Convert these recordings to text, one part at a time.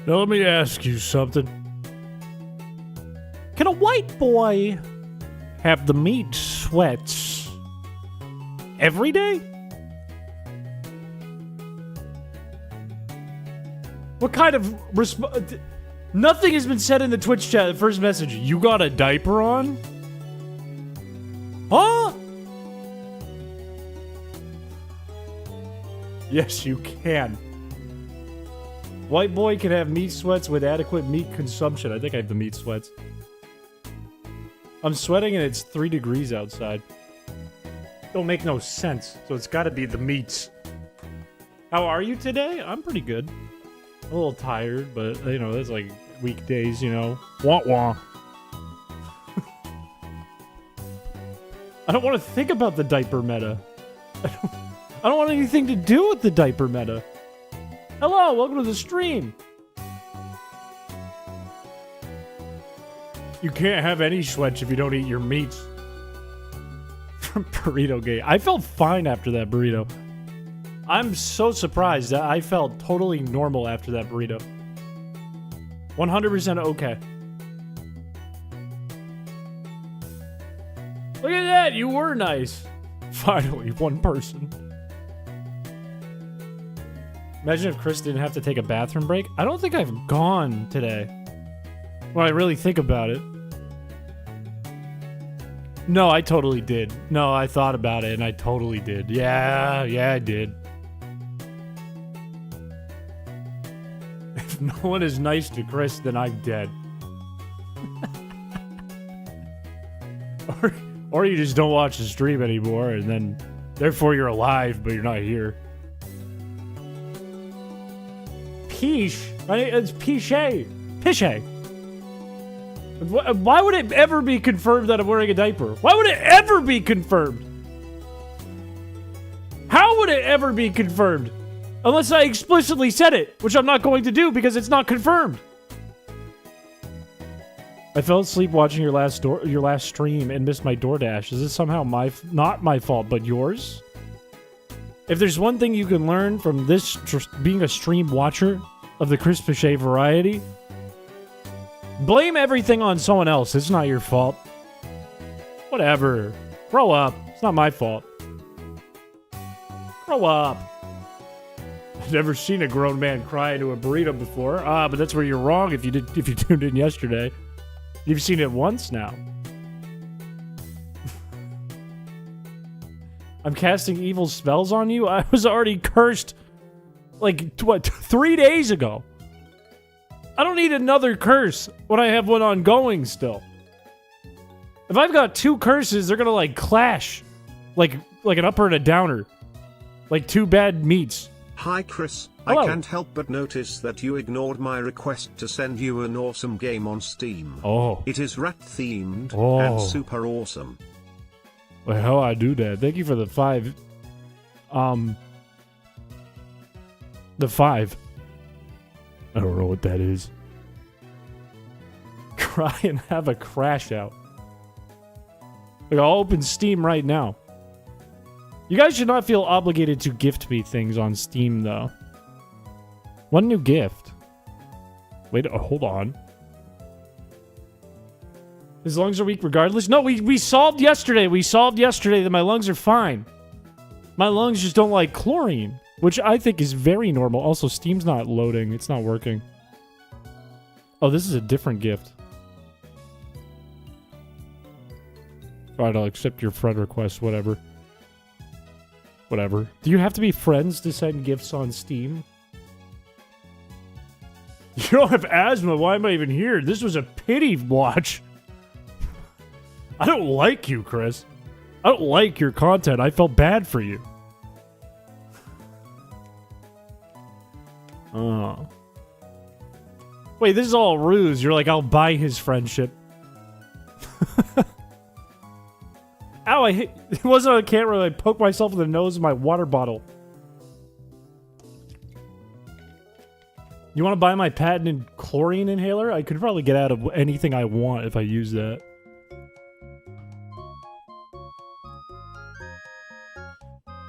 Now let me ask you something. Can a white boy have the meat sweats every day? What kind of nothing has been said in the Twitch chat. The first message, you got a diaper on? Huh? Yes, you can. White boy can have meat sweats with adequate meat consumption. I think I have the meat sweats. I'm sweating and it's 3 degrees outside. Don't make no sense. So it's gotta be the meats. How are you today? I'm pretty good. A little tired, but, you know, it's like weekdays, you know. Wah-wah. I don't want to think about the diaper meta. I don't want anything to do with the diaper meta. Hello, welcome to the stream. You can't have any sweats if you don't eat your meats. From Burrito Gate. I felt fine after that burrito. I'm so surprised that I felt totally normal after that burrito. 100% okay. Look at that, you were nice. Finally, one person. Imagine if Chris didn't have to take a bathroom break. I don't think I've gone today. When I really think about it. No, I totally did. No, I thought about it and I totally did. Yeah, I did. If no one is nice to Chris, then I'm dead. Or you just don't watch the stream anymore and then therefore you're alive, but you're not here. Piché. It's Piché. Piché. Why would it ever be confirmed that I'm wearing a diaper? Why would it ever be confirmed? How would it ever be confirmed? Unless I explicitly said it, which I'm not going to do because it's not confirmed. I fell asleep watching your last stream and missed my DoorDash. Is this somehow not my fault, but yours? If there's one thing you can learn from this being a stream watcher of the chrispiche variety, blame everything on someone else. It's not your fault. Whatever. Grow up. It's not my fault. Grow up. I've never seen a grown man cry into a burrito before. But that's where you're wrong if you tuned in yesterday. You've seen it once now. I'm casting evil spells on you? I was already cursed, like, 3 days ago. I don't need another curse when I have one ongoing still. If I've got 2 curses, they're gonna, like, clash. Like an upper and a downer. Like 2 bad meats. Hi Chris, Hello. I can't help but notice that you ignored my request to send you an awesome game on Steam. Oh. It is rat themed Oh. and super awesome. Well, how I do that? Thank you for the 5. The 5. I don't know what that is. Cry and have a crash out. Like, I'll open Steam right now. You guys should not feel obligated to gift me things on Steam, though. One new gift. Wait, hold on. His lungs are weak regardless? No, we solved yesterday. We solved yesterday that my lungs are fine. My lungs just don't like chlorine, which I think is very normal. Also, Steam's not loading. It's not working. Oh, this is a different gift. Alright, I'll accept your friend request, whatever. Whatever. Do you have to be friends to send gifts on Steam? You don't have asthma. Why am I even here? This was a pity watch. I don't like you, Chris. I don't like your content. I felt bad for you. Oh. Wait, this is all a ruse. You're like, I'll buy his friendship. Ow, I hit... It wasn't on camera. I poked myself in the nose with my water bottle. You want to buy my patented chlorine inhaler? I could probably get out of anything I want if I use that.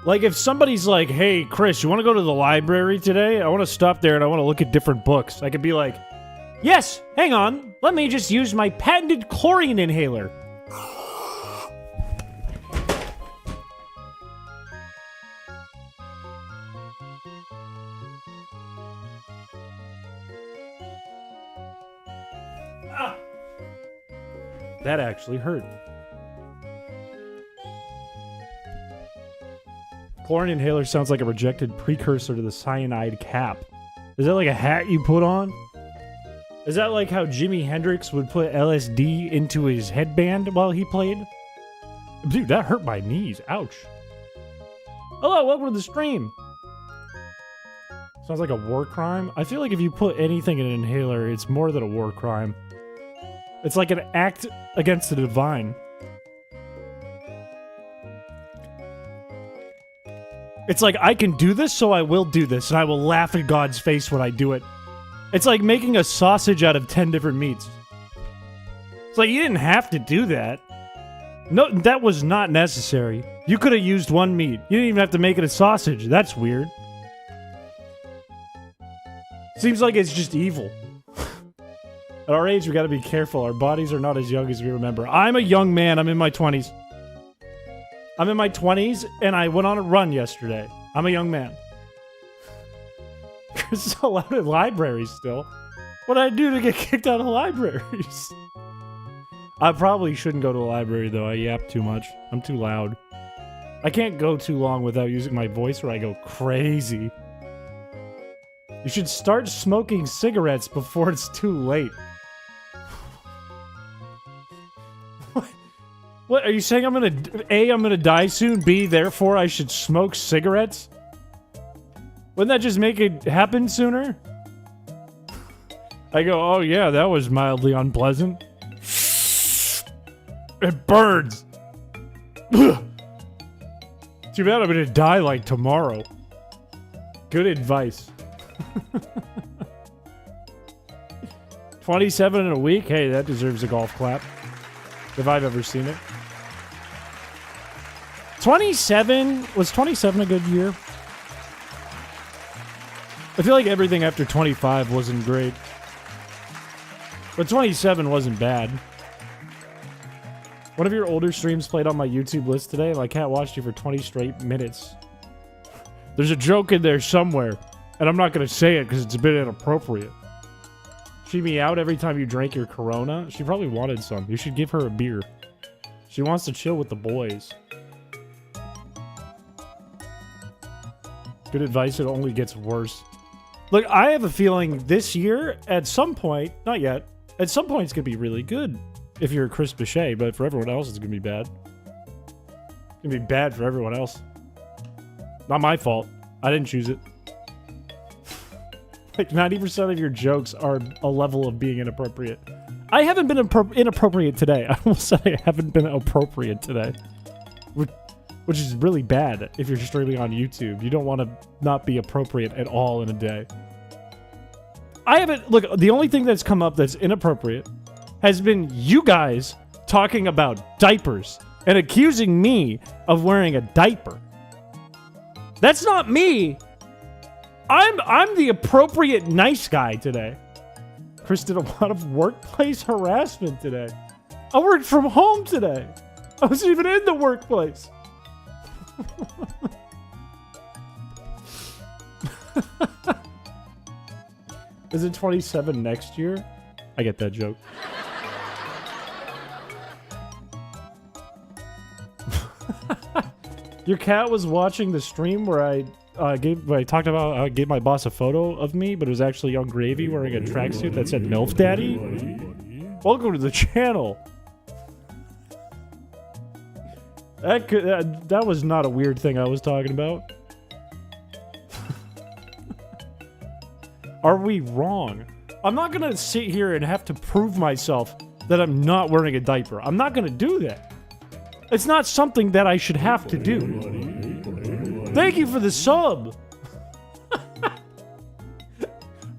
Like, if somebody's like, hey, Chris, you want to go to the library today? I want to stop there and I want to look at different books. I could be like, yes, hang on. Let me just use my patented chlorine inhaler. Ah. That actually hurt. Chlorine inhaler sounds like a rejected precursor to the cyanide cap. Is that like a hat you put on? Is that like how Jimi Hendrix would put LSD into his headband while he played? Dude, that hurt my knees. Ouch. Hello, welcome to the stream. Sounds like a war crime. I feel like if you put anything in an inhaler, it's more than a war crime. It's like an act against the divine. It's like, I can do this, so I will do this, and I will laugh in God's face when I do it. It's like making a sausage out of 10 different meats. It's like, you didn't have to do that. No, that was not necessary. You could have used one meat. You didn't even have to make it a sausage. That's weird. Seems like it's just evil. At our age, we gotta be careful. Our bodies are not as young as we remember. I'm a young man. I'm in my 20s. I'm in my 20s, and I went on a run yesterday. I'm a young man. Chris is allowed in libraries still. What did I do to get kicked out of libraries? I probably shouldn't go to a library, though. I yap too much. I'm too loud. I can't go too long without using my voice, or I go crazy. You should start smoking cigarettes before it's too late. What, are you saying I'm gonna die soon, B, therefore I should smoke cigarettes? Wouldn't that just make it happen sooner? I go, oh yeah, that was mildly unpleasant. It burns! Too bad I'm gonna die like tomorrow. Good advice. 27 in a week? Hey, that deserves a golf clap. If I've ever seen it. 27? Was 27 a good year? I feel like everything after 25 wasn't great. But 27 wasn't bad. One of your older streams played on my YouTube list today. My cat watched you for 20 straight minutes. There's a joke in there somewhere. And I'm not going to say it because it's a bit inappropriate. She meowed every time you drank your Corona. She probably wanted some. You should give her a beer. She wants to chill with the boys. Good advice, it only gets worse. Look, I have a feeling this year, at some point, not yet, at some point it's going to be really good. If you're a Chris Piché, but for everyone else it's going to be bad. It's going to be bad for everyone else. Not my fault. I didn't choose it. Like 90% of your jokes are a level of being inappropriate. I haven't been inappropriate today. I will say I haven't been appropriate today. Which is really bad if you're streaming on YouTube. You don't want to not be appropriate at all in a day. I haven't... Look, the only thing that's come up that's inappropriate has been you guys talking about diapers and accusing me of wearing a diaper. That's not me. I'm the appropriate nice guy today. Chris did a lot of workplace harassment today. I worked from home today. I wasn't even in the workplace. Is it 27 next year? I get that joke. Your cat was watching the stream where I talked about I gave my boss a photo of me, but it was actually Young Gravy wearing a tracksuit that said MILF Daddy. Welcome to the channel. That was not a weird thing I was talking about. Are we wrong? I'm not gonna sit here and have to prove myself that I'm not wearing a diaper. I'm not gonna do that. It's not something that I should have to do. Thank you for the sub.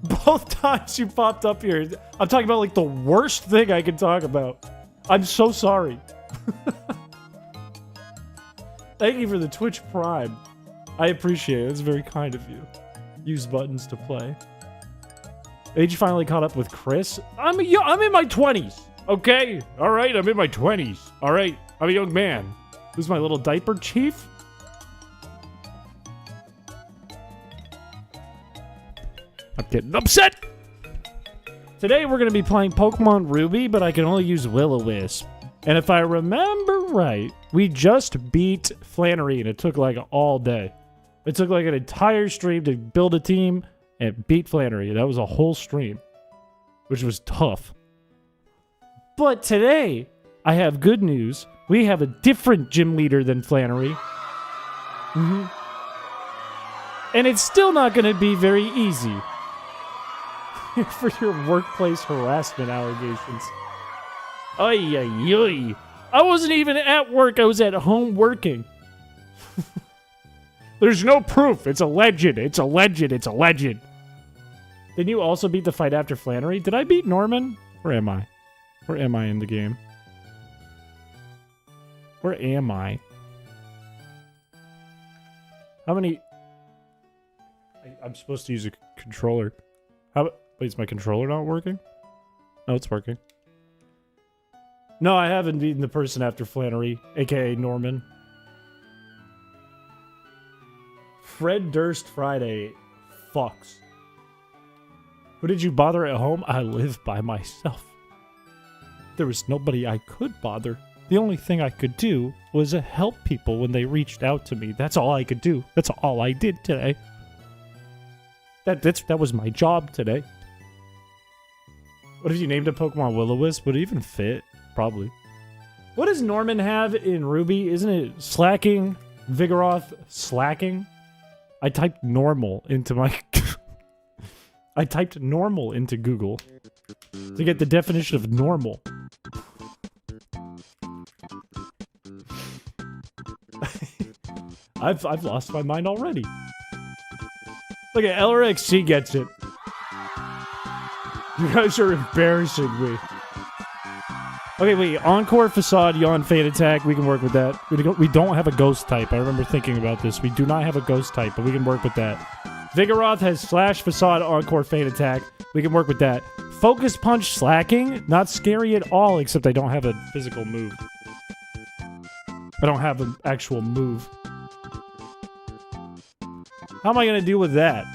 Both times you popped up here, I'm talking about like the worst thing I can talk about. I'm so sorry. Thank you for the Twitch Prime. I appreciate it. It's very kind of you. Use buttons to play. Age finally caught up with Chris. I'm in my 20s. Okay? All right, I'm in my 20s. All right, I'm a young man. Who's my little diaper chief? I'm getting upset. Today we're going to be playing Pokemon Ruby, but I can only use Will-O-Wisp. And if I remember right, we just beat Flannery, and it took like all day. It took like an entire stream to build a team and beat Flannery. That was a whole stream, which was tough. But today, I have good news. We have a different gym leader than Flannery. And it's still not going to be very easy for your workplace harassment allegations. Ay, ay, ay. I wasn't even at work. I was at home working. There's no proof. It's a legend. It's a legend. It's a legend. Didn't you also beat the fight after Flannery? Did I beat Norman? Where am I? Where am I in the game? Where am I? How many... I'm supposed to use a controller. Wait, is my controller not working? No, it's working. No, I haven't beaten the person after Flannery, aka Norman. Fred Durst Friday fucks. Who did you bother at home? I live by myself. There was nobody I could bother. The only thing I could do was help people when they reached out to me. That's all I could do. That's all I did today. That was my job today. What if you named a Pokemon Will-O-Wisp? Would it even fit? Probably. What does Norman have in Ruby? Isn't it slacking? Vigoroth slacking? I typed normal into my... I typed normal into Google to get the definition of normal. I've lost my mind already. Look at LRXC gets it. You guys are embarrassing me. Okay, wait. Encore, Facade, Yawn, Fade Attack. We can work with that. We don't have a ghost type. I remember thinking about this. We do not have a ghost type, but we can work with that. Vigoroth has Slash, Facade, Encore, Fade Attack. We can work with that. Focus Punch, Slacking. Not scary at all, except I don't have a physical move. I don't have an actual move. How am I going to deal with that?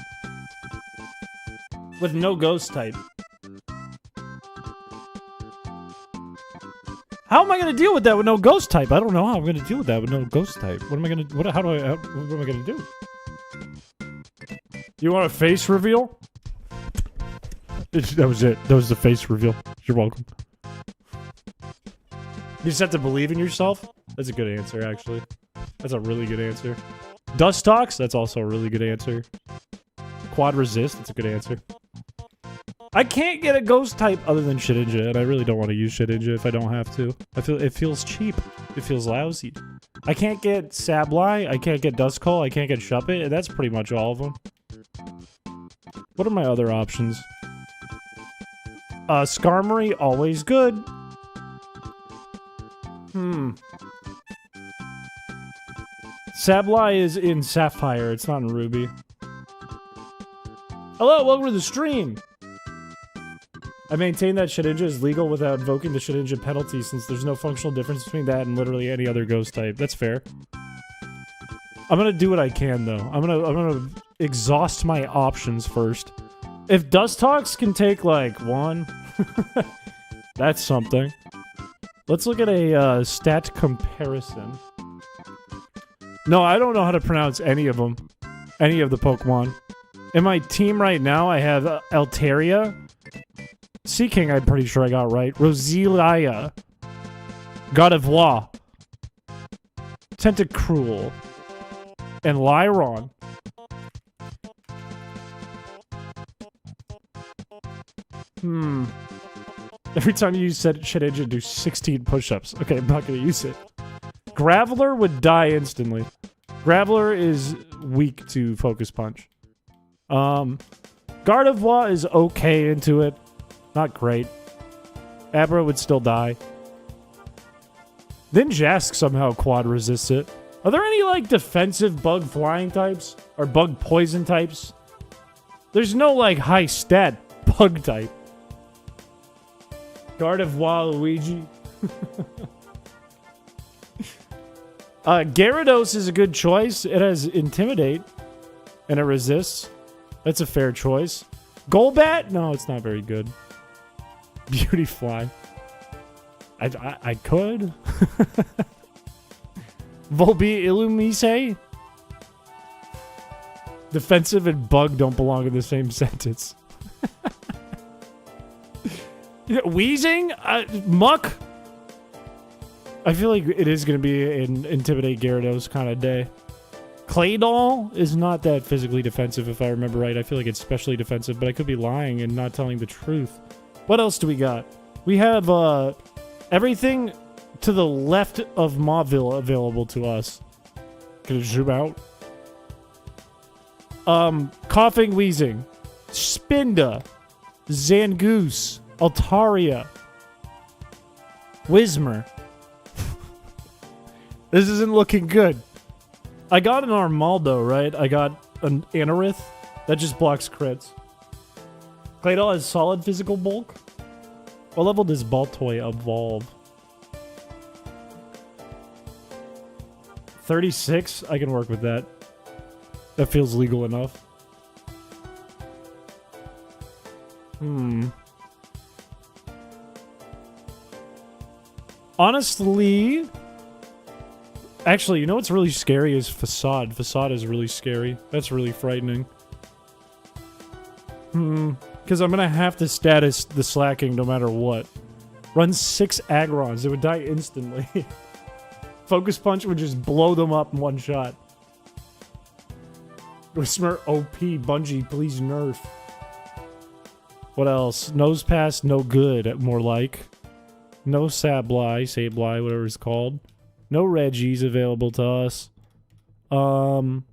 With no ghost type. How am I going to deal with that with no ghost type? I don't know how I'm going to deal with that with no ghost type. What am I going to... What am I going to do? You want a face reveal? That was it. That was the face reveal. You're welcome. You just have to believe in yourself? That's a good answer, actually. That's a really good answer. Dust Talks? That's also a really good answer. Quad Resist? That's a good answer. I can't get a ghost type other than Shedinja, and I really don't want to use Shedinja if I don't have to. It feels cheap. It feels lousy. I can't get Sableye, I can't get Duskull, I can't get Shuppet, and that's pretty much all of them. What are my other options? Skarmory, always good. Sableye is in Sapphire, it's not in Ruby. Hello, welcome to the stream! I maintain that Shedinja is legal without invoking the Shedinja penalty since there's no functional difference between that and literally any other ghost type. That's fair. I'm gonna do what I can though. I'm gonna exhaust my options first. If Dustox can take like one, that's something. Let's look at a stat comparison. No, I don't know how to pronounce any of them. Any of the Pokemon. In my team right now, I have Altaria. Seaking, I'm pretty sure I got right. Roselia. God of War. Tentacruel. And Lyron. Every time you use Shedinja, do 16 push-ups. Okay, I'm not gonna use it. Graveler would die instantly. Graveler is weak to Focus Punch. Gardevoir is okay into it. Not great. Abra would still die. Then Jask somehow quad resists it. Are there any, like, defensive bug flying types? Or bug poison types? There's no, like, high stat bug type. Guard of Waluigi. Gyarados is a good choice. It has Intimidate. And it resists. That's a fair choice. Golbat? No, it's not very good. Beautyfly. I could. Volbeat Illumise? Defensive and bug don't belong in the same sentence. Wheezing? Muck? I feel like it is going to be an Intimidate Gyarados kind of day. Claydol is not that physically defensive, if I remember right. I feel like it's specially defensive, but I could be lying and not telling the truth. What else do we got? We have everything to the left of Mauville available to us. Can I zoom out? Coughing, Wheezing, Spinda, Zangoose, Altaria, Whismur. This isn't looking good. I got an Armaldo, right? I got an Anorith. That just blocks crits. Claydol has solid physical bulk. What level does Baltoy evolve? 36? I can work with that. That feels legal enough. Honestly... Actually, you know what's really scary is Facade. Facade is really scary. That's really frightening. Because I'm going to have to status the Slacking no matter what. Run 6 Agrons. It would die instantly. Focus Punch would just blow them up in one shot. Whismur OP. Bungie, please nerf. What else? Nose Pass, no good, more like. No Sableye, whatever it's called. No Reggies available to us. Tentacruel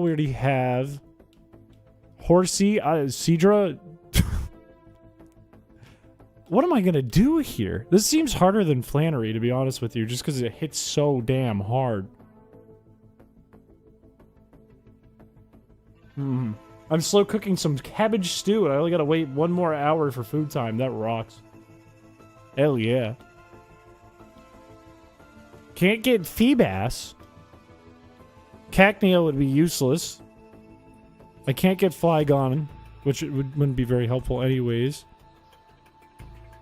we already have. Horsey, Seadra. What am I gonna do here? This seems harder than Flannery, to be honest with you, just because it hits so damn hard. I'm slow cooking some cabbage stew, and I only gotta wait 1 more hour for food time. That rocks. Hell yeah. Can't get Feebas. Cacnea would be useless. I can't get Flygon, which wouldn't be very helpful anyways.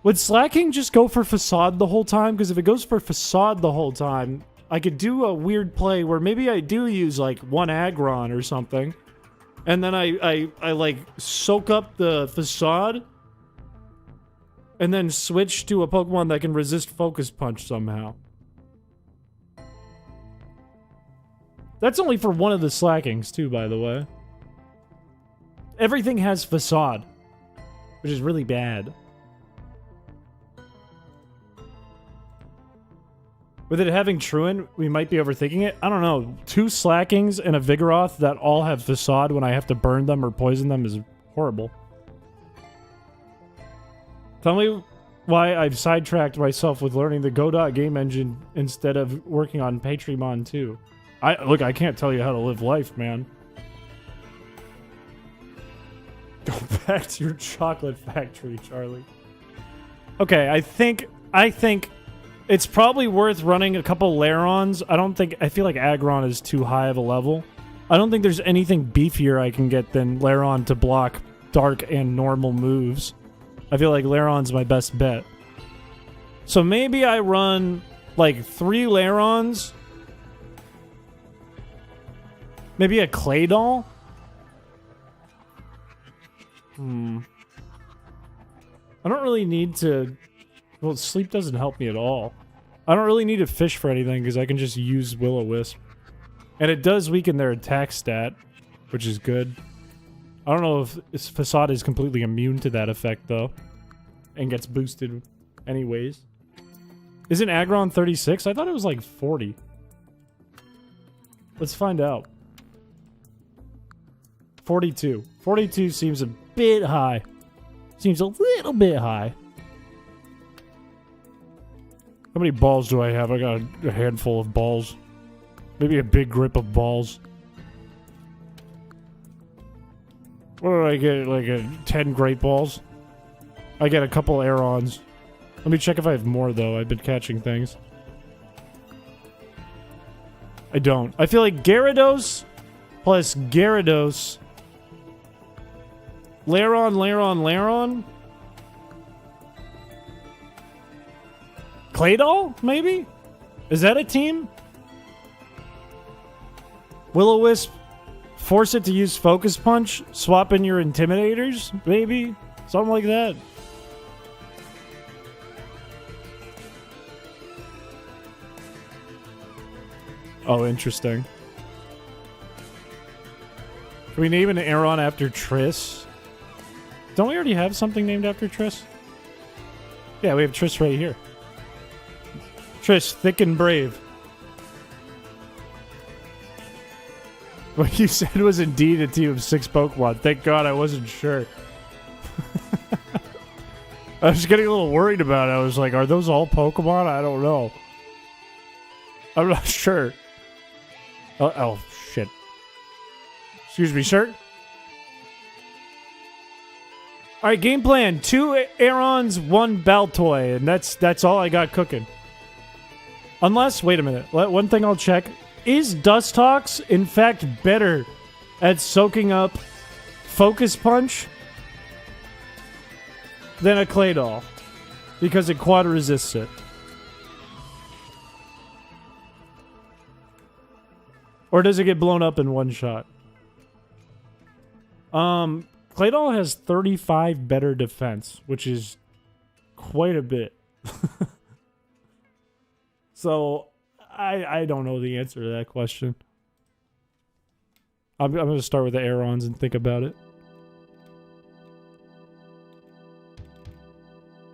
Would Slacking just go for Facade the whole time? Because if it goes for Facade the whole time, I could do a weird play where maybe I do use like 1 Aggron or something. And then I like soak up the Facade. And then switch to a Pokemon that can resist Focus Punch somehow. That's only for one of the Slackings, too, by the way. Everything has Facade, which is really bad. With it having Truant, we might be overthinking it. I don't know. 2 Slackings and a Vigoroth that all have Facade when I have to burn them or poison them is horrible. Tell me why I've sidetracked myself with learning the Godot game engine instead of working on Patreon 2. Look, I can't tell you how to live life, man. Go back to your chocolate factory, Charlie. Okay, I think it's probably worth running a couple Lairons. I feel like Aggron is too high of a level. I don't think there's anything beefier I can get than Lairon to block dark and normal moves. I feel like Lairon's my best bet. So maybe I run like 3 Lairons. Maybe a Claydol? I don't really need to... Well, sleep doesn't help me at all. I don't really need to fish for anything because I can just use Will-O-Wisp. And it does weaken their attack stat, which is good. I don't know if Facade is completely immune to that effect, though. And gets boosted anyways. Isn't Aggron 36? I thought it was like 40. Let's find out. 42. 42 seems a bit high. Seems a little bit high. How many balls do I have? I got a handful of balls. Maybe a big grip of balls. What did I get? Like 10 great balls? I get a couple air-ons. Let me check if I have more, though. I've been catching things. I don't. I feel like Gyarados plus Gyarados. Lairon. Claydol, maybe? Is that a team? Will-O-Wisp, force it to use Focus Punch, swap in your Intimidators, maybe? Something like that. Oh, interesting. Can we name an Aeron after Triss? Don't we already have something named after Triss? Yeah, we have Triss right here. Triss, thick and brave. What you said was indeed a team of 6 Pokemon. Thank God I wasn't sure. I was getting a little worried about it. I was like, are those all Pokemon? I don't know. I'm not sure. Oh, shit. Excuse me, sir. Alright, game plan. 2 Aerons, 1 Baltoy. And that's all I got cooking. Unless, wait a minute. One thing I'll check. Is Dustox, in fact, better at soaking up Focus Punch than a Claydol? Because it quad resists it. Or does it get blown up in one shot? Claydol has 35 better defense, which is quite a bit. So, I don't know the answer to that question. I'm going to start with the Aerons and think about it.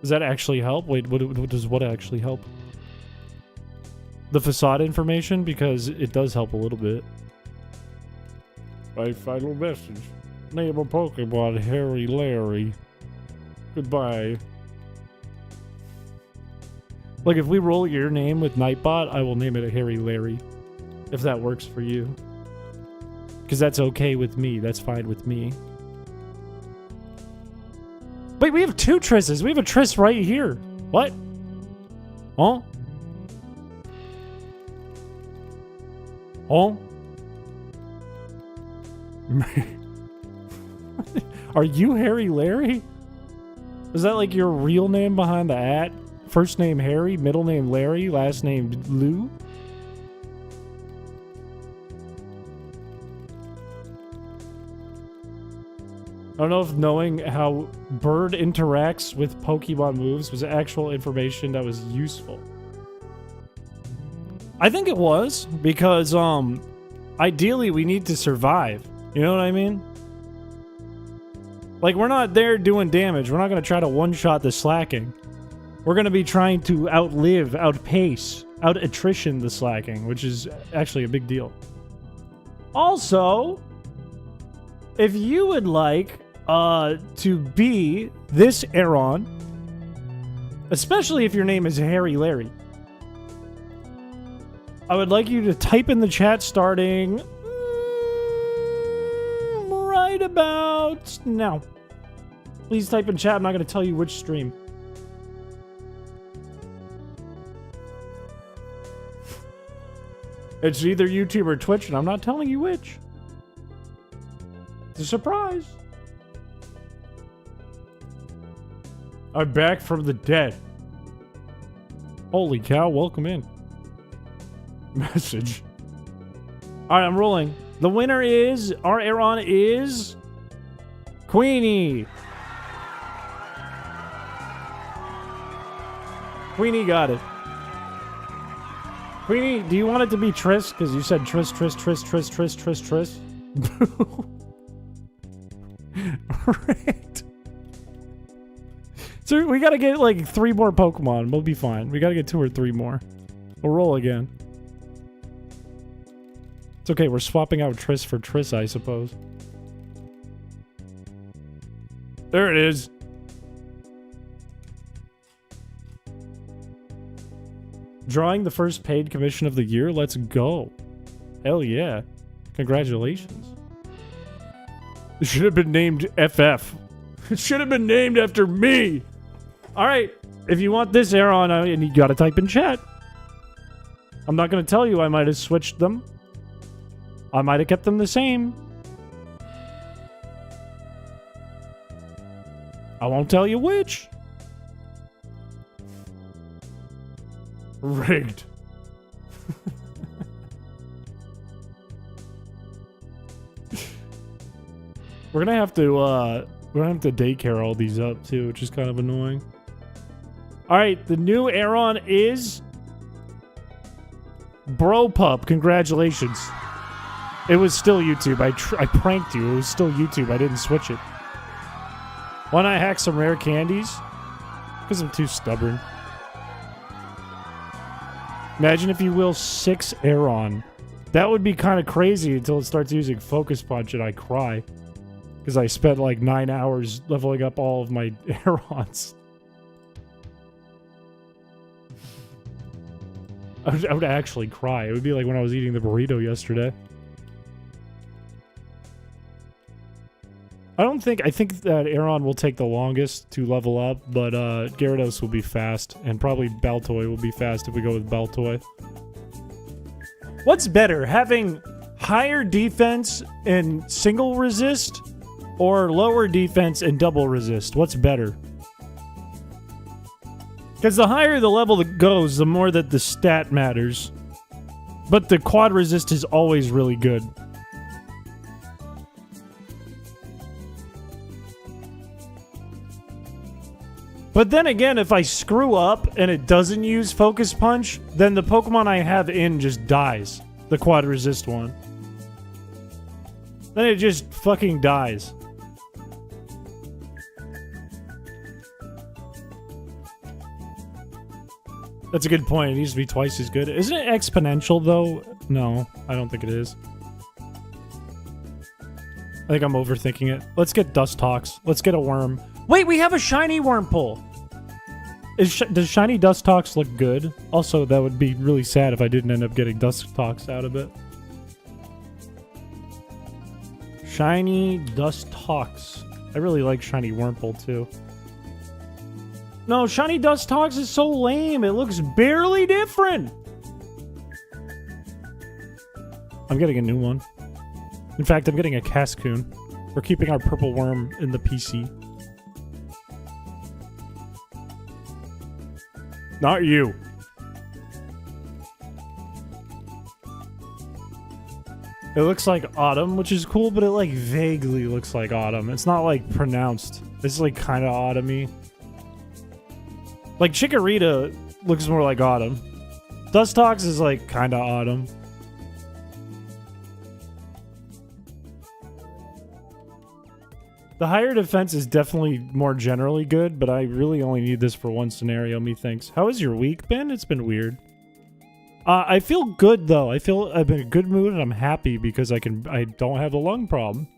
Does that actually help? Wait, what actually help? The facade information? Because it does help a little bit. My final message. Name a Pokemon Harry Larry. Goodbye. Like, if we roll your name with Nightbot, I will name it a Harry Larry. If that works for you. Because that's okay with me. That's fine with me. Wait, we have 2 Trisses. We have a Triss right here. What? Huh? Huh? Are you Harry Larry? Is that like your real name behind the at? First name Harry, middle name Larry, last name Lou? I don't know if knowing how Bird interacts with Pokemon moves was actual information that was useful. I think it was, because ideally we need to survive. You know what I mean? Like, we're not there doing damage. We're not going to try to one-shot the Slacking. We're going to be trying to outlive, outpace, out-attrition the Slacking, which is actually a big deal. Also, if you would like to be this Aeron, especially if your name is Harry Larry, I would like you to type in the chat starting right about now. Please type in chat. I'm not going to tell you which stream. It's either YouTube or Twitch, and I'm not telling you which. It's a surprise. I'm back from the dead. Holy cow, welcome in. Message. Alright, I'm rolling. The winner is, our Aeron is Queenie. Queenie got it. Queenie, do you want it to be Triss? Because you said Triss. Right. So we gotta get like 3 more Pokemon. We'll be fine. We gotta get 2 or 3 more. We'll roll again. It's okay, we're swapping out Triss for Triss, I suppose. There it is. Drawing the first paid commission of the year? Let's go. Hell yeah. Congratulations. It should have been named FF. It should have been named after me. All right. If you want this Aeron, and you gotta type in chat. I'm not gonna tell you I might have switched them. I might have kept them the same. I won't tell you which. Rigged. We're gonna have to daycare all these up too, which is kind of annoying. All right, the new Aeron is Bro Pup. Congratulations. It was still YouTube. I pranked you. It was still YouTube. I didn't switch it. Why not hack some rare candies? Because I'm too stubborn. Imagine, if you will, 6 Aeron. That would be kind of crazy until it starts using Focus Punch and I cry. Because I spent like 9 hours leveling up all of my Aerons. I would actually cry. It would be like when I was eating the burrito yesterday. I think that Aeron will take the longest to level up, but Gyarados will be fast, and probably Baltoy will be fast if we go with Baltoy. What's better, having higher defense and single resist, or lower defense and double resist? What's better? Because the higher the level that goes, the more that the stat matters. But the quad resist is always really good. But then again, if I screw up and it doesn't use Focus Punch, then the Pokemon I have in just dies. The quad resist one. Then it just fucking dies. That's a good point. It needs to be twice as good. Isn't it exponential, though? No, I don't think it is. I think I'm overthinking it. Let's get Dustox. Let's get a worm. Wait, we have a shiny Wurmple! Does shiny Dustox look good? Also, that would be really sad if I didn't end up getting Dustox out of it. Shiny Dustox. I really like shiny Wurmple, too. No, shiny Dustox is so lame. It looks barely different. I'm getting a new one. In fact, I'm getting a Cascoon. We're keeping our purple worm in the PC. Not you. It looks like autumn, which is cool, but it like vaguely looks like autumn. It's not like pronounced. It's like kind of autumny. Like Chikorita looks more like autumn. Dustox is like kind of autumn. The higher defense is definitely more generally good, but I really only need this for one scenario, methinks. How has your week been? It's been weird. I feel good, though. I feel I'm in a good mood, and I'm happy because I don't have a lung problem.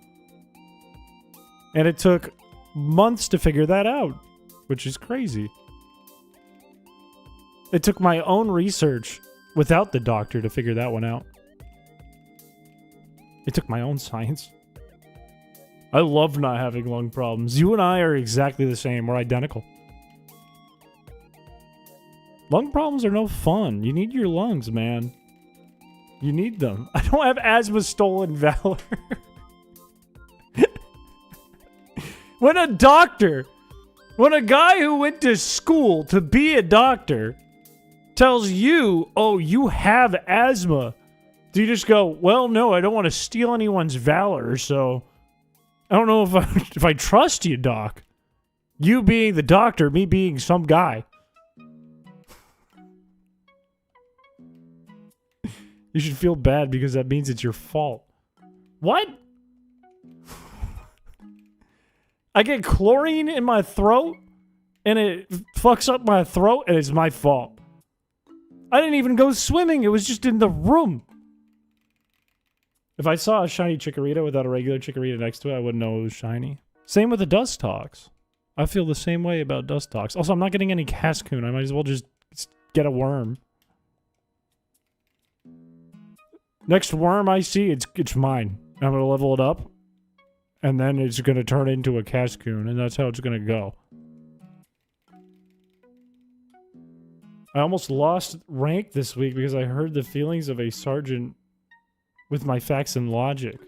And it took months to figure that out, which is crazy. It took my own research without the doctor to figure that one out. It took my own science. I love not having lung problems. You and I are exactly the same. We're identical. Lung problems are no fun. You need your lungs, man. You need them. I don't have asthma stolen valor. When a guy who went to school to be a doctor tells you, oh, you have asthma, do you just go, well, no, I don't want to steal anyone's valor, so I don't know if I trust you, doc. You being the doctor, me being some guy. You should feel bad because that means it's your fault. What? I get chlorine in my throat and it fucks up my throat and it's my fault. I didn't even go swimming. It was just in the room. If I saw a shiny Chikorita without a regular Chikorita next to it, I wouldn't know it was shiny. Same with the Dustox. I feel the same way about Dustox. Also, I'm not getting any Cascoon. I might as well just get a worm. Next worm I see, it's mine. I'm gonna level it up, and then it's gonna turn into a Cascoon, and that's how it's gonna go. I almost lost rank this week because I heard the feelings of a sergeant with my facts and logic.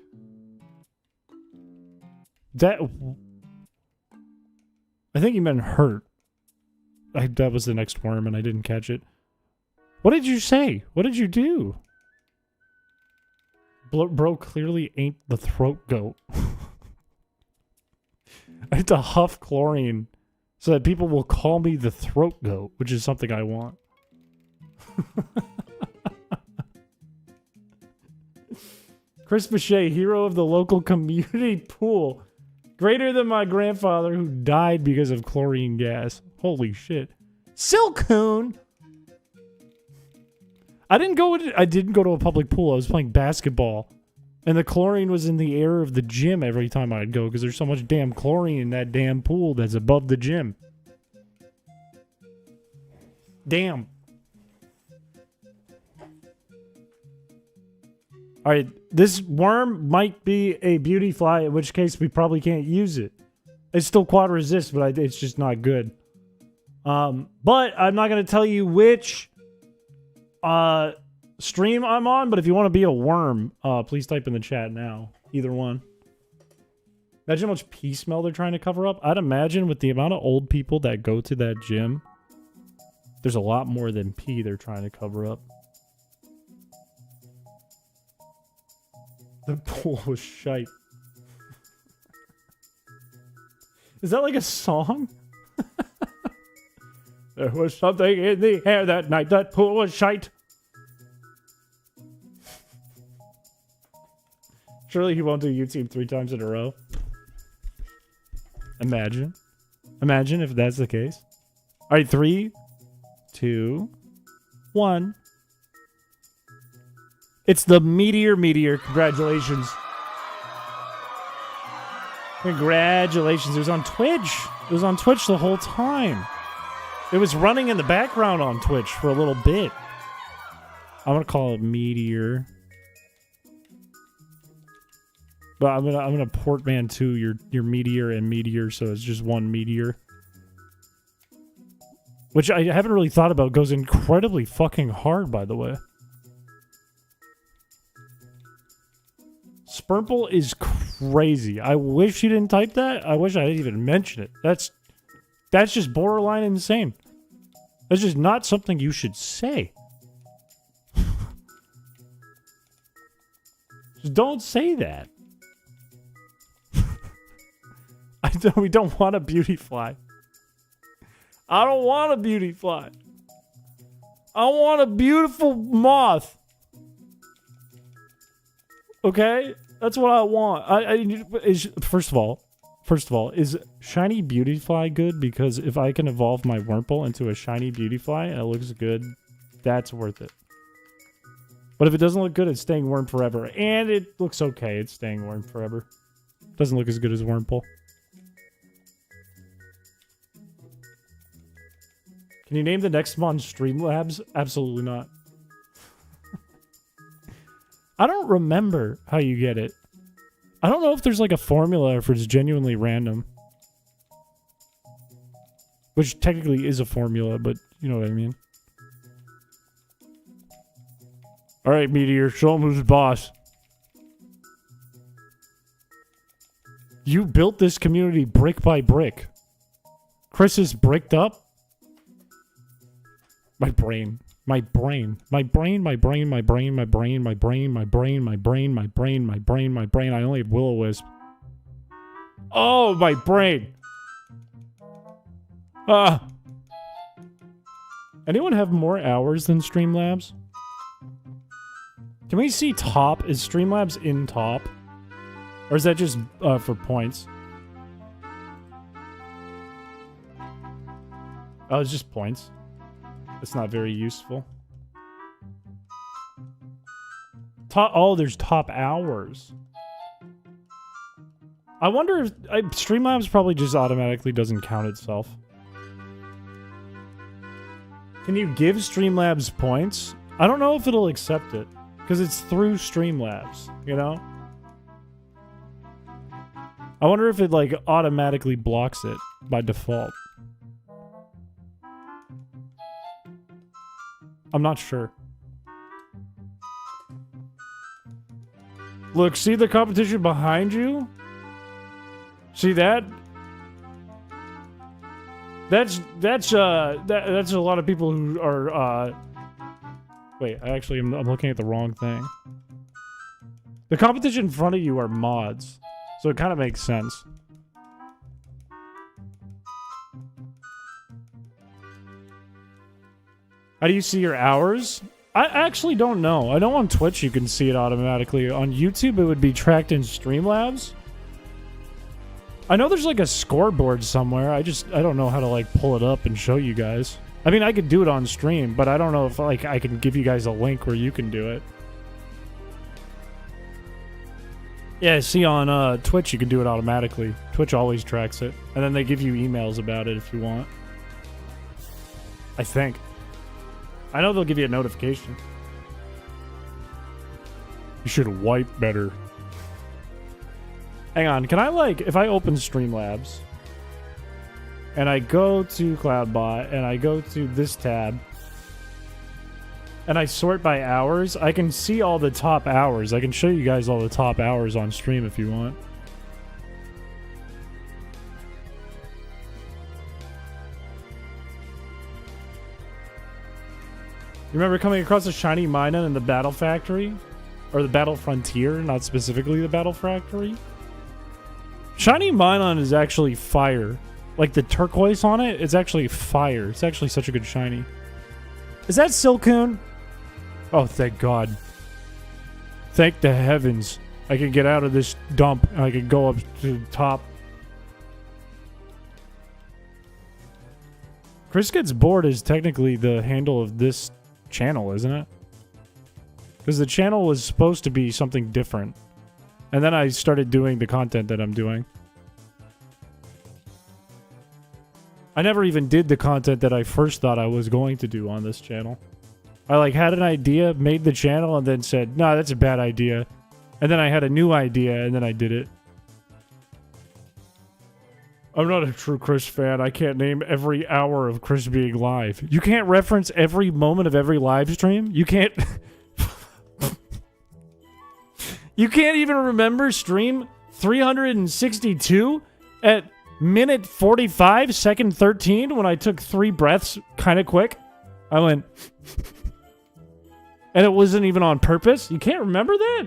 That... I think he meant hurt. That was the next worm and I didn't catch it. What did you say? What did you do? Bro clearly ain't the throat goat. I have to huff chlorine so that people will call me the throat goat, which is something I want. Chrispiche, hero of the local community pool. Greater than my grandfather who died because of chlorine gas. Holy shit. Silcoon! I didn't go to a public pool. I was playing basketball. And the chlorine was in the air of the gym every time I'd go because there's so much damn chlorine in that damn pool that's above the gym. Damn. Alright, this worm might be a beauty fly, in which case we probably can't use it. It's still quad resist, but it's just not good. But I'm not going to tell you which stream I'm on, but if you want to be a worm, please type in the chat now. Either one. Imagine how much pee smell they're trying to cover up. I'd imagine with the amount of old people that go to that gym, there's a lot more than pee they're trying to cover up. The pool was shite. Is that like a song? There was something in the air that night. That pool was shite. Surely he won't do YouTube 3 times in a row. Imagine. Imagine if that's the case. Alright, 3, 2, 1. It's the meteor. Congratulations. Congratulations. It was on Twitch. It was on Twitch the whole time. It was running in the background on Twitch for a little bit. I'm gonna call it meteor. But I'm gonna portman to your meteor and meteor, so it's just one meteor. Which I haven't really thought about. Goes incredibly fucking hard, by the way. Spurple is crazy. I wish you didn't type that. I wish I didn't even mention it. That's just borderline insane. That's just not something you should say. Just don't say that. We don't want a beauty fly. I don't want a beauty fly. I want a beautiful moth. Okay? That's what I want. First of all, is shiny beauty fly good? Because if I can evolve my Wurmple into a shiny beauty fly and it looks good, that's worth it. But if it doesn't look good, it's staying worm forever. And it looks okay, it's staying worm forever. Doesn't look as good as Wurmple. Can you name the next one Streamlabs? Absolutely not. I don't remember how you get it. I don't know if there's like a formula or if it's genuinely random. Which technically is a formula, but you know what I mean. Alright, Meteor, show him who's boss. You built this community brick by brick. Chris is bricked up. My brain. My brain. My brain, my brain, my brain, my brain, my brain, my brain, my brain, my brain, my brain, my brain. I only have Will-O-Wisp. Oh, my brain. Anyone have more hours than Streamlabs? Can we see top? Is Streamlabs in top? Or is that just for points? Oh, it's just points. It's not very useful. Oh, there's top hours. I wonder if... Streamlabs probably just automatically doesn't count itself. Can you give Streamlabs points? I don't know if it'll accept it. Because it's through Streamlabs, you know? I wonder if it, like, automatically blocks it by default. I'm not sure. Look, see the competition behind you? See that? That's a lot of people who are, wait, I'm looking at the wrong thing. The competition in front of you are mods, so it kind of makes sense. How do you see your hours? I actually don't know. I know on Twitch you can see it automatically. On YouTube it would be tracked in Streamlabs. I know there's like a scoreboard somewhere. I don't know how to like pull it up and show you guys. I mean, I could do it on stream, but I don't know if like I can give you guys a link where you can do it. Yeah, see on Twitch you can do it automatically. Twitch always tracks it. And then they give you emails about it if you want. I think. I know they'll give you a notification. You should wipe better. Hang on, can I like, if I open Streamlabs and I go to CloudBot and I go to this tab and I sort by hours, I can see all the top hours. I can show you guys all the top hours on stream if you want. You remember coming across a shiny Minun in the Battle Factory? Or the Battle Frontier, not specifically the Battle Factory? Shiny Minun is actually fire. Like the turquoise on it, it's actually fire. It's actually such a good shiny. Is that Silcoon? Oh, thank God. Thank the heavens. I can get out of this dump and I can go up to the top. Chris Gets Bored is technically the handle of this channel, isn't it? Because the channel was supposed to be something different. And then I started doing the content that I'm doing. I never even did the content that I first thought I was going to do on this channel. I like had an idea, made the channel, and then said, nah, that's a bad idea. And then I had a new idea, and then I did it. I'm not a true Chris fan. I can't name every hour of Chris being live. You can't reference every moment of every live stream? You can't... You can't even remember stream 362 at minute 45, second 13 when I took 3 breaths kind of quick? I went... and it wasn't even on purpose? You can't remember that?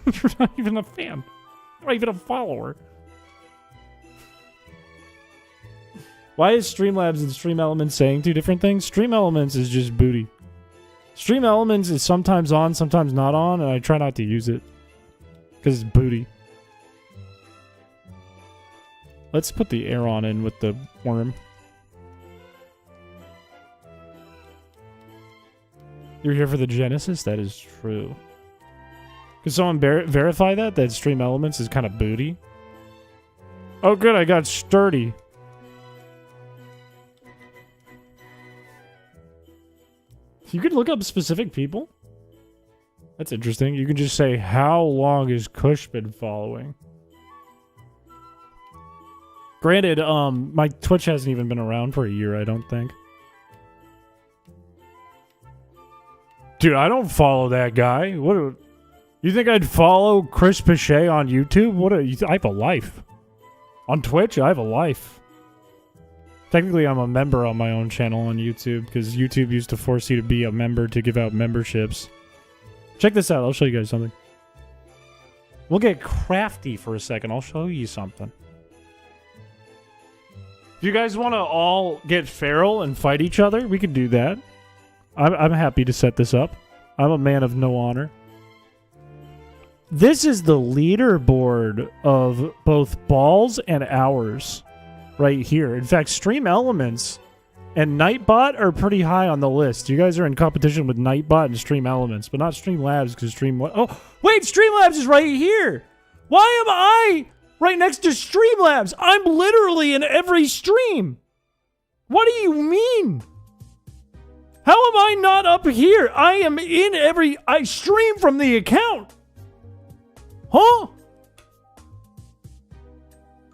You're not even a fan. You're not even a follower. Why is Streamlabs and Stream Elements saying 2 different things? Stream Elements is just booty. Stream Elements is sometimes on, sometimes not on, and I try not to use it. Because it's booty. Let's put the air on in with the worm. You're here for the Genesis? That is true. Could someone verify that Stream Elements is kind of booty? Oh good, I got sturdy. You can look up specific people? That's interesting. You can just say, how long has Kush been following? Granted, my Twitch hasn't even been around for a year, I don't think. Dude, I don't follow that guy. You think I'd follow Chris Piché on YouTube? I have a life. On Twitch, I have a life. Technically, I'm a member on my own channel on YouTube, because YouTube used to force you to be a member to give out memberships. Check this out. I'll show you guys something. We'll get crafty for a second. I'll show you something. If you guys want to all get feral and fight each other, we can do that. I'm happy to set this up. I'm a man of no honor. This is the leaderboard of both balls and hours right here. In fact, Stream Elements and Nightbot are pretty high on the list. You guys are in competition with Nightbot and Stream Elements, but not Streamlabs because Oh, wait, Streamlabs is right here. Why am I right next to Streamlabs? I'm literally in every stream. What do you mean? How am I not up here? I am in I stream from the account. Huh?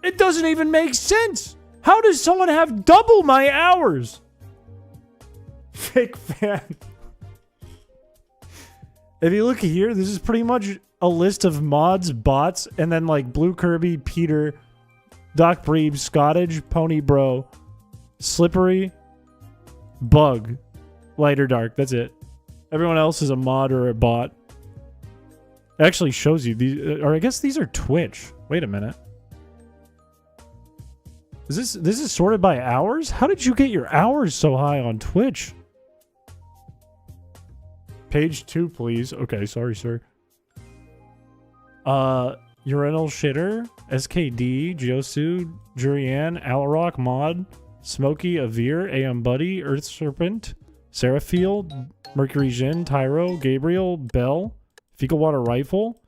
It doesn't even make sense. How does someone have double my hours? Fake fan. If you look here, this is pretty much a list of mods, bots, and then like Blue Kirby, Peter, Doc Breeb, Scottage, Pony Bro, Slippery, Bug, Light or Dark. That's it. Everyone else is a mod or a bot. It actually shows you these, or I guess these are Twitch. Wait a minute. This is sorted by hours? How did you get your hours so high on Twitch? Page 2, please. Okay, sorry, sir. Urinal Shitter, SKD, Josu, Jurian, Alarock, Mod, Smokey, Avir, AM Buddy, Earth Serpent, Serafield, Mercury Jin, Tyro, Gabriel, Bell, Fecal Water Rifle,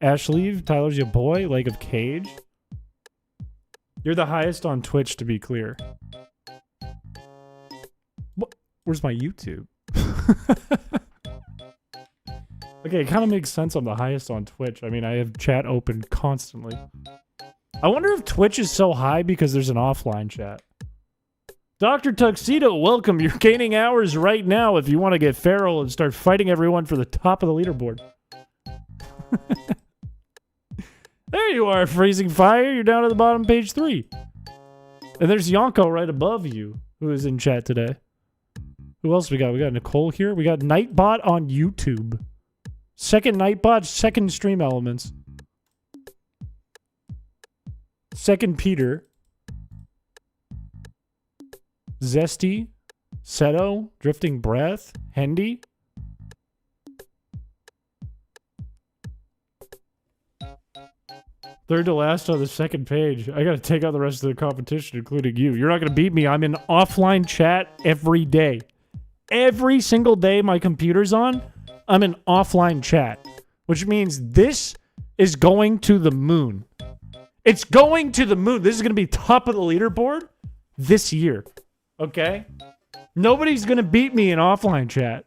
Ashleave, Tyler's Your Boy, Lake of Cage. You're the highest on Twitch, to be clear. What? Where's my YouTube? Okay, it kind of makes sense I'm the highest on Twitch. I mean, I have chat open constantly. I wonder if Twitch is so high because there's an offline chat. Dr. Tuxedo, welcome. You're gaining hours right now if you want to get feral and start fighting everyone for the top of the leaderboard. There you are, Freezing Fire. You're down at the bottom, page 3. And there's Yonko right above you, who is in chat today. Who else we got? We got Nicole here. We got Nightbot on YouTube. Second Nightbot, second Stream Elements. Second Peter. Zesty. Seto. Drifting Breath. Hendy. Third to last on the second page. I gotta take out the rest of the competition, including you. You're not gonna beat me. I'm in offline chat every day. Every single day my computer's on, I'm in offline chat. Which means this is going to the moon. It's going to the moon. This is gonna be top of the leaderboard this year. Okay? Nobody's gonna beat me in offline chat.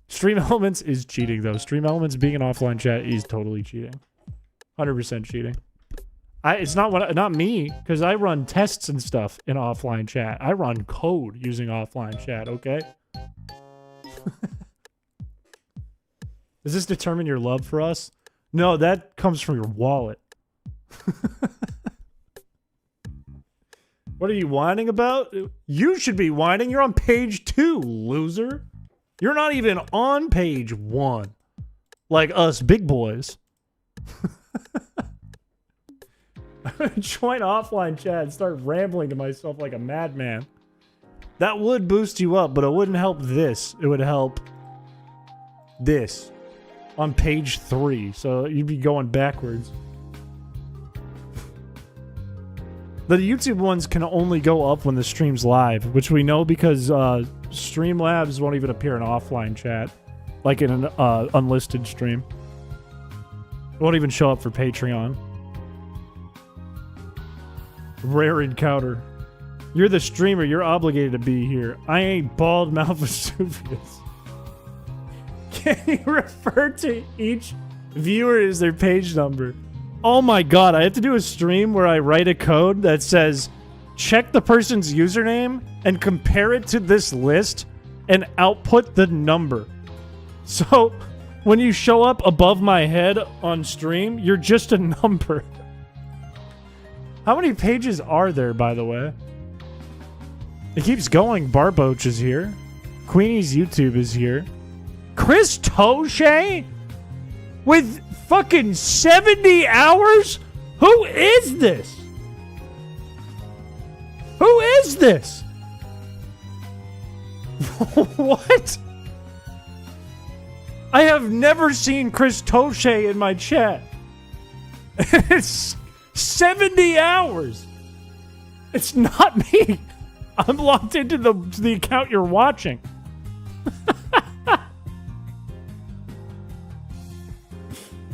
Stream Elements is cheating, though. Stream Elements being in offline chat is totally cheating. 100% cheating. It's not me, because I run tests and stuff in offline chat. I run code using offline chat, okay? Does this determine your love for us? No, that comes from your wallet. What are you whining about? You should be whining. You're on page 2, loser. You're not even on page 1. Like us big boys. Join offline chat and start rambling to myself like a madman. That would boost you up, but it wouldn't help this. It would help this on page 3. So you'd be going backwards. The YouTube ones can only go up when the stream's live, which we know because Streamlabs won't even appear in offline chat, like in an unlisted stream. It won't even show up for Patreon. Rare encounter. You're the streamer. You're obligated to be here. I ain't bald mouth Vesuvius. Can you refer to each viewer as their page number? Oh my god, I have to do a stream where I write a code that says, check the person's username and compare it to this list and output the number. So, when you show up above my head on stream, you're just a number. How many pages are there, by the way? It keeps going. Barboach is here. Queenie's YouTube is here. Chris Toshe? With fucking 70 hours? Who is this? Who is this? What? I have never seen Chris Toshe in my chat. It's 70 hours. It's not me. I'm logged into the account you're watching.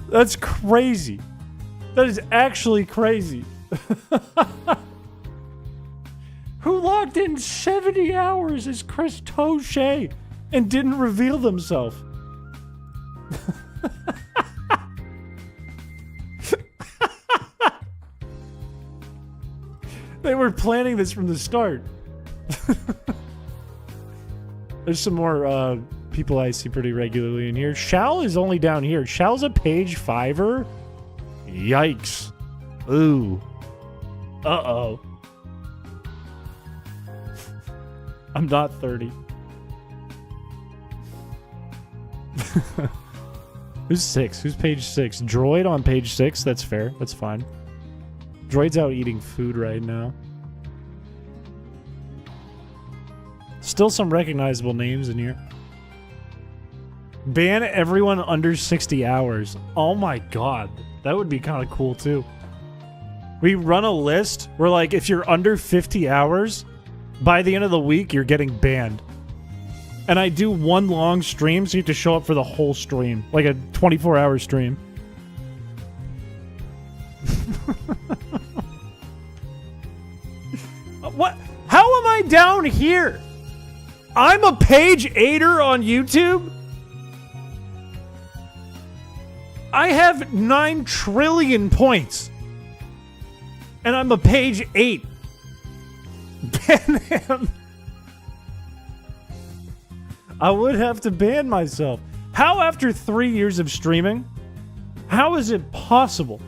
That's crazy. That is actually crazy. Who logged in 70 hours as Chris Piché and didn't reveal themselves? They were planning this from the start. There's some more people I see pretty regularly in here. Shal is only down here. Shal's a page 5er? Yikes. Ooh. Uh-oh. I'm not 30. Who's 6? Who's page 6? Droid on page 6? That's fair. That's fine. Droid's out eating food right now. Still some recognizable names in here. Ban everyone under 60 hours. Oh my god. That would be kind of cool too. We run a list where, like, if you're under 50 hours, by the end of the week, you're getting banned. And I do one long stream, so you have to show up for the whole stream. Like a 24-hour stream. What? How am I down here? I'm a page 8er on YouTube? I have 9 trillion points. And I'm a page 8. Ban him. I would have to ban myself. How, after 3 years of streaming, how is it possible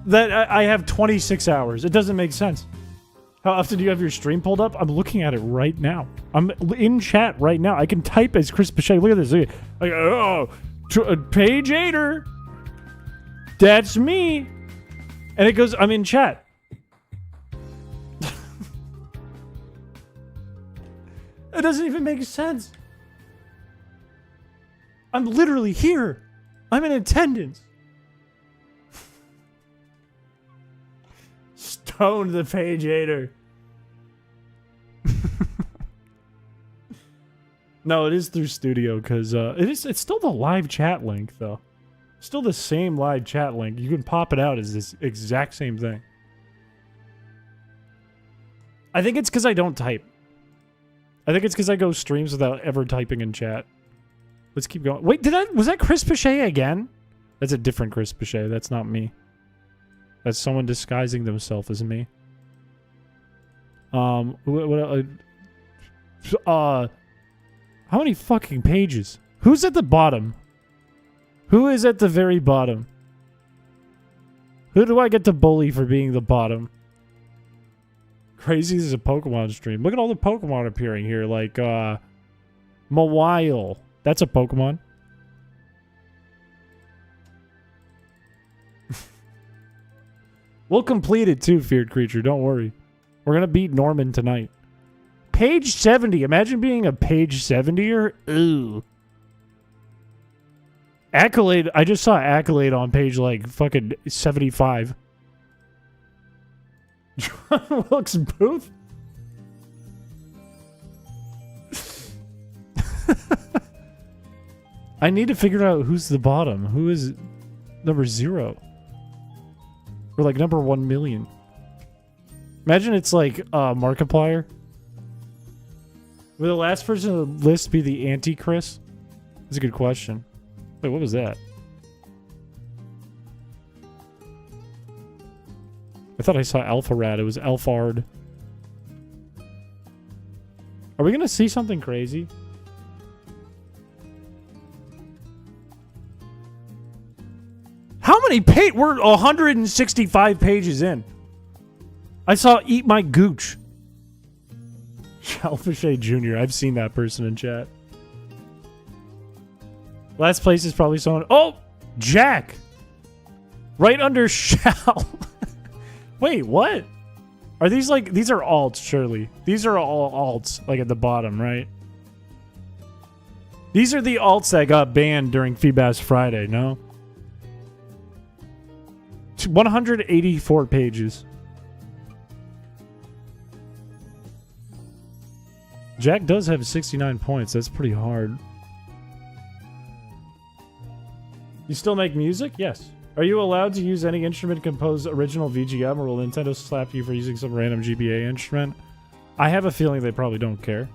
that I have 26 hours? It doesn't make sense. How often do you have your stream pulled up? I'm looking at it right now. I'm in chat right now. I can type as Chris Piché. Look at this. Look at, like, oh, page 8er. That's me. And it goes, I'm in chat. It doesn't even make sense. I'm literally here. I'm in attendance. Stone the page 8er. No, it is through Studio because it's still the live chat link though. Still the same live chat link. You can pop it out as this exact same thing. I think it's because I don't type. I think it's because I go streams without ever typing in chat. Let's keep going. Wait, was that Chris Piché again? That's a different Chris Piché. That's not me. That's someone disguising themselves as me. How many fucking pages? Who's at the bottom? Who is at the very bottom? Who do I get to bully for being the bottom? Crazy, this is a Pokemon stream. Look at all the Pokemon appearing here, like, Mawile. That's a Pokemon. We'll complete it too, Feared Creature, don't worry. We're gonna beat Norman tonight. Page 70, imagine being a page 70er. Ooh. Accolade, I just saw Accolade on page, like, fucking 75. John Wilkes Booth? I need to figure out who's the bottom. Who is number 0? Or like number 1 million. Imagine it's like Markiplier. Will the last person on the list be the Anti-Chris? That's a good question. Wait, what was that? I thought I saw Alpharad. It was Alphard. Are we gonna see something crazy? How many pages? We're 165 pages in. I saw Eat My Gooch. Chalfishay Jr. I've seen that person in chat. Last place is probably someone... Oh! Jack! Right under Shal. Wait, what? Are these like... These are alts, surely. These are all alts, like at the bottom, right? These are the alts that got banned during Feebas Friday, no? 184 pages. Jack does have 69 points. That's pretty hard. You still make music? Yes. Are you allowed to use any instrument composed original VGM, or will Nintendo slap you for using some random GBA instrument? I have a feeling they probably don't care.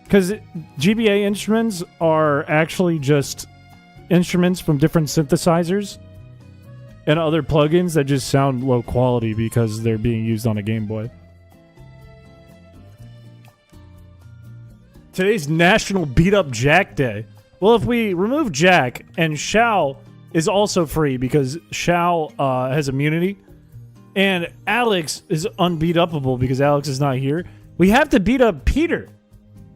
Because GBA instruments are actually just instruments from different synthesizers and other plugins that just sound low quality because they're being used on a Game Boy. Today's National Beat Up Jack Day. Well, if we remove Jack, and Shao is also free because Shao has immunity, and Alex is unbeat-upable because Alex is not here, we have to beat up Peter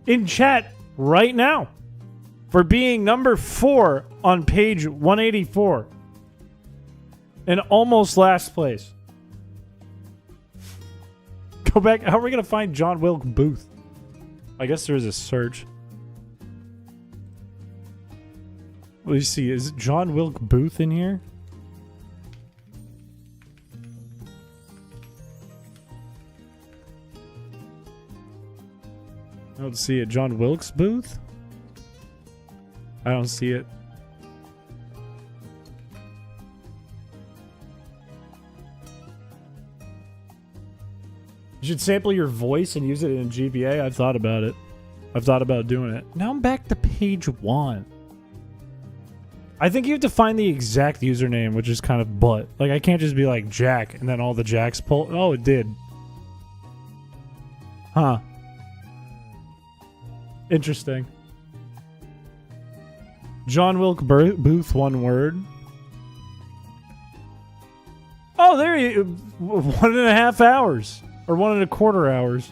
in chat right now for being number 4 on page 184 and almost last place. Go back. How are we going to find John Wilk Booth? I guess there is a search. Let me see. Is John Wilk Booth in here? I don't see it. John Wilkes Booth? I don't see it. You should sample your voice and use it in GBA. I've thought about it. I've thought about doing it. Now I'm back to page 1. I think you have to find the exact username, which is kind of butt. Like, I can't just be like Jack and then all the Jacks pull. Oh, it did. Huh. Interesting. John Wilk Booth, one word. Oh, there you 1.5 hours. Or 1.25 hours.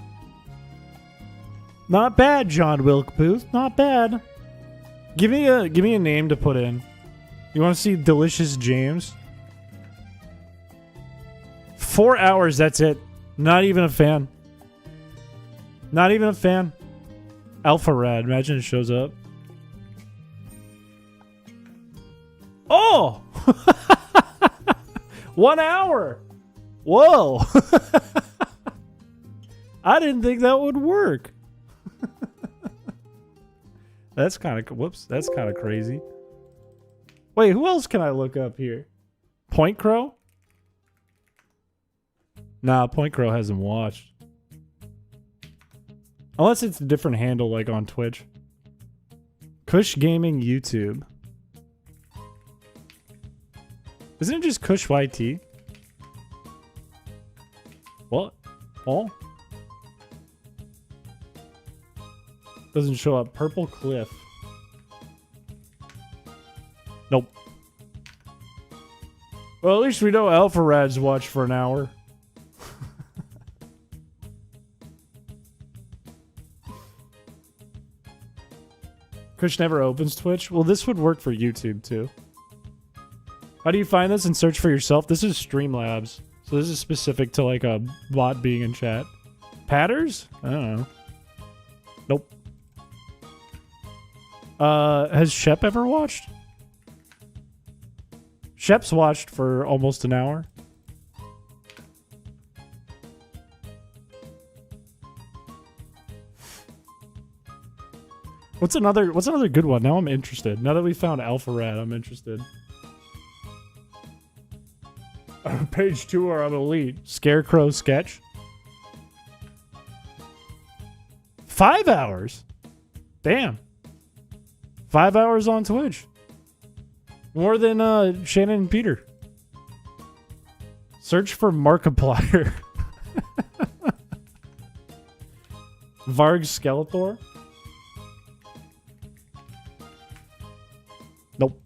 Not bad, John Wilk Booth. Not bad. Give me a name to put in. You want to see Delicious James? 4 hours, that's it. Not even a fan. Not even a fan. Alpha Rad, imagine it shows up. Oh! 1 hour! Whoa! I didn't think that would work. That's kind of... Whoops, that's kind of crazy. Wait, who else can I look up here? Point Crow? Nah, Point Crow hasn't watched. Unless it's a different handle, like on Twitch. Kush Gaming YouTube. Isn't it just Kush YT? What? Oh? Doesn't show up. Purple Cliff. Nope. Well, at least we know Alpha Rad's watched for an hour. Kush never opens Twitch. Well, this would work for YouTube too. How do you find this and search for yourself? This is Streamlabs. So this is specific to like a bot being in chat. Patters? I don't know. Nope. Has Shep ever watched? Shep's watched for almost an hour. What's another good one? Now I'm interested. Now that we found Alpha Rad, I'm interested. Page 2 are on Elite. Scarecrow sketch. 5 hours? Damn. 5 hours on Twitch. More than Shannon and Peter. Search for Markiplier. Varg Skeletor. Nope.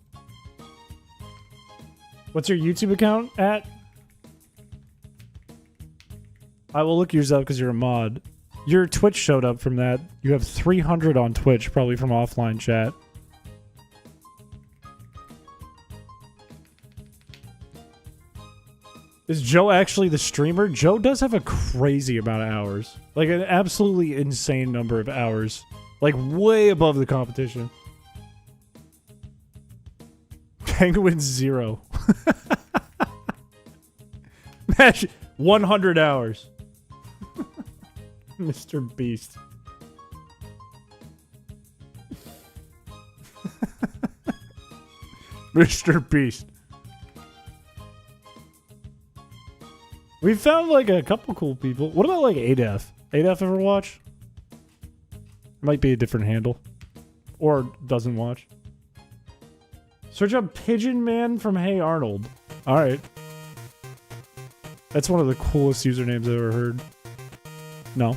What's your YouTube account at? I will look yours up because you're a mod. Your Twitch showed up from that. You have 300 on Twitch, probably from offline chat. Is Joe actually the streamer? Joe does have a crazy amount of hours. Like an absolutely insane number of hours. Like way above the competition. Penguin 0. Match 100 hours. Mr. Beast. Mr. Beast. We found like a couple cool people. What about like ADEF? ADEF ever watch? Might be a different handle. Or doesn't watch. Search up Pigeon Man from Hey Arnold. Alright. That's one of the coolest usernames I've ever heard. No.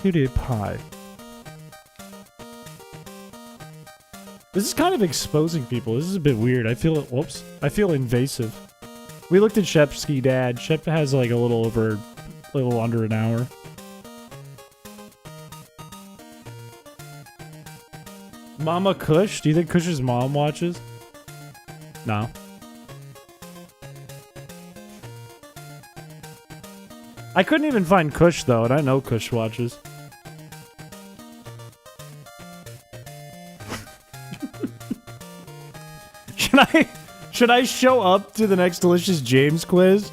PewDiePie. This is kind of exposing people. This is a bit weird. I feel it. Whoops. I feel invasive. We looked at Shep's dad. Shep has like a little under an hour. Mama Kush? Do you think Kush's mom watches? No. I couldn't even find Kush though, and I know Kush watches. Should I show up to the next Delicious James quiz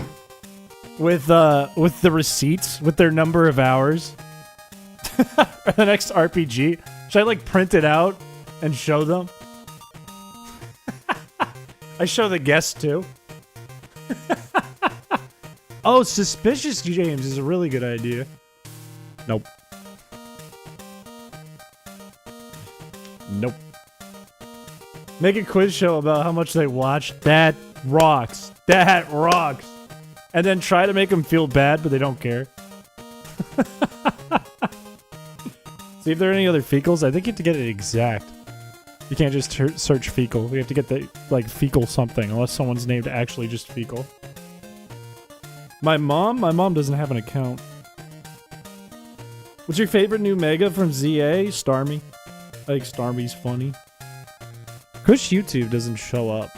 with the receipts with their number of hours? Or the next RPG? Should I like print it out and show them? I show the guests too. Oh, Suspicious James is a really good idea. Nope. Nope. Make a quiz show about how much they watch. That rocks. That rocks. And then try to make them feel bad, but they don't care. See if there are any other fecals. I think you have to get it exact. You can't just search fecal. You have to get the, like, fecal something, unless someone's named actually just fecal. My mom doesn't have an account. What's your favorite new mega from ZA? Starmie. I think Starmie's funny. Kush YouTube doesn't show up.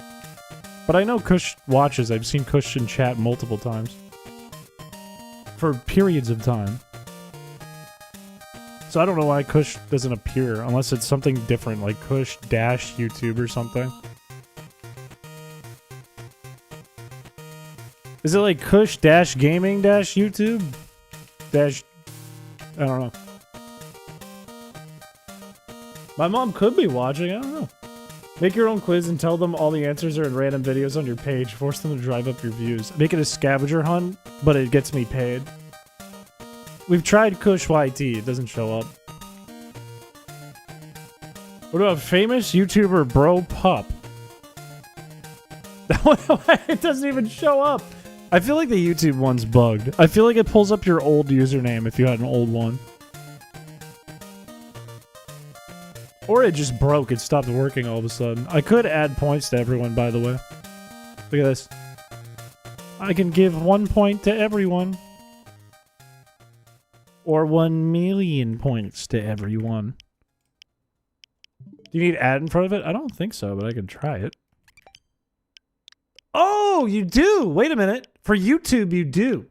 But I know Kush watches. I've seen Kush in chat multiple times. For periods of time. So I don't know why Kush doesn't appear, unless it's something different, like Kush-YouTube or something. Is it like Kush-Gaming-YouTube? I don't know. My mom could be watching, I don't know. Make your own quiz and tell them all the answers are in random videos on your page. Force them to drive up your views. Make it a scavenger hunt, but it gets me paid. We've tried Kush YT. It doesn't show up. What about famous YouTuber Bro Pup? It doesn't even show up. I feel like the YouTube one's bugged. I feel like it pulls up your old username if you had an old one. Or it just broke. It stopped working all of a sudden. I could add points to everyone, by the way. Look at this. I can give 1 point to everyone. Or 1 million points to everyone. Do you need add in front of it? I don't think so, but I can try it. Oh, you do! Wait a minute. For YouTube, you do.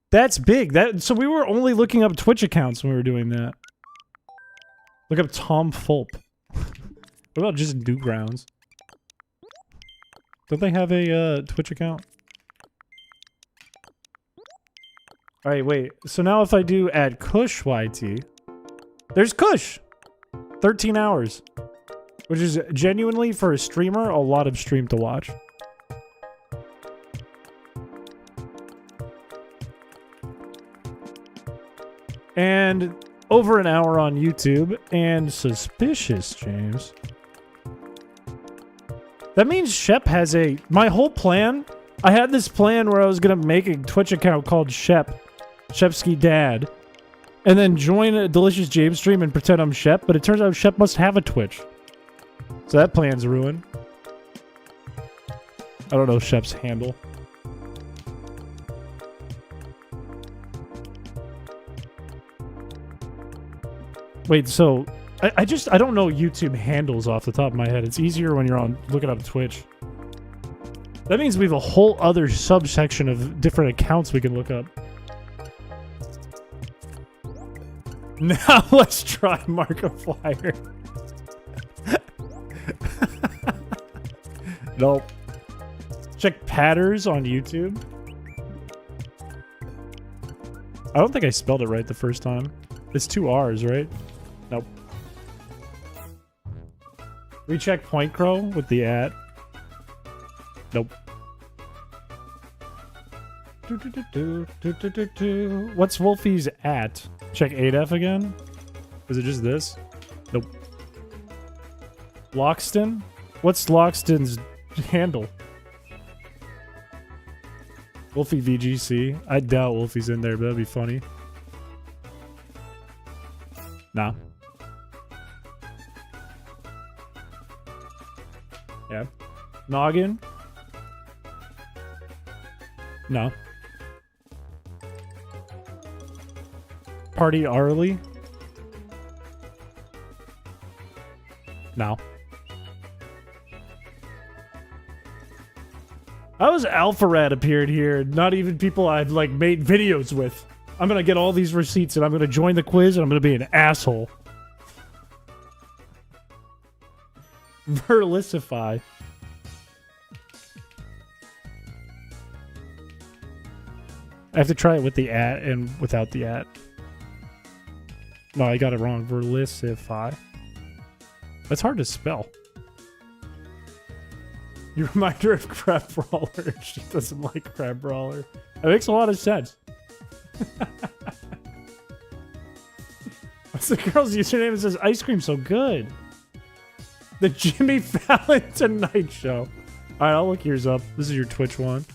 That's big. So we were only looking up Twitch accounts when we were doing that. Look up Tom Fulp. What about just Newgrounds? Don't they have a Twitch account? Alright, wait. So now if I do add Kush YT, there's Kush! 13 hours. Which is genuinely, for a streamer, a lot of stream to watch. And over an hour on YouTube, and Suspicious James. That means Shep has a... My whole plan... I had this plan where I was gonna make a Twitch account called Shepsky Dad, and then join a Delicious James stream and pretend I'm Shep, but it turns out Shep must have a Twitch. So that plan's ruined. I don't know Shep's handle. Wait, so I don't know YouTube handles off the top of my head. It's easier when you're on looking up Twitch. That means we have a whole other subsection of different accounts we can look up. Now let's try Markiplier. Nope. Check Patters on YouTube. I don't think I spelled it right the first time. It's 2 R's, right? Nope. Recheck Point Crow with the @ Nope. What's Wolfie's at? Check 8F again? Is it just this? Nope. Loxton? What's Loxton's handle? Wolfie VGC? I doubt Wolfie's in there, but that'd be funny. Nah. Yeah. Noggin? No. Party Arlie? No. How has Alpharad appeared here? Not even people I've like made videos with. I'm gonna get all these receipts and I'm gonna join the quiz and I'm gonna be an asshole. Verlicify. I have to try it with the at and without the at. No, I got it wrong. Verlicify. That's hard to spell. You remind her of Crab Brawler. She doesn't like Crab Brawler. That makes a lot of sense. What's the girl's username that says ice cream so good? The Jimmy Fallon Tonight Show. Alright, I'll look yours up. This is your Twitch one.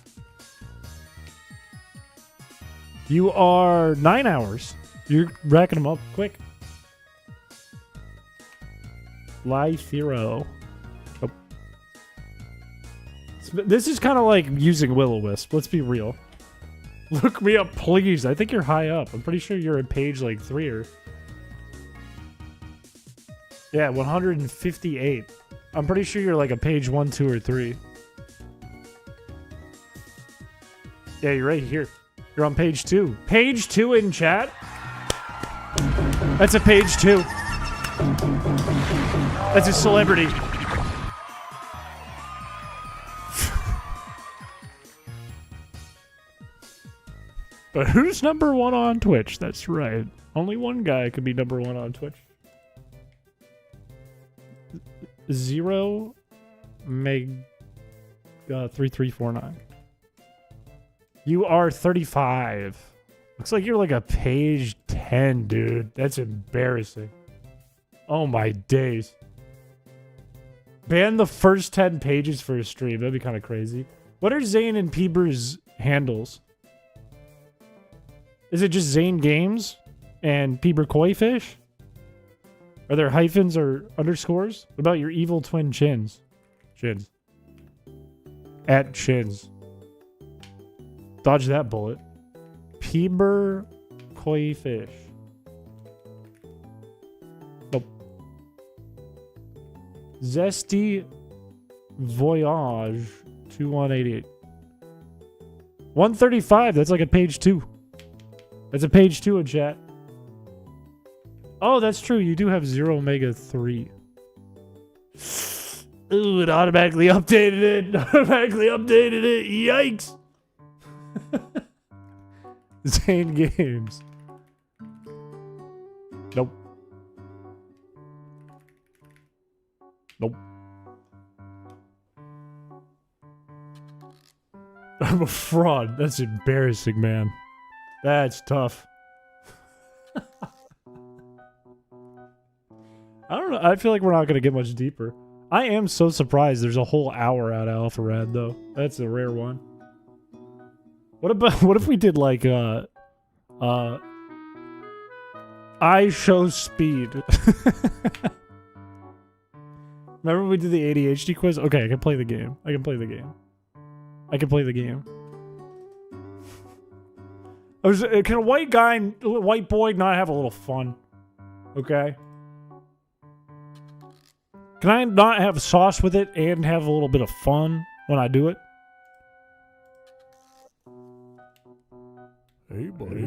You are 9 hours. You're racking them up quick. Life Hero. Oh. This is kind of like using Will-O-Wisp. Let's be real. Look me up, please. I think you're high up. I'm pretty sure you're at page like 3 or... Yeah, 158. I'm pretty sure you're like a page 1, 2, or 3. Yeah, you're right here. You're on page 2. Page 2 in chat? That's a page 2. That's a celebrity. But who's number 1 on Twitch? That's right. Only one guy could be number 1 on Twitch. 0 meg 3349. You are 35. Looks like you're like a page 10, dude. That's embarrassing. Oh my days. Ban the first 10 pages for a stream. That'd be kind of crazy. What are Zane and Peeber's handles? Is it just Zane Games and Peeber Koi Fish? Are there hyphens or underscores? What about your evil twin Chins? Chins. At Chins. Dodge that bullet. Peeber Koi Fish. Nope. Zesty Voyage 2188. 135. That's like a page 2. That's a page 2 in chat. Oh, that's true. You do have 0 Omega 3. Ooh, it automatically updated it. Automatically updated it. Yikes. Zane Games. Nope. Nope. I'm a fraud. That's embarrassing, man. That's tough. I don't know. I feel like we're not going to get much deeper. I am so surprised there's a whole hour out of Alpharad, though. That's a rare one. What if we did like I show speed. Remember when we did the ADHD quiz? Okay, I can play the game. I can play the game. Can a white boy not have a little fun? Okay. Can I not have sauce with it and have a little bit of fun when I do it? Hey buddy.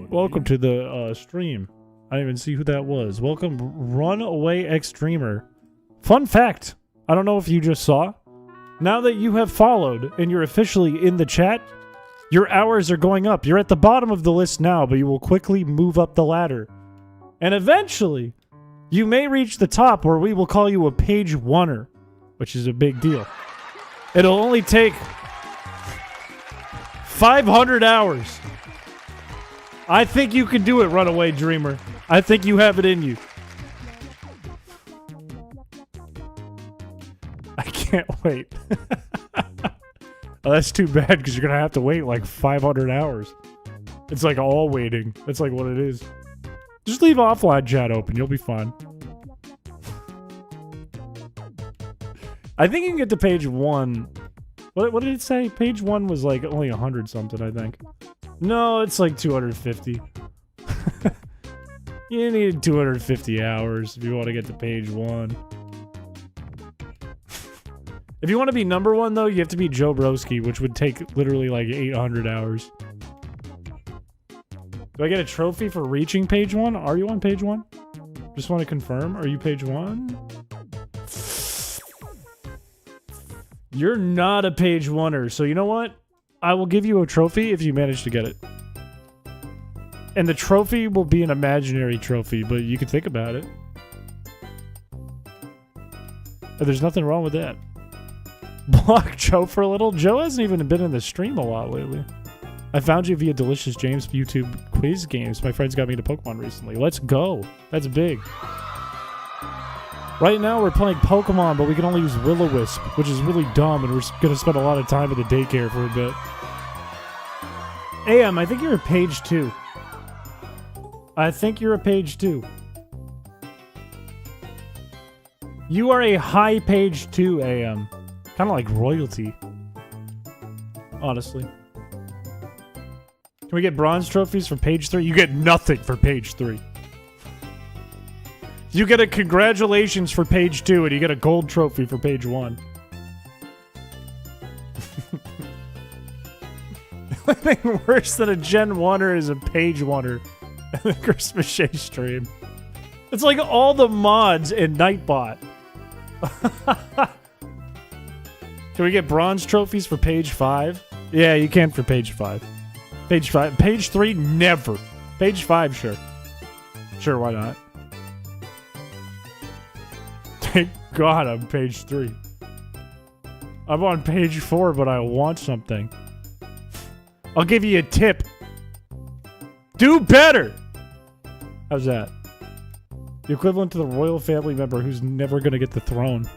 Welcome to the stream. I didn't even see who that was. Welcome, Runaway Extremer. Fun fact. I don't know if you just saw. Now that you have followed and you're officially in the chat, your hours are going up. You're at the bottom of the list now, but you will quickly move up the ladder. And eventually, you may reach the top where we will call you a page 1-er. which is a big deal. It'll only take 500 hours. I think you can do it, Runaway Dreamer. I think you have it in you. I can't wait. Oh, that's too bad because you're going to have to wait like 500 hours. It's like all waiting. That's like what it is. Just leave offline chat open. You'll be fine. I think you can get to page 1. What did it say? Page 1 was like only 100 something, I think. No, it's like 250. You need 250 hours if you want to get to page 1. If you want to be number 1, though, you have to be Joe Broski, which would take literally like 800 hours. Do I get a trophy for reaching page 1? Are you on page 1? Just want to confirm. Are you page 1? You're not a page 1er, so you know what? I will give you a trophy if you manage to get it. And the trophy will be an imaginary trophy, but you can think about it. There's nothing wrong with that. Block Joe for a little. Joe hasn't even been in the stream a lot lately. I found you via Delicious James YouTube quiz games. My friends got me into Pokemon recently. Let's go. That's big. Right now we're playing Pokemon, but we can only use Will-O-Wisp, which is really dumb, and we're going to spend a lot of time at the daycare for a bit. AM, I think you're at page 2. I think you're at page 2. You are a high page 2, AM. Kind of like royalty. Honestly. Can we get bronze trophies for page 3? You get nothing for page 3. You get a congratulations for page 2, and you get a gold trophy for page 1. The only thing worse than a Gen 1er is a page 1er at the chrispiche stream. It's like all the mods in Nightbot. Can we get bronze trophies for page 5? Yeah, you can for page 5. Page 5. Page 3, never. Page 5, sure. Sure, why not? Thank God I'm page 3. I'm on page 4, but I want something. I'll give you a tip. Do better! How's that? The equivalent to the royal family member who's never going to get the throne.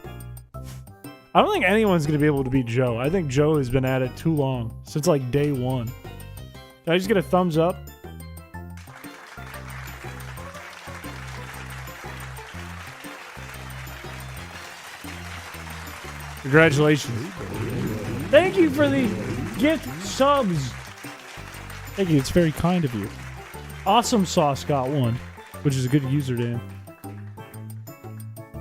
I don't think anyone's going to be able to beat Joe. I think Joe has been at it too long. Since like day 1. Can I just get a thumbs up? Congratulations. Thank you for the gift subs. Thank you. It's very kind of you. Awesome Sauce got one, which is a good username.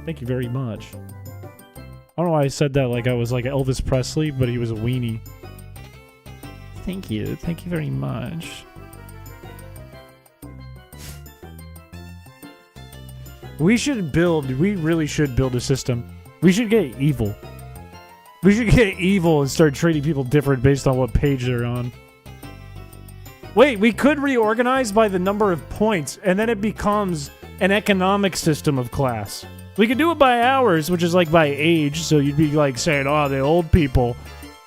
Thank you very much. I don't know why I said that like I was like Elvis Presley, but he was a weenie. Thank you. Thank you very much. We really should build a system. We should get evil. We should get evil and start treating people different based on what page they're on. Wait, we could reorganize by the number of points, and then it becomes an economic system of class. We could do it by hours, which is like by age, so you'd be like saying, oh, the old people,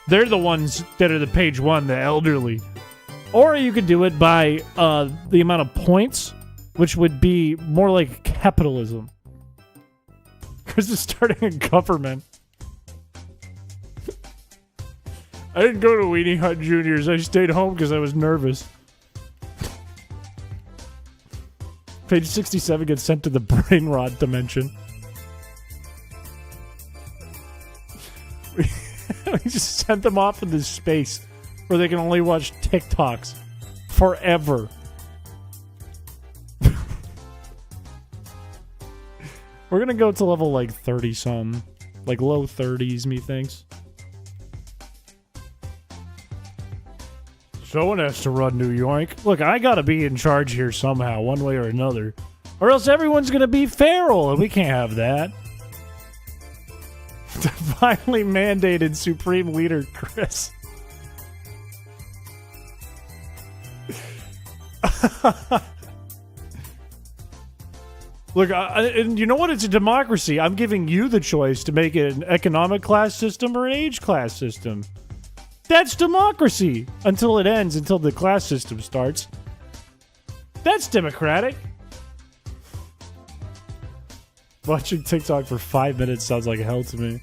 they're the ones that are the page 1, the elderly. Or you could do it by the amount of points, which would be more like capitalism. Chris is starting a government. I didn't go to Weenie Hut Juniors. I stayed home because I was nervous. Page 67 gets sent to the brain rot dimension. We just sent them off into space where they can only watch TikToks forever. We're gonna go to level like 30 some. Like low 30s, methinks. Someone has to run New York. Look, I gotta be in charge here somehow, one way or another. Or else everyone's gonna be feral, and we can't have that. Divinely mandated Supreme Leader Chris. Look, and you know what? It's a democracy. I'm giving you the choice to make it an economic class system or an age class system. That's democracy until it ends, until the class system starts. That's democratic. Watching TikTok for 5 minutes sounds like hell to me.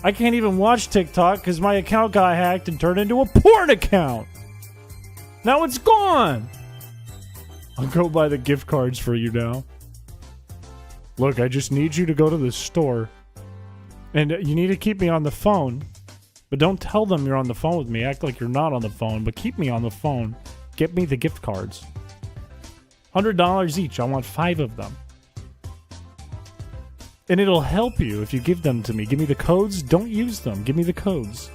I can't even watch TikTok because my account got hacked and turned into a porn account. Now it's gone. I'll go buy the gift cards for you now. Look, I just need you to go to the store. And you need to keep me on the phone. But don't tell them you're on the phone with me. Act like you're not on the phone, but keep me on the phone. Get me the gift cards. $100 each. I want 5 of them. And it'll help you if you give them to me. Give me the codes. Don't use them. Give me the codes.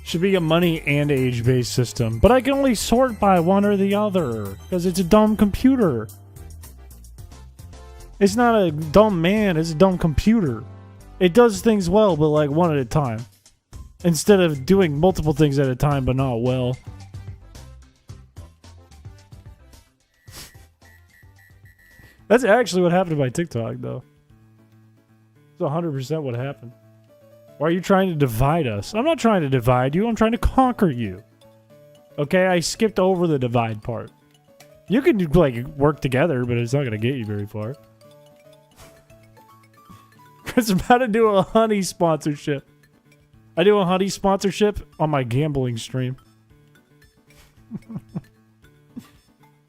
Should be a money and age-based system. But I can only sort by one or the other. Because it's a dumb computer. It's not a dumb man. It's a dumb computer. It does things well, but like one at a time. Instead of doing multiple things at a time, but not well. That's actually what happened to my TikTok, though. It's 100% what happened. Why are you trying to divide us? I'm not trying to divide you. I'm trying to conquer you. Okay, I skipped over the divide part. You can, like, work together, but it's not going to get you very far. Chris, I'm about to do a honey sponsorship. I do a honey sponsorship on my gambling stream.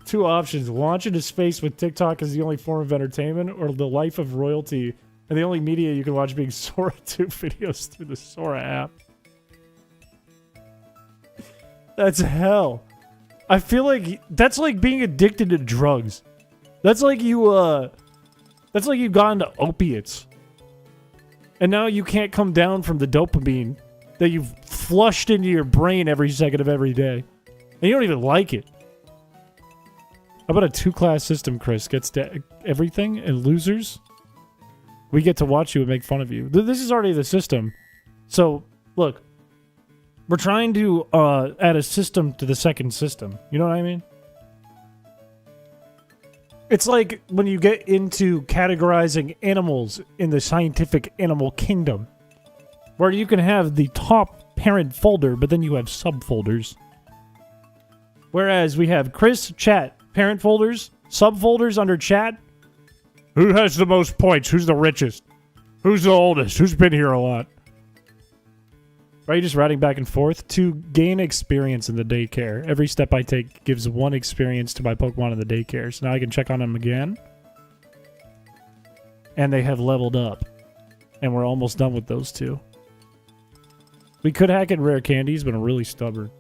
2 options. Launch into space with TikTok as the only form of entertainment, or the life of royalty and the only media you can watch being Sora 2 videos through the Sora app. That's hell. I feel like that's like being addicted to drugs. That's like you've gone to opiates. And now you can't come down from the dopamine that you've flushed into your brain every second of every day. And you don't even like it. How about a 2-class system, Chris? Gets to everything, and losers, we get to watch you and make fun of you. This is already the system. So, look. We're trying to add a system to the second system. You know what I mean? It's like when you get into categorizing animals in the scientific animal kingdom, where you can have the top parent folder, but then you have subfolders. Whereas we have Chris, chat, parent folders, subfolders under chat. Who has the most points? Who's the richest? Who's the oldest? Who's been here a lot? Are you just routing back and forth? To gain experience in the daycare. Every step I take gives 1 experience to my Pokemon in the daycare. So now I can check on them again. And they have leveled up. And we're almost done with those 2. We could hack in rare candies, but I'm really stubborn.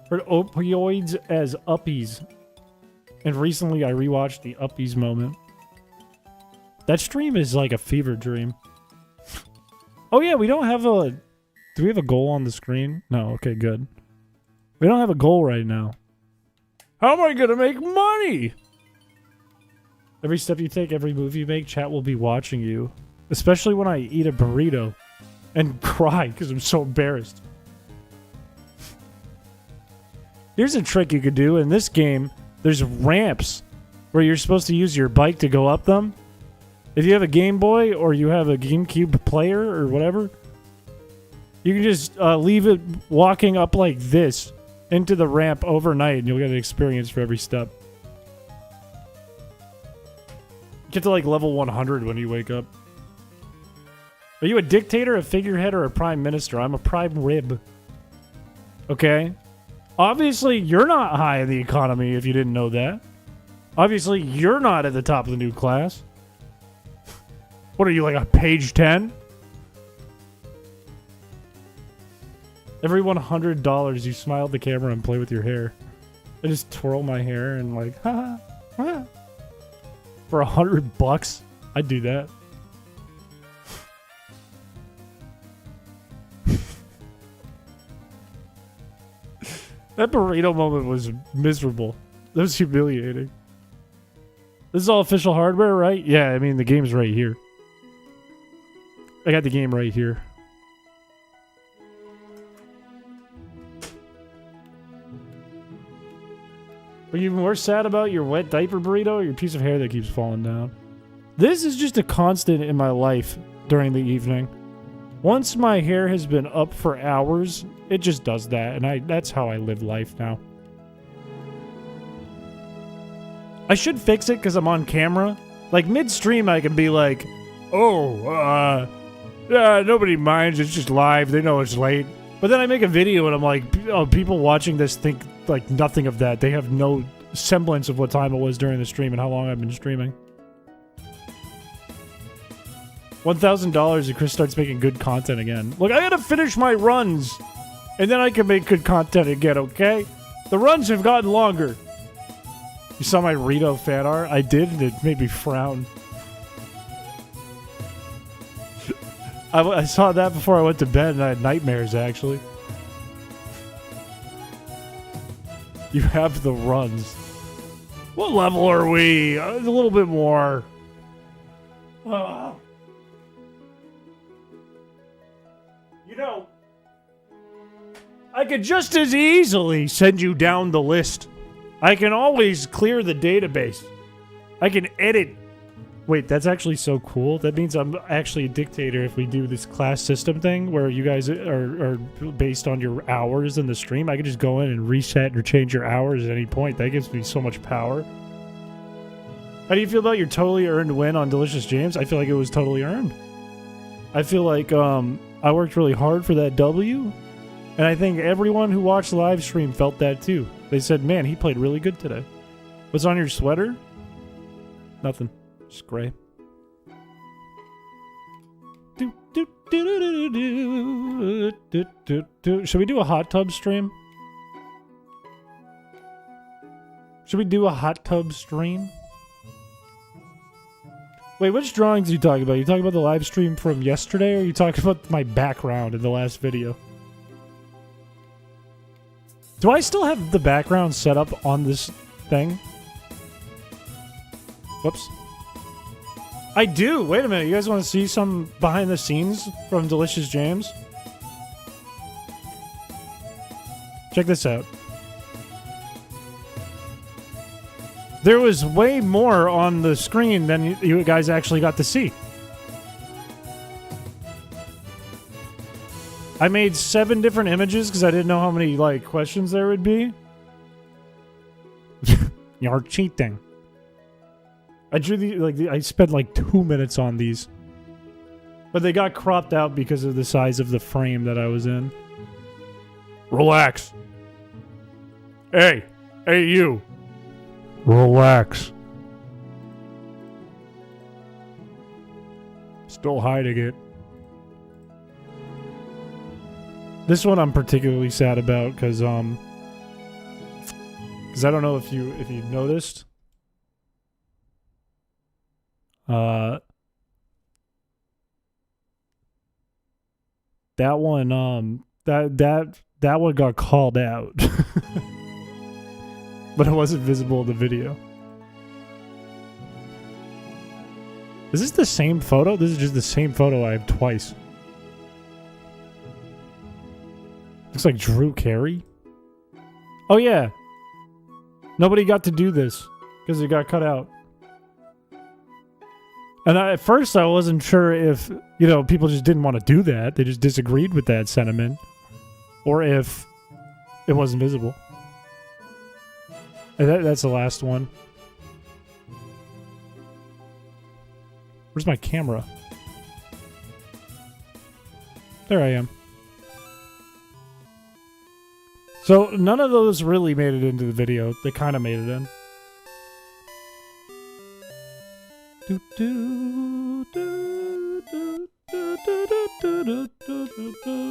Heard opioids as uppies. And recently I rewatched the uppies moment. That stream is like a fever dream. Oh yeah, we don't have a... Do we have a goal on the screen? No, okay, good. We don't have a goal right now. How am I gonna make money? Every step you take, every move you make, chat will be watching you. Especially when I eat a burrito. And cry, because I'm so embarrassed. Here's a trick you could do. In this game, there's ramps where you're supposed to use your bike to go up them. If you have a Game Boy or you have a GameCube player or whatever, you can just leave it walking up like this into the ramp overnight and you'll get an experience for every step. Get to like level 100 when you wake up. Are you a dictator, a figurehead, or a prime minister? I'm a prime rib. Okay? Obviously, you're not high in the economy if you didn't know that. Obviously, you're not at the top of the new class. What are you, like a page 10? Every $100, you smile at the camera and play with your hair. I just twirl my hair and like, ha ha. For $100, I'd do that. That burrito moment was miserable. That was humiliating. This is all official hardware, right? Yeah, I mean, the game's right here. I got the game right here. Are you more sad about your wet diaper burrito or your piece of hair that keeps falling down? This is just a constant in my life during the evening. Once my hair has been up for hours, it just does that, and that's how I live life now. I should fix it because I'm on camera. Like, mid-stream I can be like, oh, nobody minds, it's just live, they know it's late. But then I make a video and I'm like, oh, people watching this think, like, nothing of that. They have no semblance of what time it was during the stream and how long I've been streaming. $1,000 and Chris starts making good content again. Look, I gotta finish my runs, and then I can make good content again, okay? The runs have gotten longer. You saw my Rito fan art? I did, and it made me frown. I saw that before I went to bed, and I had nightmares, actually. You have the runs. What level are we? A little bit more. You know, I could just as easily send you down the list. I can always clear the database. I can edit. Wait, that's actually so cool. That means I'm actually a dictator if we do this class system thing where you guys are based on your hours in the stream. I can just go in and reset or change your hours at any point. That gives me so much power. How do you feel about your totally earned win on Delicious James? I feel like it was totally earned. I feel like I worked really hard for that W, and I think everyone who watched the live stream felt that too. They said, man, he played really good today. What's on your sweater? Nothing. Just gray. Should we do a hot tub stream? Should we do a hot tub stream? Wait, which drawings are you talking about? You talking about the live stream from yesterday, or are you talking about my background in the last video? Do I still have the background set up on this thing? Whoops. I do! Wait a minute, you guys want to see some behind the scenes from Delicious James? Check this out. There was way more on the screen than you guys actually got to see. I made 7 different images because I didn't know how many, like, questions there would be. You're cheating. I drew the, like, I spent like 2 minutes on these. But they got cropped out because of the size of the frame that I was in. Relax. Hey, you. Relax. Still hiding it. This one I'm particularly sad about because I don't know if you noticed. That one that one got called out. But it wasn't visible in the video. Is this the same photo? This is just the same photo I have twice. Looks like Drew Carey. Oh yeah. Nobody got to do this because it got cut out. And at first I wasn't sure if, you know, people just didn't want to do that. They just disagreed with that sentiment. Or if it wasn't visible. And that's the last one. Where's my camera? There I am. So none of those really made it into the video. They kind of made it in.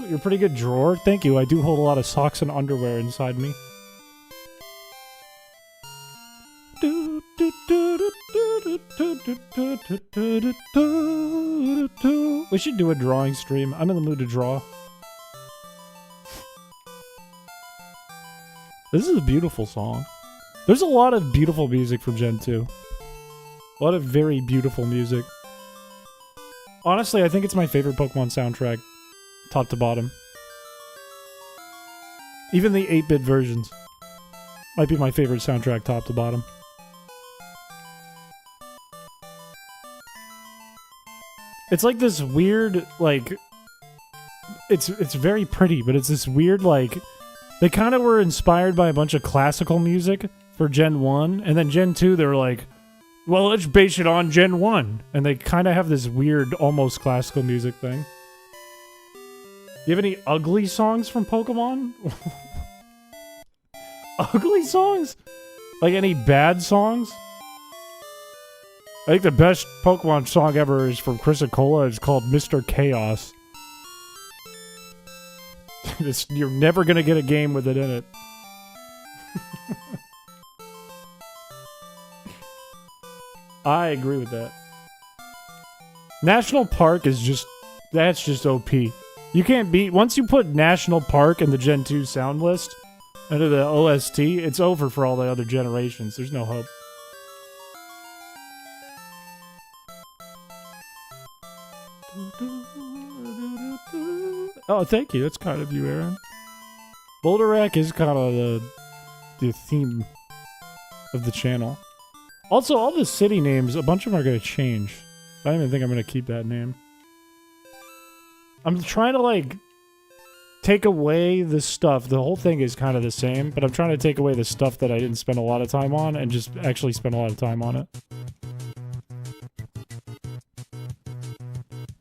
You're a pretty good drawer. Thank you. I do hold a lot of socks and underwear inside me. We should do a drawing stream. I'm in the mood to draw. This is a beautiful song. There's a lot of beautiful music from Gen 2. A lot of very beautiful music. Honestly, I think it's my favorite Pokemon soundtrack. Top to bottom. Even the 8-bit versions. Might be my favorite soundtrack top to bottom. It's like this weird, like... It's very pretty, but it's this weird, like... They kind of were inspired by a bunch of classical music for Gen 1, and then Gen 2 they were like, well, let's base it on Gen 1. And they kind of have this weird, almost classical music thing. Do you have any ugly songs from Pokemon? Ugly songs? Like any bad songs? I think the best Pokemon song ever is from Chrysicola. It's called Mr. Chaos. You're never gonna get a game with it in it. I agree with that. National Park is just... That's just OP. You can't beat... Once you put National Park in the Gen 2 sound list... Under the OST, it's over for all the other generations. There's no hope. Oh, thank you. That's kind of you, Aaron. Boulder Rack is kind of the theme of the channel. Also, all the city names, a bunch of them are going to change. I don't even think I'm going to keep that name. I'm trying to, like... take away the stuff. The whole thing is kind of the same, but I'm trying to take away the stuff that I didn't spend a lot of time on and just actually spend a lot of time on it.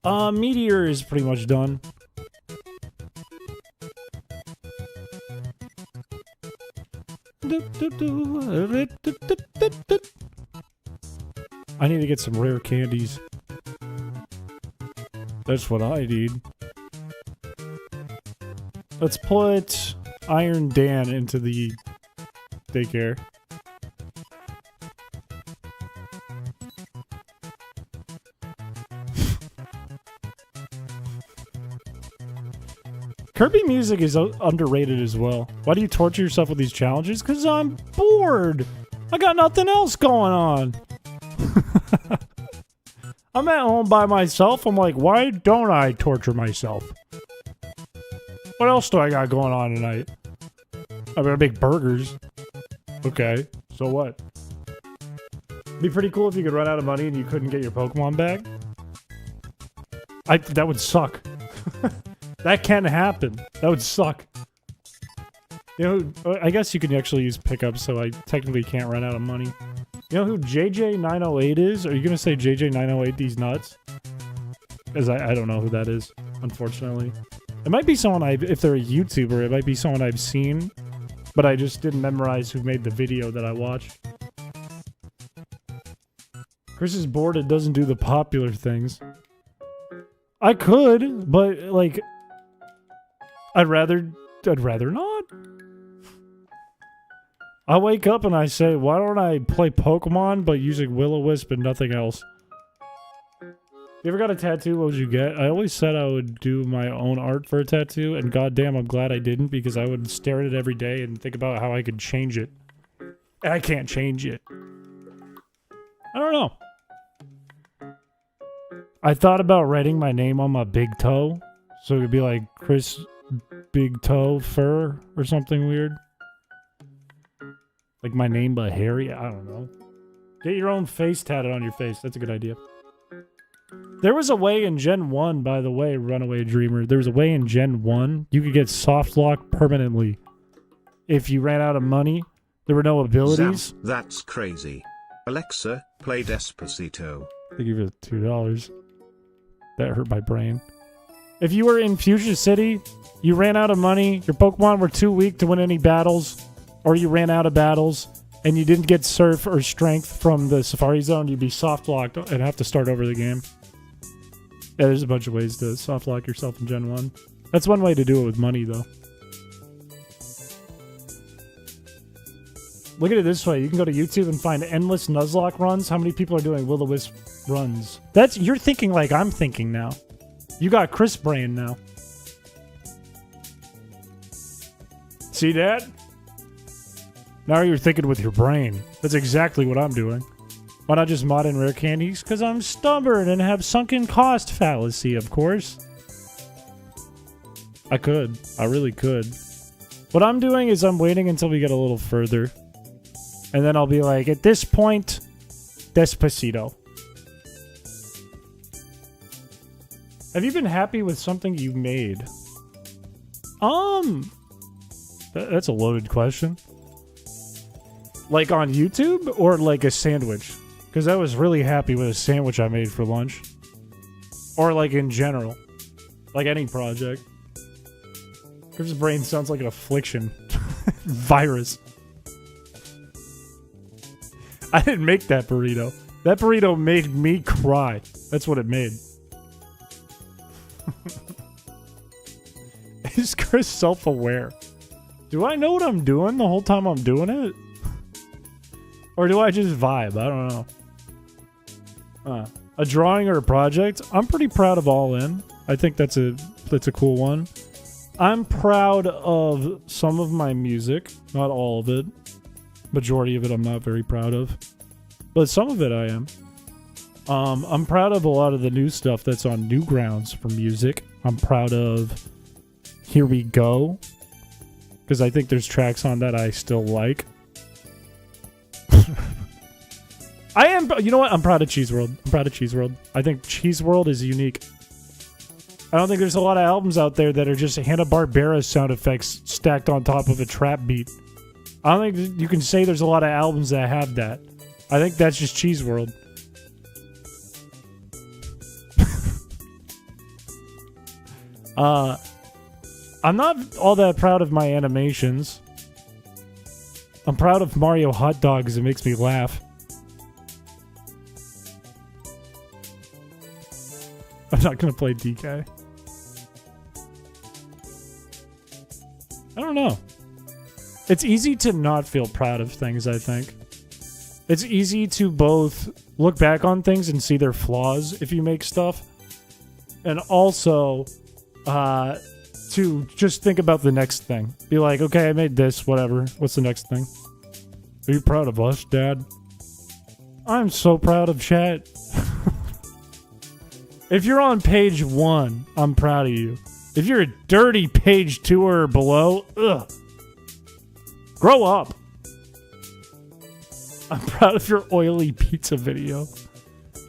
Meteor is pretty much done. I need to get some rare candies. That's what I need. Let's put Iron Dan into the daycare. Kirby music is underrated as well. Why do you torture yourself with these challenges? Because I'm bored. I got nothing else going on. I'm at home by myself. I'm like, why don't I torture myself? What else do I got going on tonight? I'm gonna make burgers. Okay, so what? It'd be pretty cool if you could run out of money and you couldn't get your Pokemon back. That would suck. That can happen. That would suck. You know, I guess you can actually use pickups, so I technically can't run out of money. You know who JJ908 is? Are you gonna say JJ908 these nuts? Because I don't know who that is, unfortunately. It might be someone if they're a YouTuber, it might be someone I've seen, but I just didn't memorize who made the video that I watched. Chris is bored and doesn't do the popular things. I could, but like, I'd rather not. I wake up and I say, why don't I play Pokemon but using Will-O-Wisp and nothing else? You ever got a tattoo? What would you get? I always said I would do my own art for a tattoo, and goddamn, I'm glad I didn't, because I would stare at it every day and think about how I could change it. And I can't change it. I don't know. I thought about writing my name on my big toe, so it would be like Chris Big Toe Fur or something weird. Like my name but Harry? I don't know. Get your own face tatted on your face. That's a good idea. There was a way in Gen 1, by the way, Runaway Dreamer. There was a way in Gen 1 you could get soft lock permanently. If you ran out of money, there were no abilities. Zap, that's crazy. Alexa, play Despacito. They give you $2. That hurt my brain. If you were in Fuchsia City, you ran out of money, your Pokemon were too weak to win any battles, or you ran out of battles, and you didn't get Surf or Strength from the Safari Zone, you'd be soft locked and have to start over the game. Yeah, there's a bunch of ways to soft lock yourself in Gen 1. That's one way to do it with money, though. Look at it this way. You can go to YouTube and find endless Nuzlocke runs. How many people are doing Will-O-Wisp runs? You're thinking like I'm thinking now. You got Chris brain now. See that? Now you're thinking with your brain. That's exactly what I'm doing. Why not just mod in rare candies? Because I'm stubborn and have sunken cost fallacy, of course. I could. I really could. What I'm doing is I'm waiting until we get a little further. And then I'll be like, at this point, Despacito. Have you been happy with something you made? That's a loaded question. Like on YouTube or like a sandwich? Because I was really happy with a sandwich I made for lunch. Or like in general. Like any project. Chris' brain sounds like an affliction. Virus. I didn't make that burrito. That burrito made me cry. That's what it made. Is Chris self-aware? Do I know what I'm doing the whole time I'm doing it? Or do I just vibe? I don't know. A drawing or a project? I'm pretty proud of All In. I think that's a cool one. I'm proud of some of my music. Not all of it. Majority of it I'm not very proud of. But some of it I am. I'm proud of a lot of the new stuff that's on Newgrounds for music. I'm proud of Here We Go. Because I think there's tracks on that I still like. I am, you know what? I'm proud of Cheese World. I'm proud of Cheese World. I think Cheese World is unique. I don't think there's a lot of albums out there that are just Hanna-Barbera sound effects stacked on top of a trap beat. I don't think you can say there's a lot of albums that have that. I think that's just Cheese World. I'm not all that proud of my animations. I'm proud of Mario Hot Dogs. It makes me laugh. I'm not gonna play DK. I don't know. It's easy to not feel proud of things, I think. It's easy to both look back on things and see their flaws if you make stuff. And also, to just think about the next thing. Be like, okay, I made this, whatever. What's the next thing? Are you proud of us, Dad? I'm so proud of chat. If you're on page 1, I'm proud of you. If you're a dirty page 2 or below, ugh. Grow up. I'm proud of your oily pizza video.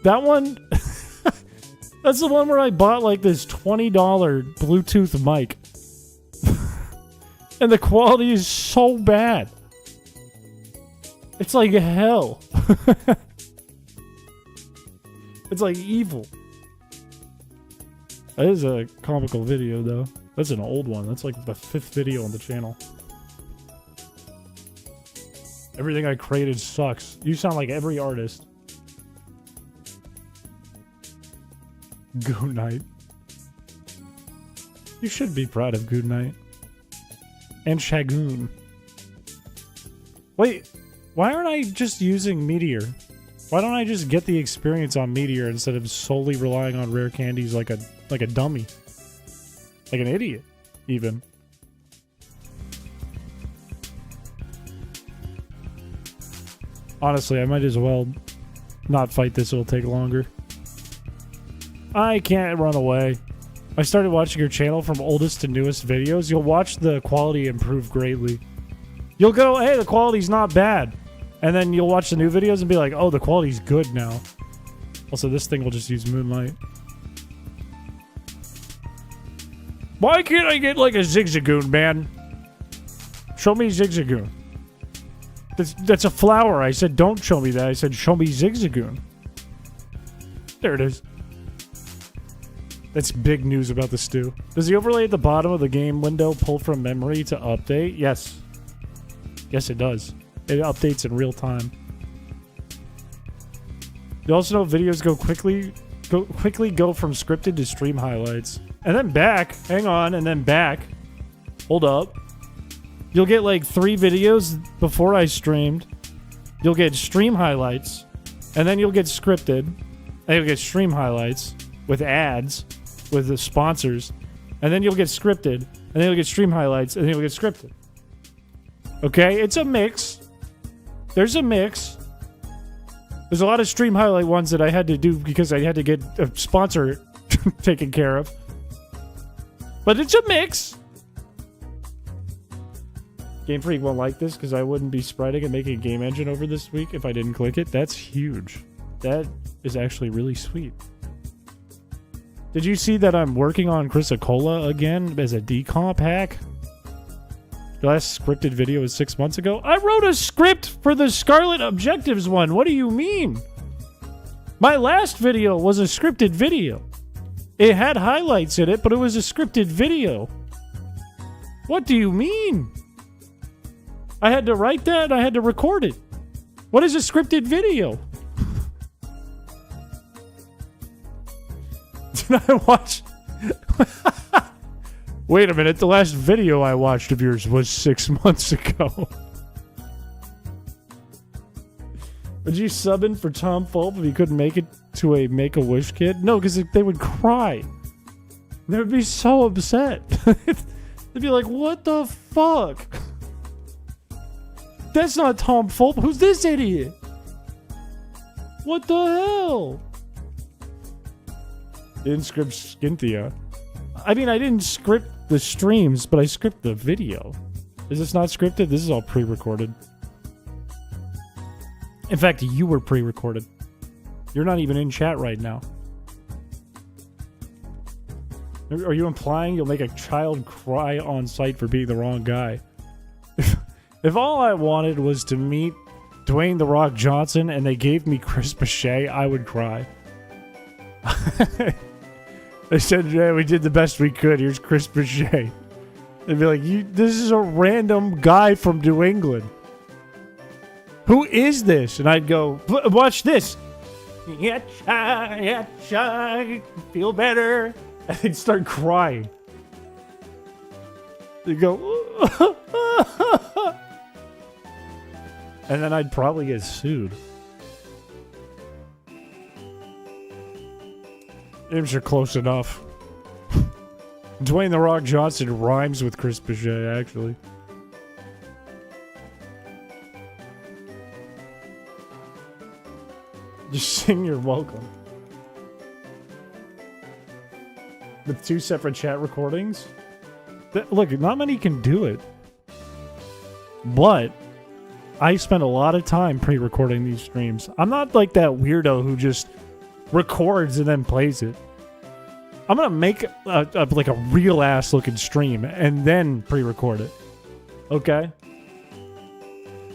That one... That's the one where I bought like this $20 Bluetooth mic. And the quality is so bad. It's like hell. It's like evil. That is a comical video though. That's an old one. That's like the 5th video on the channel. Everything I created sucks. You sound like every artist. Good Night. You should be proud of Good Night. And Shagoon. Wait, why aren't I just using Meteor? Why don't I just get the experience on Meteor instead of solely relying on rare candies like a dummy? Like an idiot, even. Honestly, I might as well not fight this, it'll take longer. I can't run away. I started watching your channel from oldest to newest videos. You'll watch the quality improve greatly. You'll go, hey, the quality's not bad. And then you'll watch the new videos and be like, oh, the quality's good now. Also, this thing will just use Moonlight. Why can't I get like a Zigzagoon, man? Show me Zigzagoon. That's a flower. I said, don't show me that. I said, show me Zigzagoon. There it is. That's big news about the stew. Does the overlay at the bottom of the game window pull from memory to update? Yes. Yes, it does. It updates in real time. You also know videos quickly go from scripted to stream highlights. And then back. Hang on, and then back. Hold up. You'll get like 3 videos before I streamed. You'll get stream highlights. And then you'll get scripted. And you'll get stream highlights with ads. With the sponsors, and then you'll get scripted, and then you'll get stream highlights, and then you'll get scripted. Okay, it's a mix. There's a mix. There's a lot of stream highlight ones that I had to do because I had to get a sponsor taken care of. But it's a mix. Game Freak won't like this because I wouldn't be spreading and making a game engine over this week if I didn't click it. That's huge. That is actually really sweet. Did you see that I'm working on Chrysicola again as a decomp hack? The last scripted video was 6 months ago. I wrote a script for the Scarlet Objectives one. What do you mean? My last video was a scripted video. It had highlights in it, but it was a scripted video. What do you mean? I had to write that and I had to record it. What is a scripted video? Did I watch... Wait a minute, the last video I watched of yours was 6 months ago. Would you sub in for Tom Fulp if you couldn't make it to a Make-A-Wish kid? No, because they would cry. They would be so upset. They'd be like, what the fuck? That's not Tom Fulp. Who's this idiot? What the hell? Didn't script Skinthia. I mean, I didn't script the streams, but I script the video. Is this not scripted? This is all pre-recorded. In fact, you were pre-recorded. You're not even in chat right now. Are you implying you'll make a child cry on sight for being the wrong guy? If all I wanted was to meet Dwayne "The Rock" Johnson and they gave me Chris Piché, I would cry. They said, yeah, we did the best we could. Here's Chris Piché. They'd be like, this is a random guy from New England. Who is this? And I'd go, watch this. Yeah, feel better. And they'd start crying. They'd go, and then I'd probably get sued. Names are close enough. Dwayne "The Rock" Johnson rhymes with Chris Piché, actually. Just sing "You're Welcome." With 2 separate chat recordings? Look, not many can do it. But I spend a lot of time pre-recording these streams. I'm not like that weirdo who just records and then plays it. I'm gonna make like a real ass looking stream and then pre-record it. Okay?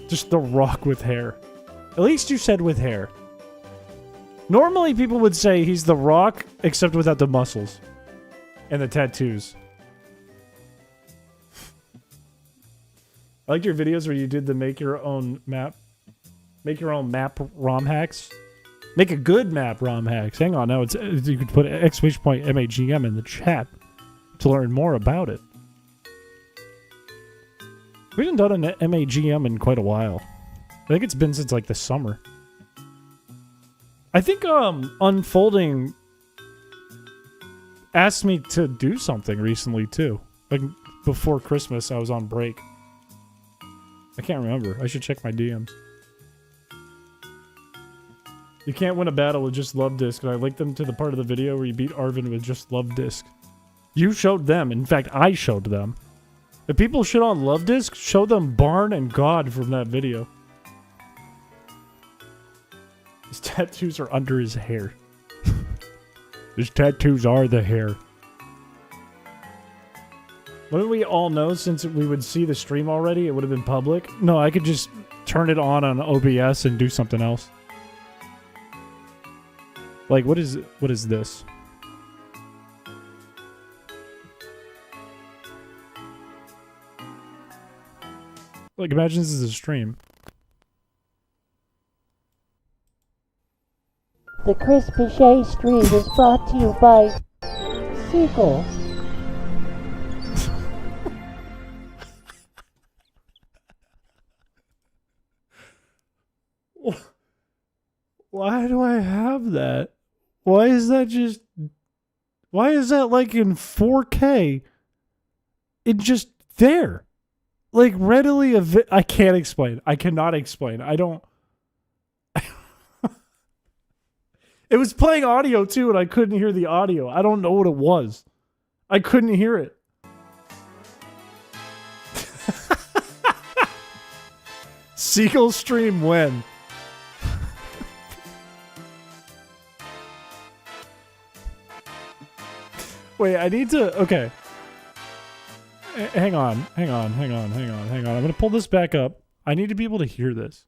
Just The Rock with hair. At least you said with hair. Normally people would say he's The Rock except without the muscles and the tattoos. I liked your videos where you did the make your own map ROM hacks. Make a good map ROM hacks. Hang on, now you could put !MAGM in the chat to learn more about it. We haven't done an MAGM in quite a while. I think it's been since like the summer. I think Unfolding asked me to do something recently too. Like before Christmas, I was on break. I can't remember. I should check my DMs. You can't win a battle with just Love Disc, and I linked them to the part of the video where you beat Arvin with just Love Disc. You showed them. In fact, I showed them. If people shit on Love Disc, show them Barn and God from that video. His tattoos are under his hair. His tattoos are the hair. Wouldn't we all know, since we would see the stream already, it would have been public? No, I could just turn it on OBS and do something else. Like, what is this? Like, imagine this is a stream. The chrispiche stream is brought to you by Seagull. Why do I have that? Why is that like in 4K? It's just there. Like readily I can't explain. I cannot explain. I don't. It was playing audio too, and I couldn't hear the audio. I don't know what it was. I couldn't hear it. Seagull stream when? Wait, I need to... Okay. Hang on. I'm going to pull this back up. I need to be able to hear this.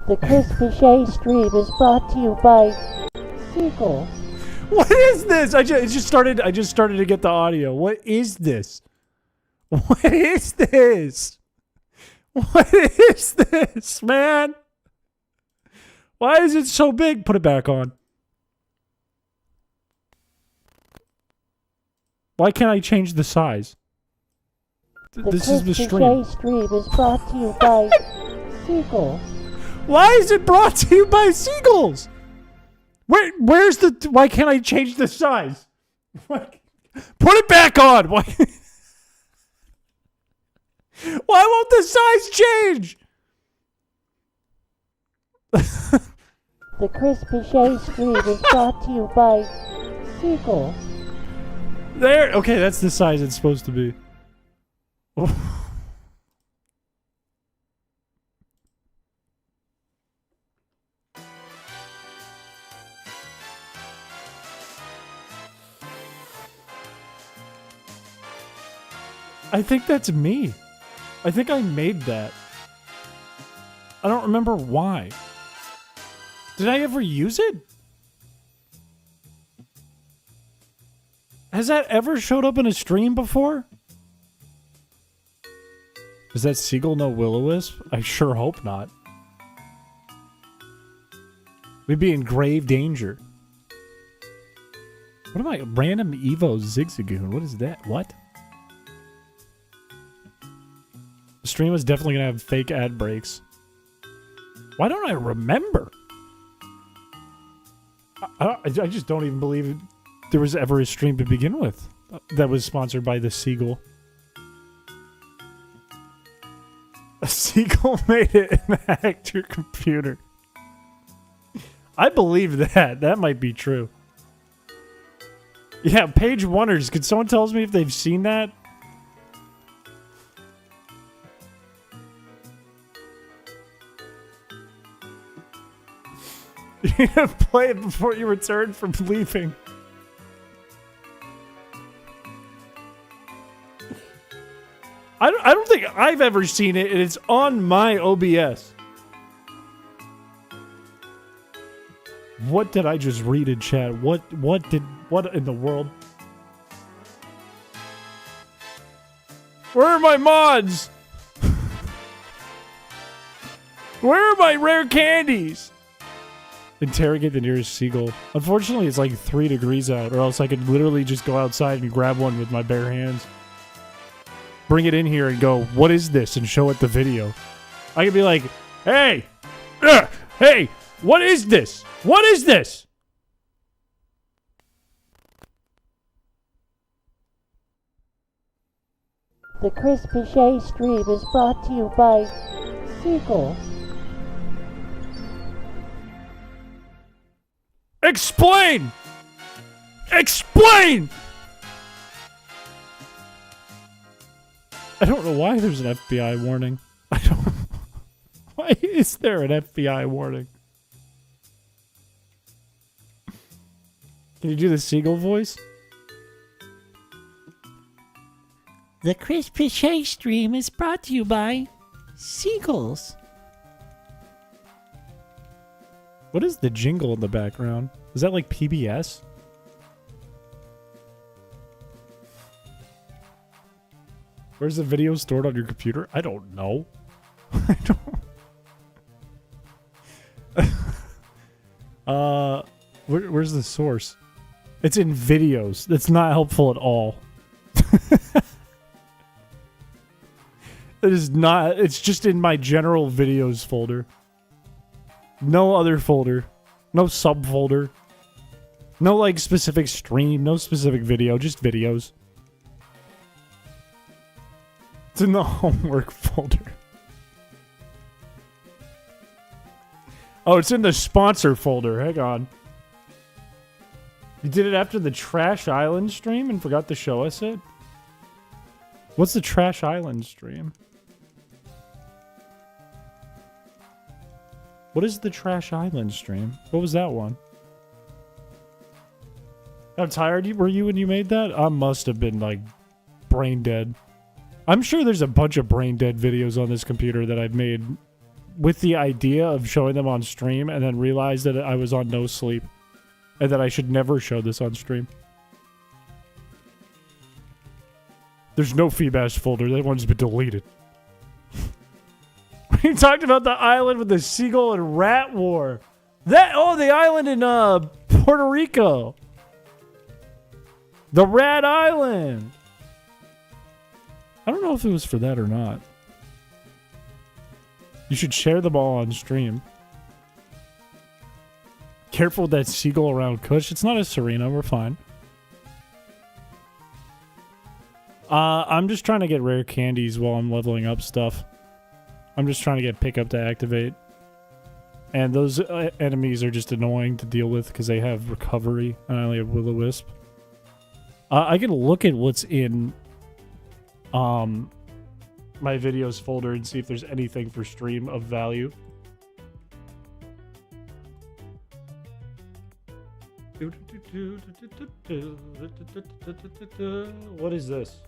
The Chrispiche stream is brought to you by Seagull. What is this? I just started to get the audio. What is this? What is this? What is this, man? Why is it so big? Put it back on. Why can't I change the size? This is the stream. The stream is brought to you by Seagull. Why is it brought to you by seagulls? Where's the... Why can't I change the size? Put it back on! Why won't the size change? The Chrispiche stream is brought to you by Seagull. There! Okay, that's the size it's supposed to be. I think that's me. I think I made that. I don't remember why. Did I ever use it? Has that ever showed up in a stream before? Does that seagull know Will-O-Wisp? I sure hope not. We'd be in grave danger. What am I? Random Evo Zigzagoon. What is that? What? The stream is definitely going to have fake ad breaks. Why don't I remember? I just don't even believe there was ever a stream to begin with that was sponsored by the seagull. A seagull made it and hacked your computer. I believe that. That might be true. Yeah, page oneers. Could someone tell me if they've seen that? You need to play it before you return from leaving. I don't think I've ever seen it, and it's on my OBS. What did I just read in chat? What in the world? Where are my mods? Where are my rare candies? Interrogate the nearest seagull. Unfortunately, it's like 3 degrees out, or else I could literally just go outside and grab one with my bare hands. Bring it in here and go, what is this? And show it the video. I could be like, hey! Hey! What is this? What is this? The Chrispiche stream is brought to you by Seagull. Explain! Explain! I don't know why there's an FBI warning. I don't... Why is there an FBI warning? Can you do the seagull voice? The Chrispiche stream is brought to you by Seagulls. What is the jingle in the background? Is that like PBS? Where's the video stored on your computer? I don't know. I don't... where's the source? It's in videos. That's not helpful at all. It is not. It's just in my general videos folder. No other folder. No subfolder. No like specific stream. No specific video. Just videos. It's in the homework folder. Oh, it's in the sponsor folder. Hang on. You did it after the Trash Island stream and forgot to show us it? What's the Trash Island stream? What is the Trash Island stream? What was that one? How tired were you when you made that? I must have been like brain dead. I'm sure there's a bunch of brain dead videos on this computer that I've made with the idea of showing them on stream and then realized that I was on no sleep and that I should never show this on stream. There's no Feebash folder. That one's been deleted. We talked about the island with the seagull and rat war. Oh, the island in Puerto Rico. The Rat Island. I don't know if it was for that or not. You should share them all on stream. Careful with that seagull around Kush. It's not a Serena. We're fine. I'm just trying to get rare candies while I'm leveling up stuff. I'm just trying to get pickup to activate. And those enemies are just annoying to deal with because they have recovery. And I only have Will-O-Wisp. I can look at what's in my videos folder and see if there's anything for stream of value. What is this?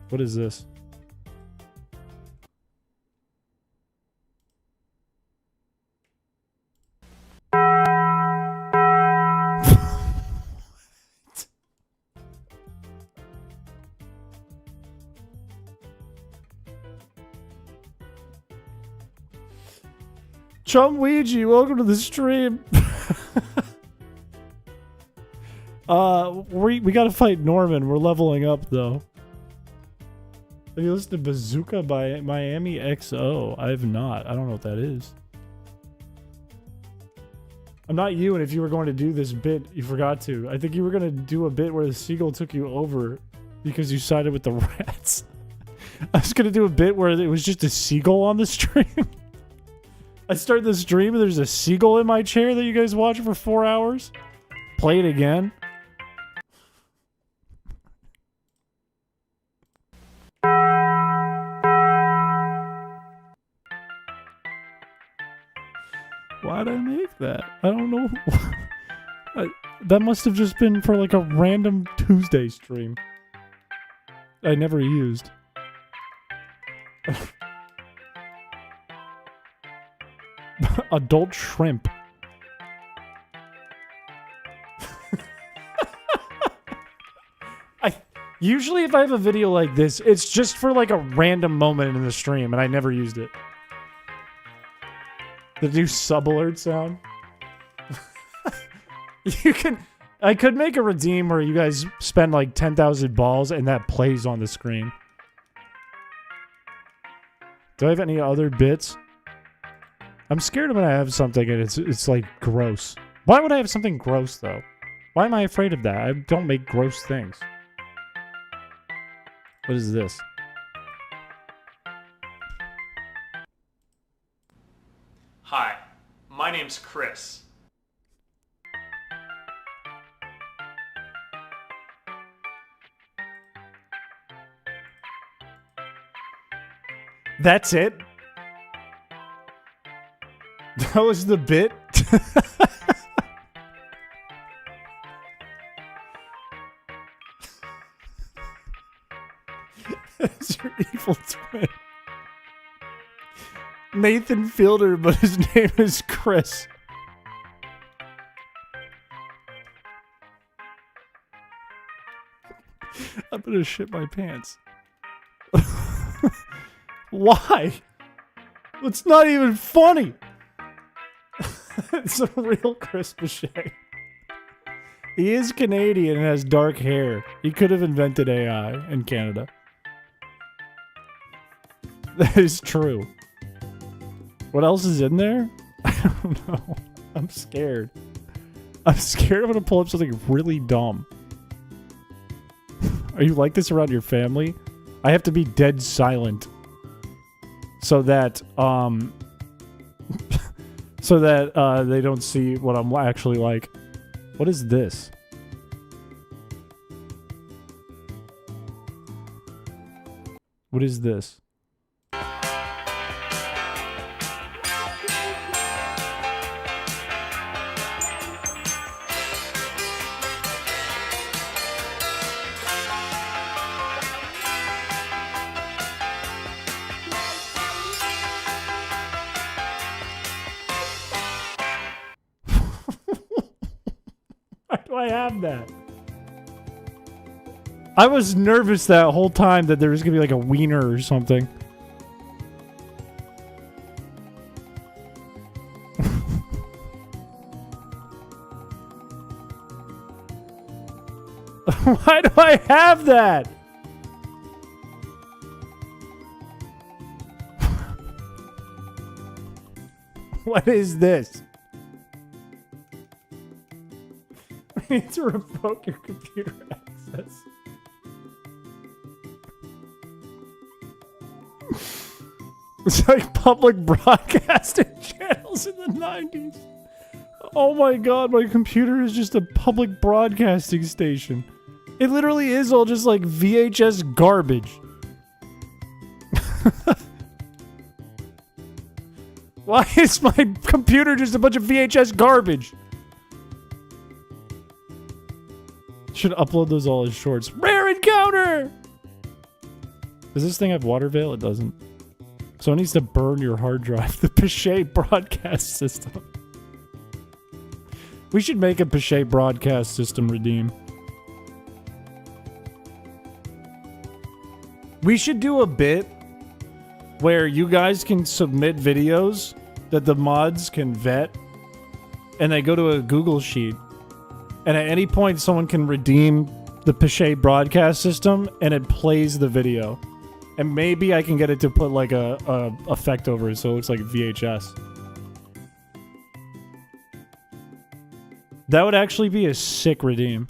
What is this? Chum Ouija, welcome to the stream. We gotta fight Norman. We're leveling up though. Have you listened to Bazooka by Miami XO? I have not. I don't know what that is. I'm not you, and if you were going to do this bit, you forgot to. I think you were going to do a bit where the seagull took you over because you sided with the rats. I was going to do a bit where it was just a seagull on the stream. I started the stream and there's a seagull in my chair that you guys watch for 4 hours. Play it again. Why'd I make that? I don't know. That must have just been for like a random Tuesday stream. I never used. Adult shrimp. Usually if I have a video like this, it's just for like a random moment in the stream and I never used it. The new sub alert sound. I could make a redeem where you guys spend like 10,000 balls and that plays on the screen. Do I have any other bits? I'm scared I'm gonna have something and it's like gross. Why would I have something gross though? Why am I afraid of that? I don't make gross things. What is this? Hi, my name's Chris. That's it? That was the bit? That's your evil twin. Nathan Fielder, but his name is Chris. I'm gonna shit my pants. Why? It's not even funny. It's a real Chris Piché. He is Canadian and has dark hair. He could have invented AI in Canada. That is true. What else is in there? I don't know. I'm scared. I'm scared I'm gonna pull up something really dumb. Are you like this around your family? I have to be dead silent. So that, so that they don't see what I'm actually like. What is this? What is this? Why do I have that? I was nervous that whole time that there was gonna be like a wiener or something. Why do I have that? What is this? I need to revoke your computer access. It's like public broadcasting channels in the 90s. Oh my god, my computer is just a public broadcasting station. It literally is all just like VHS garbage. Why is my computer just a bunch of VHS garbage? Should upload those all as shorts. Rare encounter! Does this thing have water veil? It doesn't. So it needs to burn your hard drive. The Piché broadcast system. We should make a Piché broadcast system redeem. We should do a bit where you guys can submit videos that the mods can vet, and they go to a Google sheet, and at any point someone can redeem the Piché broadcast system, and it plays the video. And maybe I can get it to put like a effect over it so it looks like VHS. That would actually be a sick redeem.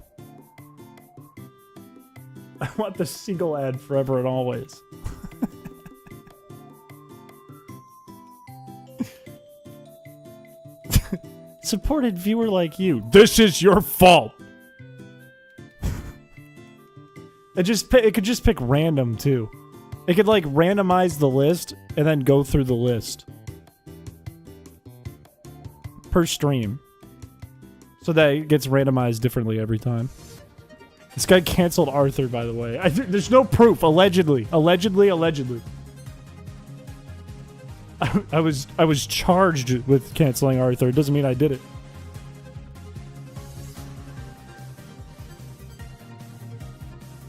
I want the seagull ad forever and always. Supported viewer like you. This is your fault. It could just pick random too. It could like randomize the list and then go through the list per stream, so that it gets randomized differently every time. This guy canceled Arthur, by the way. There's no proof. Allegedly. Allegedly. I was charged with canceling Arthur. It doesn't mean I did it.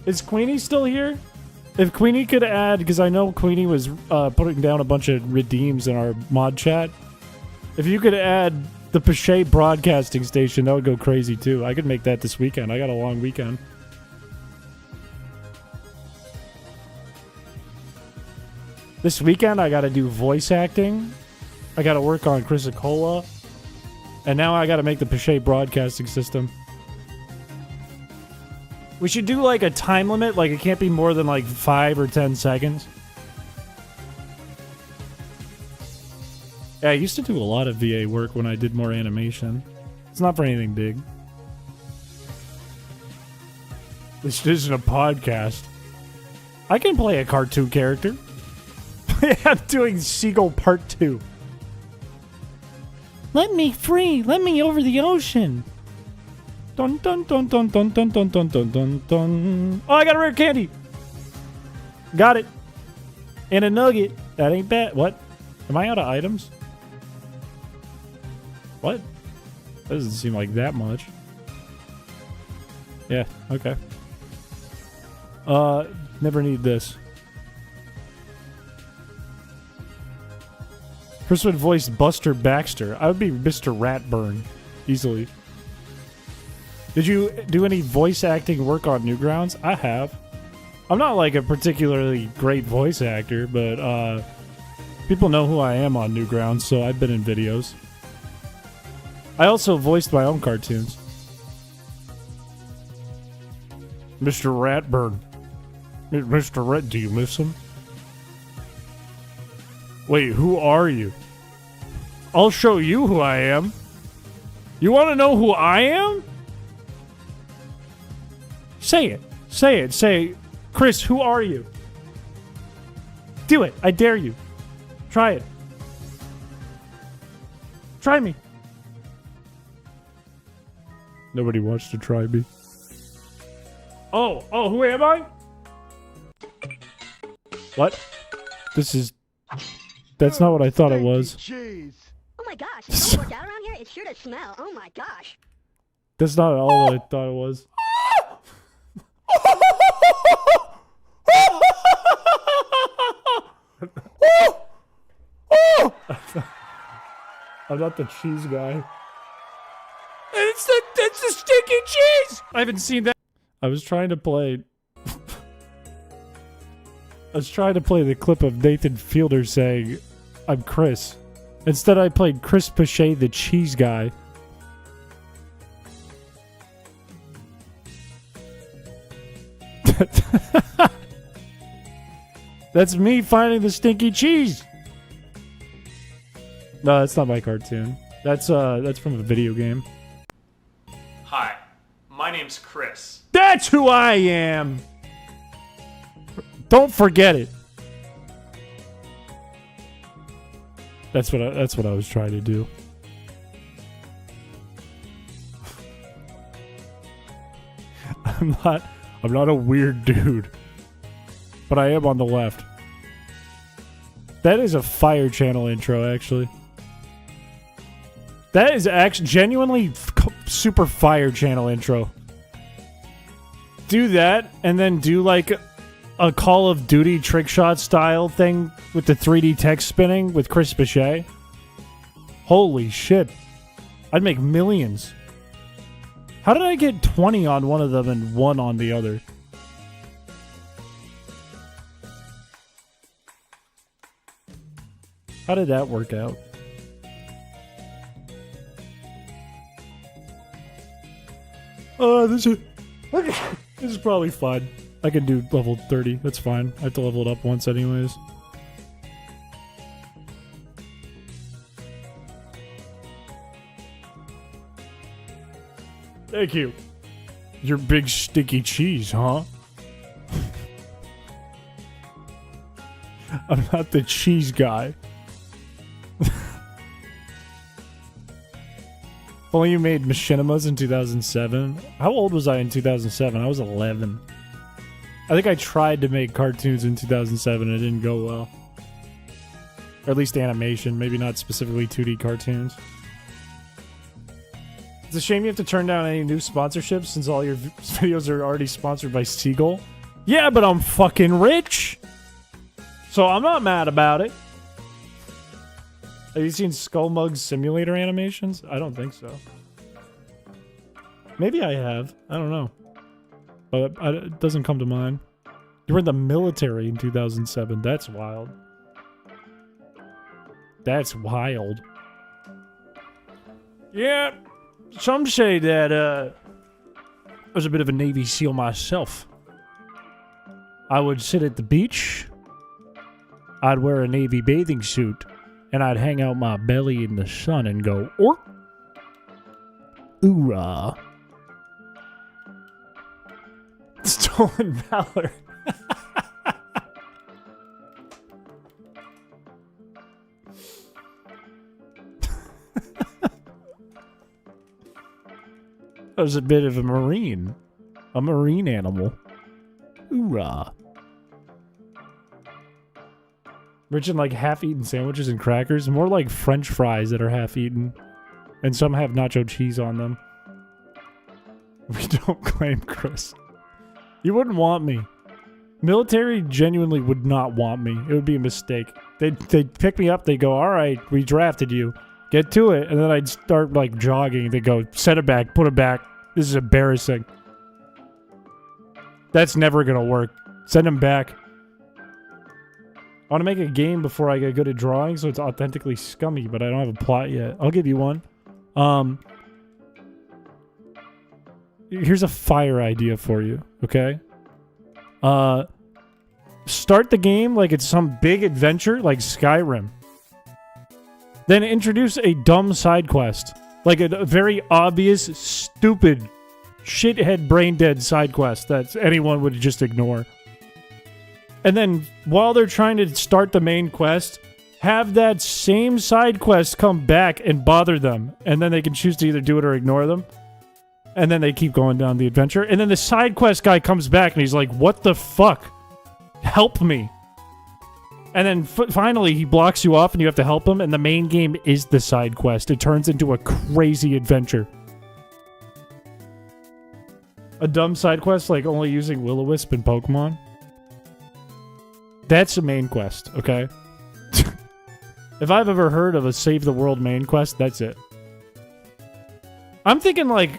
Is Queenie still here? If Queenie could add, because I know Queenie was putting down a bunch of redeems in our mod chat. If you could add the Piché broadcasting station, that would go crazy too. I could make that this weekend. I got a long weekend. This weekend, I got to do voice acting. I got to work on Chrysicola. And now I got to make the Piché broadcasting system. We should do like a time limit. Like it can't be more than like 5 or 10 seconds. Yeah, I used to do a lot of VA work when I did more animation. It's not for anything big. This isn't a podcast. I can play a cartoon character. I'm doing Seagull Part 2. Let me free. Let me over the ocean. Dun dun dun dun dun dun dun dun dun dun dun. Oh, I got a rare candy. Got it. And a nugget. That ain't bad. What? Am I out of items? What? That doesn't seem like that much. Yeah, okay. Never need this. Chris would voice Buster Baxter. I would be Mr. Ratburn. Easily. Did you do any voice acting work on Newgrounds? I have. I'm not like a particularly great voice actor, but people know who I am on Newgrounds, so I've been in videos. I also voiced my own cartoons. Mr. Ratburn. Mr. Rat, do you miss him? Wait, who are you? I'll show you who I am. You want to know who I am? Say it. Say it. Say, Chris, who are you? Do it. I dare you. Try it. Try me. Nobody wants to try me. Oh, who am I? What? That's not what I thought it was. Oh my gosh, it don't work out around here. It's sure to smell. Oh my gosh. That's not at all what I thought it was. I'm not the cheese guy. It's the sticky cheese! I haven't seen that. I was trying to play the clip of Nathan Fielder saying, I'm Chris. Instead, I played Chris Piché, the cheese guy. That's me finding the stinky cheese. No, that's not my cartoon. That's from a video game. Hi, my name's Chris. That's who I am. Don't forget it. That's what I was trying to do. I'm not a weird dude. But I am on the left. That is a Fire Channel intro, actually. That is actually genuinely super Fire Channel intro. Do that, and then do like a Call of Duty trick shot style thing with the 3D text spinning with Chris Piché. Holy shit. I'd make millions. How did I get 20 on one of them and 1 on the other? How did that work out? This is probably fine. I can do level 30. That's fine. I have to level it up once anyways. Thank you. Your big sticky cheese, huh? I'm not the cheese guy. If only you made machinimas in 2007. How old was I in 2007? I was 11. I think I tried to make cartoons in 2007 and it didn't go well. Or at least animation, maybe not specifically 2D cartoons. It's a shame you have to turn down any new sponsorships since all your videos are already sponsored by Seagull. Yeah, but I'm fucking rich! So I'm not mad about it. Have you seen Skullmug Simulator animations? I don't think so. Maybe I have. I don't know. But it doesn't come to mind. You were in the military in 2007. That's wild. That's wild. Yeah. Some say that I was a bit of a Navy SEAL myself. I would sit at the beach. I'd wear a Navy bathing suit. And I'd hang out my belly in the sun and go, ork, oorah. Stolen valor. I was a bit of a marine animal. Oorah. Rich in like half-eaten sandwiches and crackers. More like French fries that are half-eaten. And some have nacho cheese on them. We don't claim Chris. You wouldn't want me. Military genuinely would not want me. It would be a mistake. They'd pick me up. They go, all right, we drafted you. Get to it. And then I'd start like jogging. They go, set it back. Put it back. This is embarrassing. That's never going to work. Send him back. I want to make a game before I get good at drawing, so it's authentically scummy, but I don't have a plot yet. I'll give you one. Here's a fire idea for you, okay? Start the game like it's some big adventure, like Skyrim. Then introduce a dumb side quest. Like a very obvious, stupid, shithead, brain-dead side quest that anyone would just ignore. And then, while they're trying to start the main quest, have that same side quest come back and bother them. And then they can choose to either do it or ignore them. And then they keep going down the adventure. And then the side quest guy comes back and he's like, what the fuck? Help me. And then finally he blocks you off and you have to help him. And the main game is the side quest. It turns into a crazy adventure. A dumb side quest like only using Will-O-Wisp in Pokemon. That's a main quest, okay? If I've ever heard of a Save the World main quest, that's it. I'm thinking like,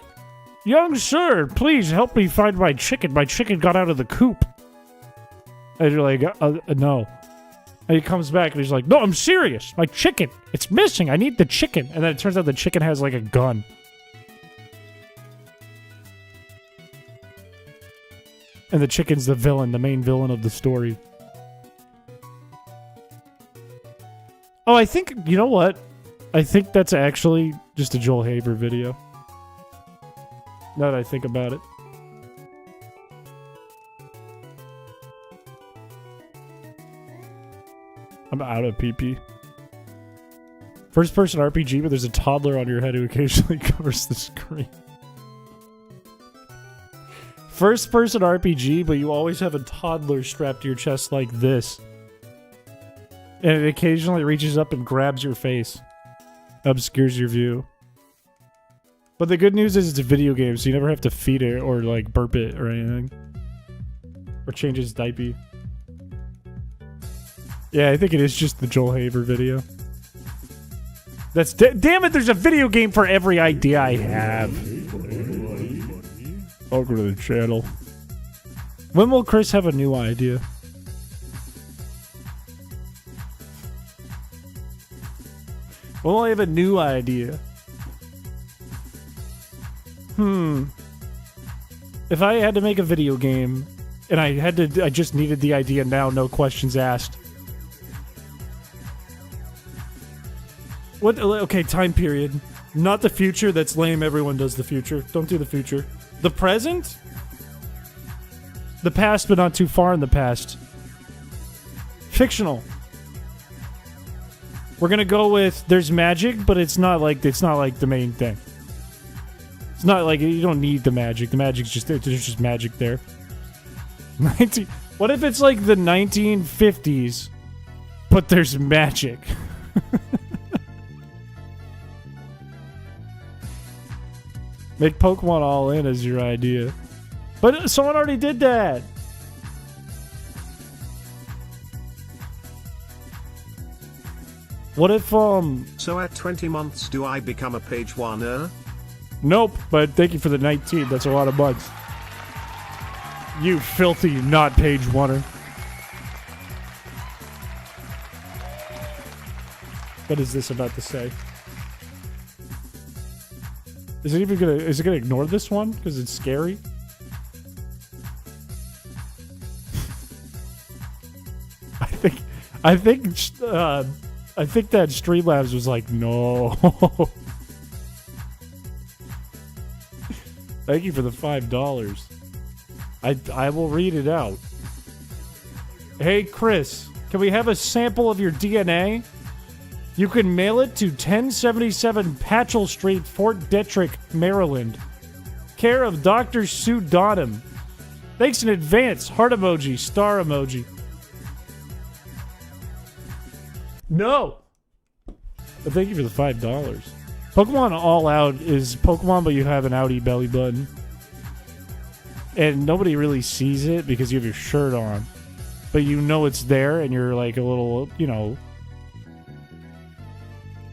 young sir, please help me find my chicken. My chicken got out of the coop. And you're like, no. And he comes back and he's like, no, I'm serious. My chicken. It's missing. I need the chicken. And then it turns out the chicken has like a gun. And the chicken's the villain, the main villain of the story. Oh, I think, you know what? I think that's actually just a Joel Haber video. Now that I think about it. I'm out of PP. First person RPG, but there's a toddler on your head who occasionally covers the screen. First person RPG, but you always have a toddler strapped to your chest like this. And it occasionally reaches up and grabs your face. Obscures your view. But the good news is it's a video game, so you never have to feed it or like burp it or anything. Or change its diaper. Yeah, I think it is just the Joel Haber video. That's damn it, there's a video game for every idea I have. Welcome to the channel. When will Chris have a new idea? When will I have a new idea? If I had to make a video game and I just needed the idea now, no questions asked. What? Okay, time period. Not the future. That's lame. Everyone does the future. Don't do the future. The present? The past, but not too far in the past. Fictional. We're gonna go with there's magic, but it's not like the main thing. It's not like you don't need the magic. The magic's just there's just magic there. What if it's like the 1950s, but there's magic? Make Pokemon All In as your idea. But someone already did that. What if, So at 20 months do I become a page one-er? Nope, but thank you for the 19. That's a lot of months. You filthy not page oneer. What is this about to say? Is it gonna ignore this one? Because it's scary? I think that Streamlabs was like, no. Thank you for the $5. I will read it out. Hey, Chris, can we have a sample of your DNA? You can mail it to 1077 Patchell Street, Fort Detrick, Maryland. Care of Dr. Sue Donham. Thanks in advance. Heart emoji, star emoji. No! But thank you for the $5. Pokemon All Out is Pokemon, but you have an outie belly button. And nobody really sees it because you have your shirt on. But you know it's there, and you're like a little,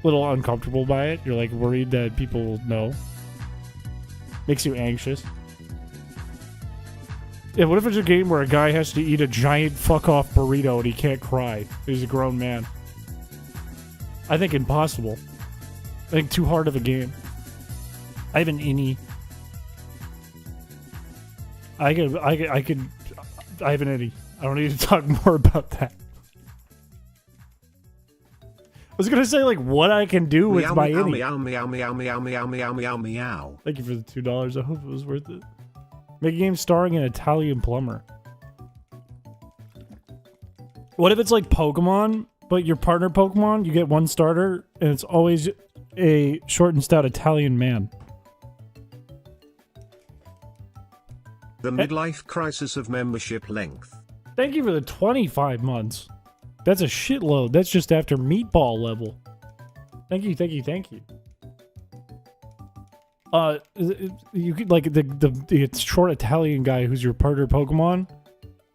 little uncomfortable by it. You're like worried that people will know. Makes you anxious. Yeah, what if it's a game where a guy has to eat a giant fuck-off burrito and he can't cry? He's a grown man. I think impossible. I think too hard of a game. I have an innie. I have an innie. I don't need to talk more about that. was gonna say like what I can do with my meow, innie. meow, meow, meow, meow, meow, meow, meow, meow. Thank you for the $2. I hope it was worth it. Make a game starring an Italian plumber. What if it's like Pokemon, but your partner Pokemon, you get one starter, and it's always a short and stout Italian man? The midlife crisis of membership length. Thank you for the 25 months. That's a shitload. That's just after meatball level. Thank you, thank you, thank you. You could like the short Italian guy who's your partner Pokemon.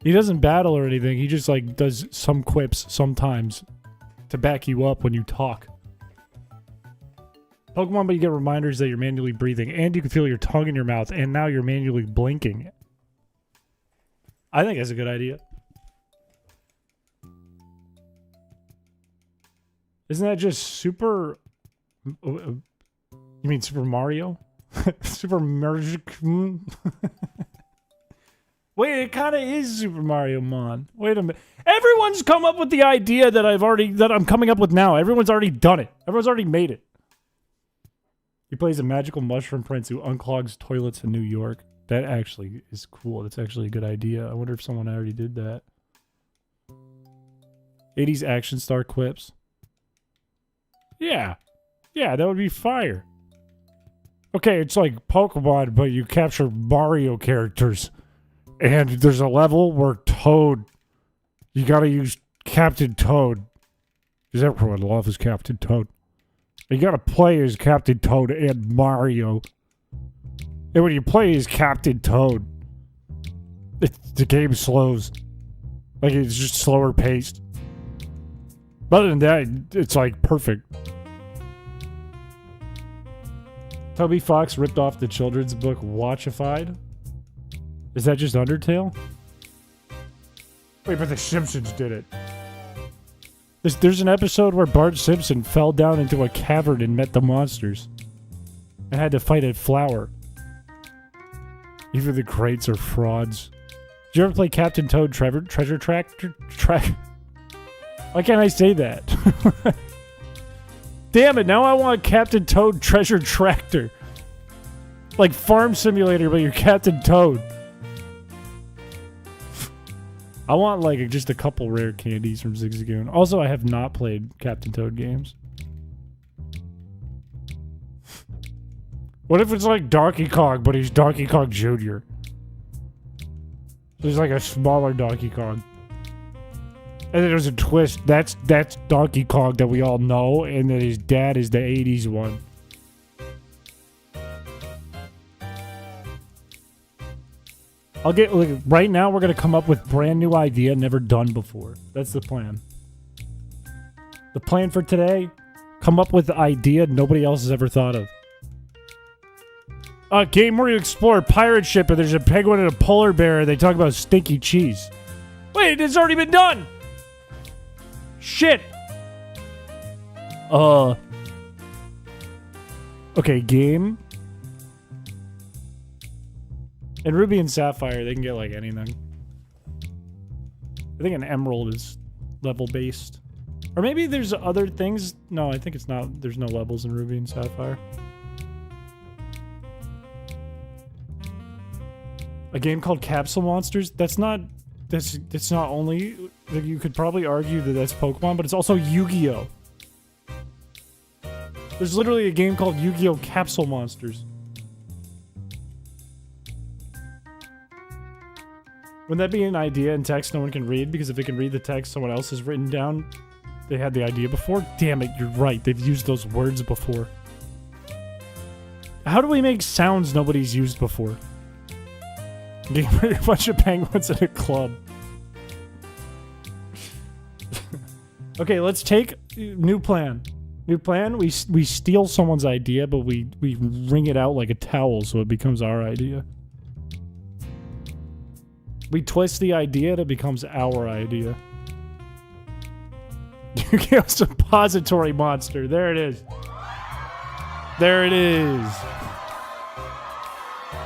He doesn't battle or anything. He just like does some quips sometimes to back you up when you talk. Pokemon, but you get reminders that you're manually breathing, and you can feel your tongue in your mouth, and now you're manually blinking. I think that's a good idea. Isn't that just super... You mean Super Mario? Super Mario... Wait, it kind of is Super Mario Mon. Wait a minute. Everyone's come up with the idea that I'm coming up with now. Everyone's already done it. Everyone's already made it. He plays a magical mushroom prince who unclogs toilets in New York. That actually is cool. That's actually a good idea. I wonder if someone already did that. 80s action star quips. Yeah. Yeah, that would be fire. Okay, it's like Pokemon, but you capture Mario characters. And there's a level where Toad... You gotta use Captain Toad. Because everyone loves Captain Toad. You gotta play as Captain Toad and Mario. And when you play as Captain Toad, the game slows. Like, it's just slower paced. Other than that, it's like perfect. Toby Fox ripped off the children's book Watchified. Is that just Undertale? Wait, but the Simpsons did it. There's an episode where Bart Simpson fell down into a cavern and met the monsters. And had to fight a flower. Even the greats are frauds. Did you ever play Captain Toad Treasure Tractor? Why can't I say that? Damn it, now I want Captain Toad Treasure Tractor. Like Farm Simulator, but you're Captain Toad. I want like just a couple rare candies from Zigzagoon. Also, I have not played Captain Toad games. What if it's like Donkey Kong, but he's Donkey Kong Jr.? So he's like a smaller Donkey Kong. And then there's a twist. That's Donkey Kong that we all know, and then his dad is the 80s one. I'll get like right now we're gonna come up with brand new idea never done before. That's the plan. The plan for today, come up with the idea nobody else has ever thought of. A game where you explore a pirate ship and there's a penguin and a polar bear and they talk about stinky cheese. Wait, it's already been done! Shit! Okay, game. In Ruby and Sapphire, they can get like anything. I think an Emerald is level based. Or maybe there's other things. No, I think it's not. There's no levels in Ruby and Sapphire. A game called Capsule Monsters? That's not only... You could probably argue that that's Pokemon, but it's also Yu-Gi-Oh! There's literally a game called Yu-Gi-Oh! Capsule Monsters. Wouldn't that be an idea in text no one can read? Because if they can read the text someone else has written down, they had the idea before? Damn it, you're right. They've used those words before. How do we make sounds nobody's used before? A bunch of penguins in a club. Okay, let's take new plan. New plan. We steal someone's idea, but we wring it out like a towel, so it becomes our idea. We twist the idea, it becomes our idea. Yu-Gi-Oh! Suppository monster. There it is. There it is.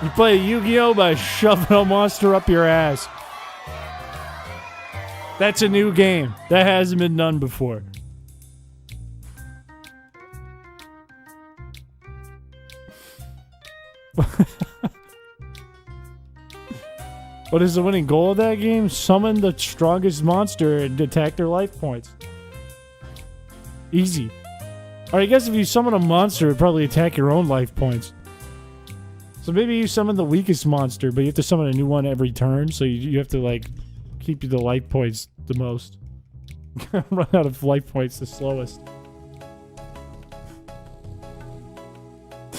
You play Yu-Gi-Oh! By shoving a monster up your ass. That's a new game. That hasn't been done before. What is the winning goal of that game? Summon the strongest monster and attack their life points. Easy. Or I guess if you summon a monster, it'd probably attack your own life points. So maybe you summon the weakest monster, but you have to summon a new one every turn, so you have to, like, keep the life points the most. Run out of life points the slowest.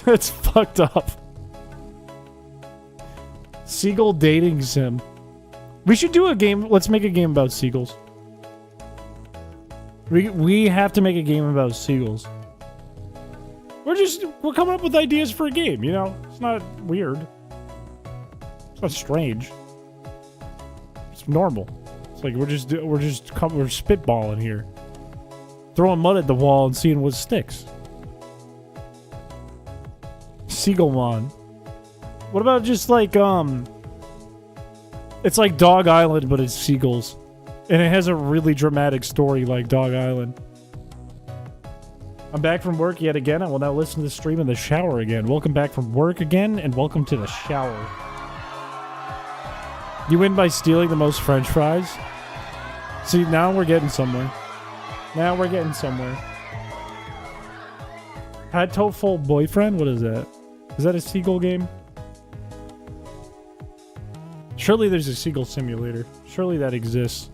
That's fucked up. Seagull dating sim. We should do a game. Let's make a game about seagulls. We have to make a game about seagulls. We're coming up with ideas for a game, you know? It's not weird. It's not strange. It's normal. It's like we're spitballing here. Throwing mud at the wall and seeing what sticks. Seagullmon. What about just like, it's like Dog Island, but it's seagulls. And it has a really dramatic story like Dog Island. I'm back from work yet again. I will now listen to the stream in the shower again. Welcome back from work again, and welcome to the shower. You win by stealing the most french fries? See, now we're getting somewhere. Now we're getting somewhere. Hatoful Boyfriend? What is that? Is that a seagull game? Surely there's a seagull simulator. Surely that exists.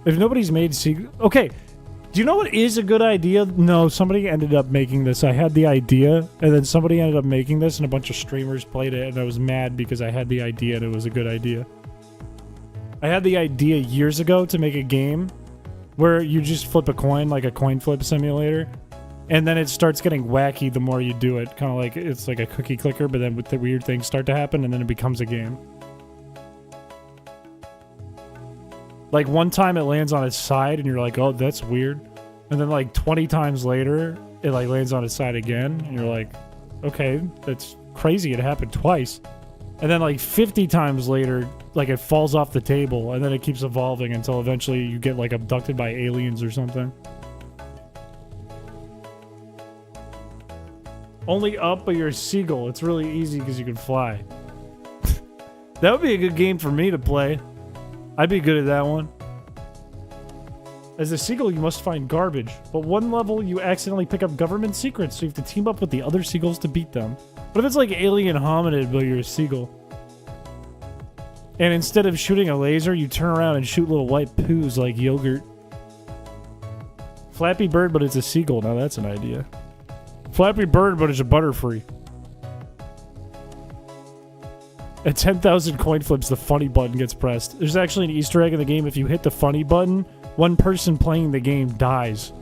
If nobody's made seagull... Okay, do you know what is a good idea? No, somebody ended up making this. I had the idea, and then somebody ended up making this, and a bunch of streamers played it, and I was mad because I had the idea, and it was a good idea. I had the idea years ago to make a game where you just flip a coin, like a coin flip simulator, and then it starts getting wacky the more you do it. Kind of like, it's like a cookie clicker, but then with the weird things start to happen, and then it becomes a game. Like, one time it lands on its side, and you're like, oh, that's weird. And then, like, 20 times later, it, like, lands on its side again, and you're like, okay, that's crazy, it happened twice. And then, like, 50 times later, like, it falls off the table, and then it keeps evolving until eventually you get, like, abducted by aliens or something. Only up, but you're a seagull. It's really easy because you can fly. That would be a good game for me to play. I'd be good at that one. As a seagull, you must find garbage. But one level, you accidentally pick up government secrets, so you have to team up with the other seagulls to beat them. What if it's like Alien Hominid, but you're a seagull? And instead of shooting a laser, you turn around and shoot little white poos like yogurt. Flappy Bird, but it's a seagull. Now that's an idea. Flappy Bird, but it's a Butterfree. At 10,000 coin flips, the funny button gets pressed. There's actually an Easter egg in the game. If you hit the funny button, one person playing the game dies.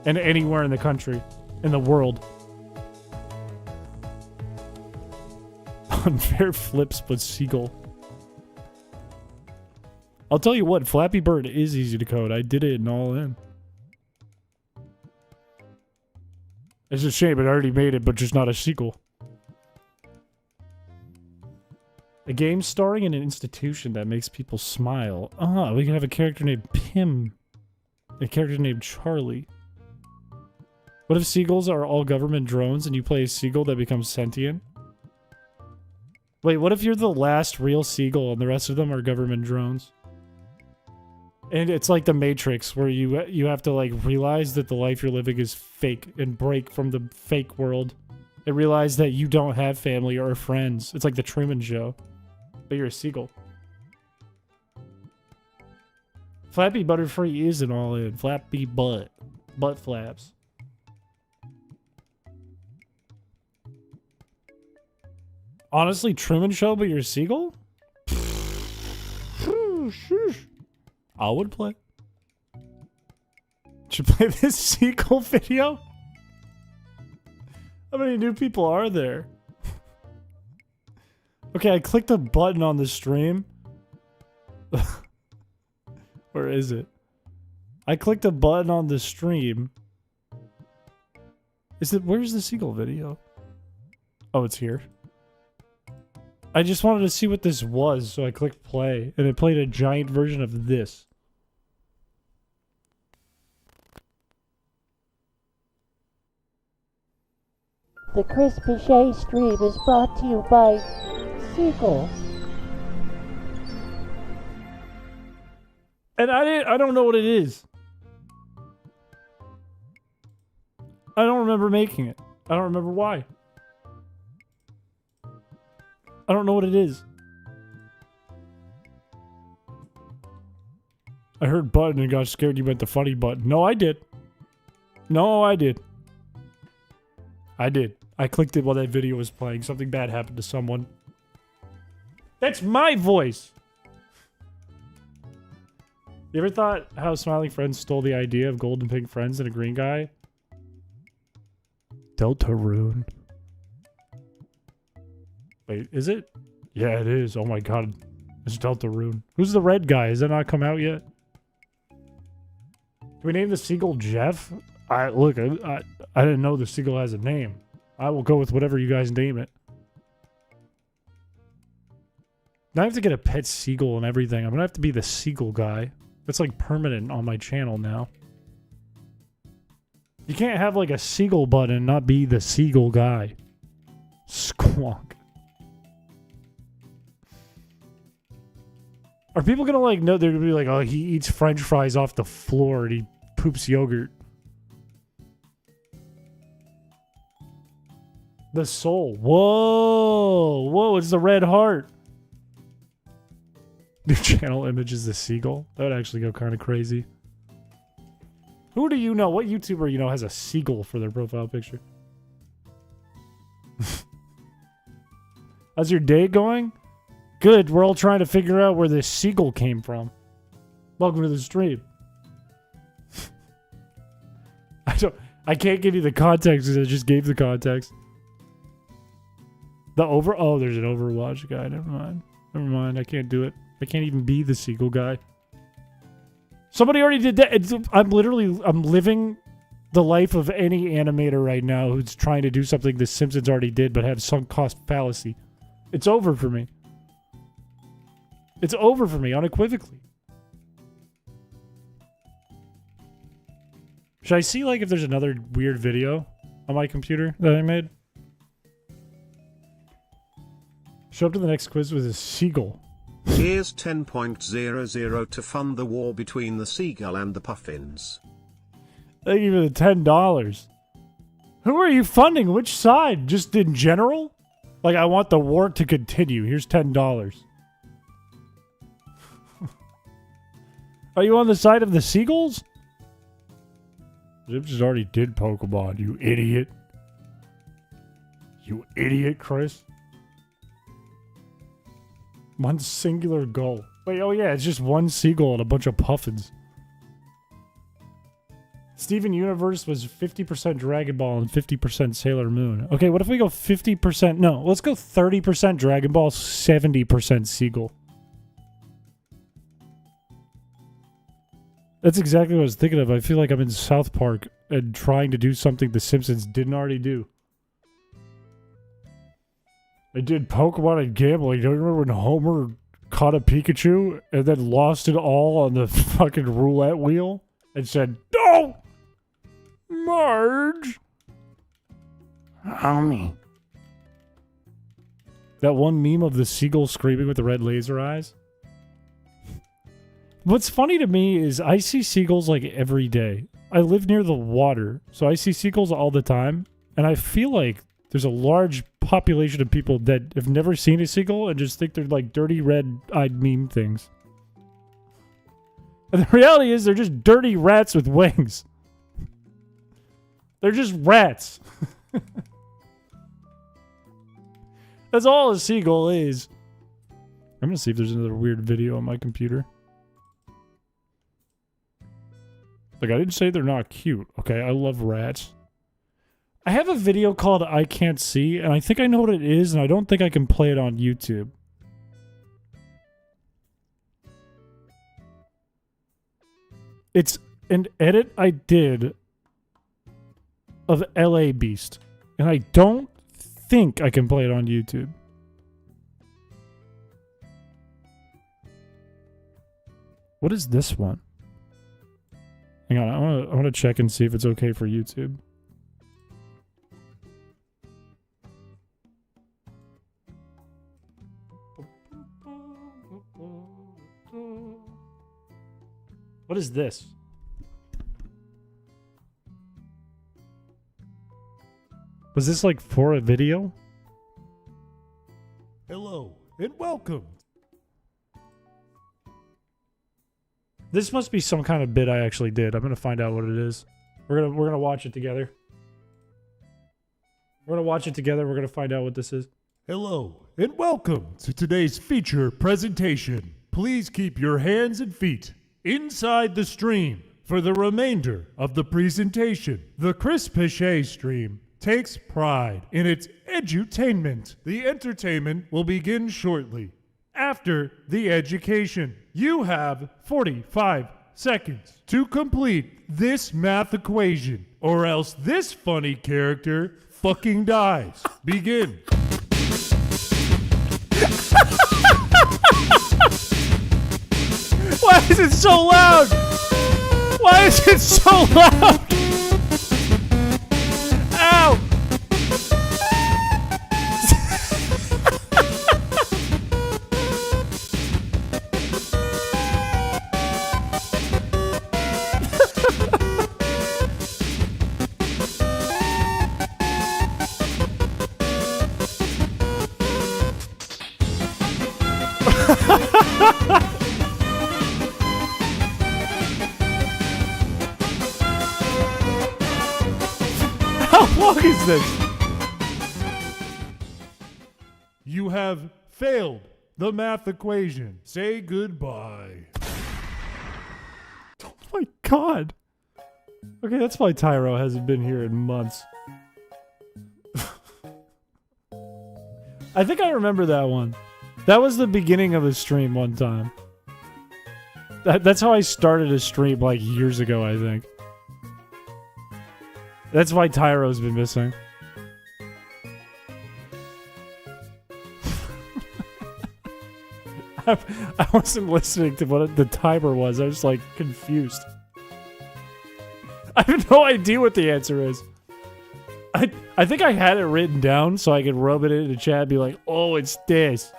And anywhere in the country. In the world. Unfair flips, but seagull. I'll tell you what, Flappy Bird is easy to code. I did it in all in. It's a shame it already made it, but just not a sequel. A game starring in an institution that makes people smile. Ah, we can have a character named Pim. A character named Charlie. What if seagulls are all government drones and you play a seagull that becomes sentient? Wait, what if you're the last real seagull and the rest of them are government drones? And it's like the Matrix, where you have to, like, realize that the life you're living is fake and break from the fake world. And realize that you don't have family or friends. It's like the Truman Show. But you're a seagull. Flappy Butterfree is an all-in. Flappy butt. Butt flaps. Honestly, Truman Show, but you're a seagull? I would play. Should play this seagull video? How many new people are there? Okay, I clicked a button on the stream. Where is it? I clicked a button on the stream. Where's the seagull video? Oh, it's here. I just wanted to see what this was, so I clicked play, and it played a giant version of this. The Chrispiche stream is brought to you by Seagulls. And I don't know what it is. I don't remember making it. I don't remember why. I don't know what it is. I heard button and got scared you meant the funny button. No, I did. No, I did. I did. I clicked it while that video was playing. Something bad happened to someone. That's my voice! You ever thought how Smiling Friends stole the idea of golden pink friends and a green guy? Deltarune. Wait, is it? Yeah, it is. Oh my god. It's Deltarune. Who's the red guy? Has that not come out yet? Can we name the seagull Jeff? I didn't know the seagull has a name. I will go with whatever you guys name it. Now I have to get a pet seagull and everything. I'm gonna have to be the seagull guy. That's like permanent on my channel now. You can't have like a seagull button and not be the seagull guy. Squonk. Are people gonna like know? They're gonna be like, oh, he eats French fries off the floor and he poops yogurt. The soul. Whoa, whoa! It's the red heart. New channel image is the seagull. That would actually go kind of crazy. Who do you know? What YouTuber you know has a seagull for their profile picture? How's your day going? Good. We're all trying to figure out where this seagull came from. Welcome to the stream. I can't give you the context because I just gave the context. Oh, there's an Overwatch guy. Never mind. Never mind. I can't do it. I can't even be the seagull guy. Somebody already did that. I'm living the life of any animator right now who's trying to do something The Simpsons already did but have sunk cost fallacy. It's over for me. It's over for me, unequivocally. Should I see, like, if there's another weird video on my computer that I made? Show up to the next quiz with a seagull. Here's 10.00 to fund the war between the seagull and the puffins. Thank you for the $10. Who are you funding? Which side? Just in general? Like, I want the war to continue. Here's $10. Are you on the side of the seagulls? Zip just already did Pokemon, you idiot. You idiot, Chris. One singular goal. Wait, oh yeah, it's just one seagull and a bunch of puffins. Steven Universe was 50% Dragon Ball and 50% Sailor Moon. Okay, what if we go 50%? No, let's go 30% Dragon Ball, 70% Seagull. That's exactly what I was thinking of. I feel like I'm in South Park and trying to do something The Simpsons didn't already do. They did Pokemon and gambling. Don't you remember when Homer caught a Pikachu and then lost it all on the fucking roulette wheel and said, "No! Marge!" Homie. That one meme of the seagull screaming with the red laser eyes. What's funny to me is I see seagulls like every day. I live near the water, so I see seagulls all the time, and I feel like there's a large population of people that have never seen a seagull and just think they're like dirty red-eyed meme things. And the reality is they're just dirty rats with wings. They're just rats. That's all a seagull is. I'm gonna see if there's another weird video on my computer. Like, I didn't say they're not cute, okay? I love rats. I have a video called I Can't See, and I think I know what it is, and I don't think I can play it on YouTube. It's an edit I did of LA Beast, and I don't think I can play it on YouTube. What is this one? Hang on, I want to check and see if it's okay for YouTube. What is this? Was this like for a video? Hello and welcome. This must be some kind of bit I actually did. I'm gonna find out what it is. We're gonna watch it together. We're gonna watch it together. We're gonna find out what this is. Hello and welcome to today's feature presentation. Please keep your hands and feet inside the stream for the remainder of the presentation. The Piché stream takes pride in its edutainment. The entertainment will begin shortly after the education. You have 45 seconds to complete this math equation, or else this funny character fucking dies. Begin. Why is it so loud? Why is it so loud? Ow! How long is this? You have failed the math equation. Say goodbye. Oh my god. Okay, that's why Tyro hasn't been here in months. I think I remember that one. That was the beginning of a stream one time. That's how I started a stream like years ago, I think. That's why Tyro's been missing. I wasn't listening to what the timer was. I was like confused. I have no idea what the answer is. I think I had it written down so I could rub it in the chat and be like, oh, it's this.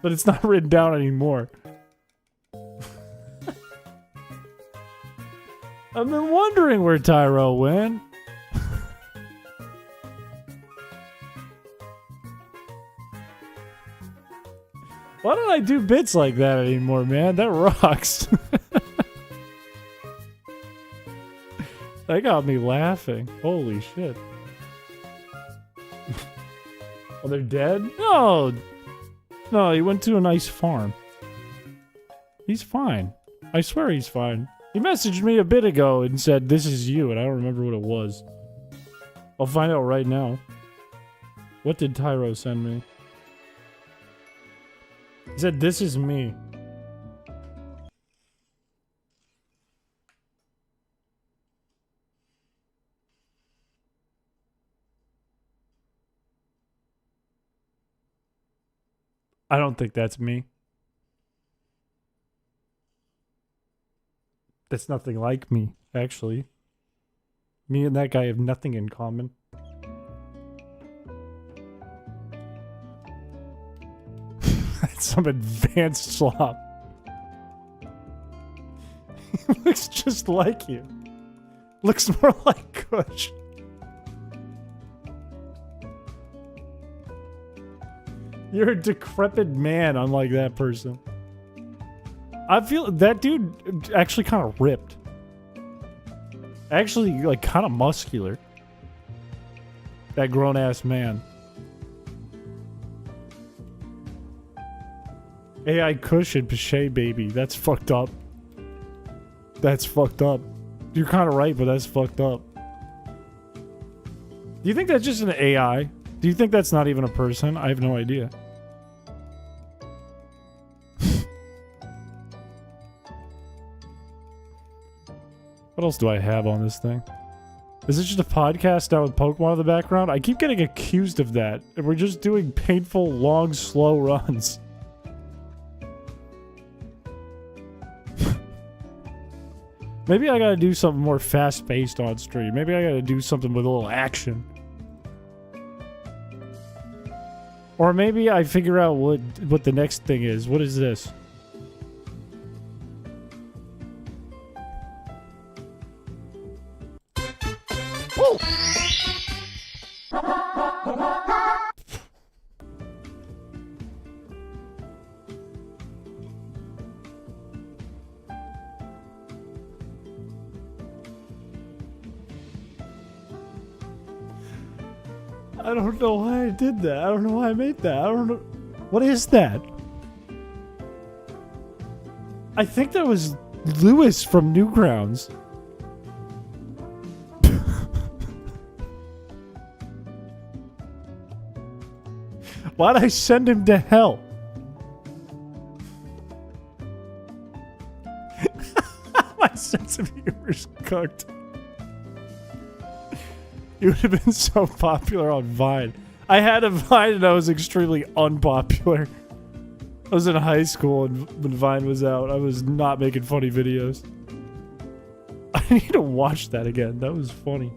But it's not written down anymore. I've been wondering where Tyro went. Why don't I do bits like that anymore, man? That rocks. That got me laughing. Holy shit. Oh, they're dead? No. No, he went to a nice farm. He's fine. I swear he's fine. He messaged me a bit ago and said, this is you, and I don't remember what it was. I'll find out right now. What did Tyro send me? He said, this is me. I don't think that's me. That's nothing like me, actually. Me and that guy have nothing in common. That's some advanced slop. He looks just like you. Looks more like Kush. You're a decrepit man, unlike that person. I feel that dude actually kind of ripped. Actually, like, kind of muscular. That grown-ass man. AI Kush and Piché baby. That's fucked up. That's fucked up. You're kind of right, but that's fucked up. Do you think that's just an AI? Do you think that's not even a person? I have no idea. What else do I have on this thing? Is it just a podcast now with Pokemon in the background? I keep getting accused of that. And we're just doing painful, long, slow runs. Maybe I gotta do something more fast-paced on stream. Maybe I gotta do something with a little action. Or maybe I figure out what the next thing is. What is this? I don't know why I did that. I don't know why I made that. I don't know. What is that? I think that was Lewis from Newgrounds. Why'd I send him to hell? My sense of humor's cooked. You would have been so popular on Vine. I had a Vine and I was extremely unpopular. I was in high school and when Vine was out, I was not making funny videos. I need to watch that again. That was funny.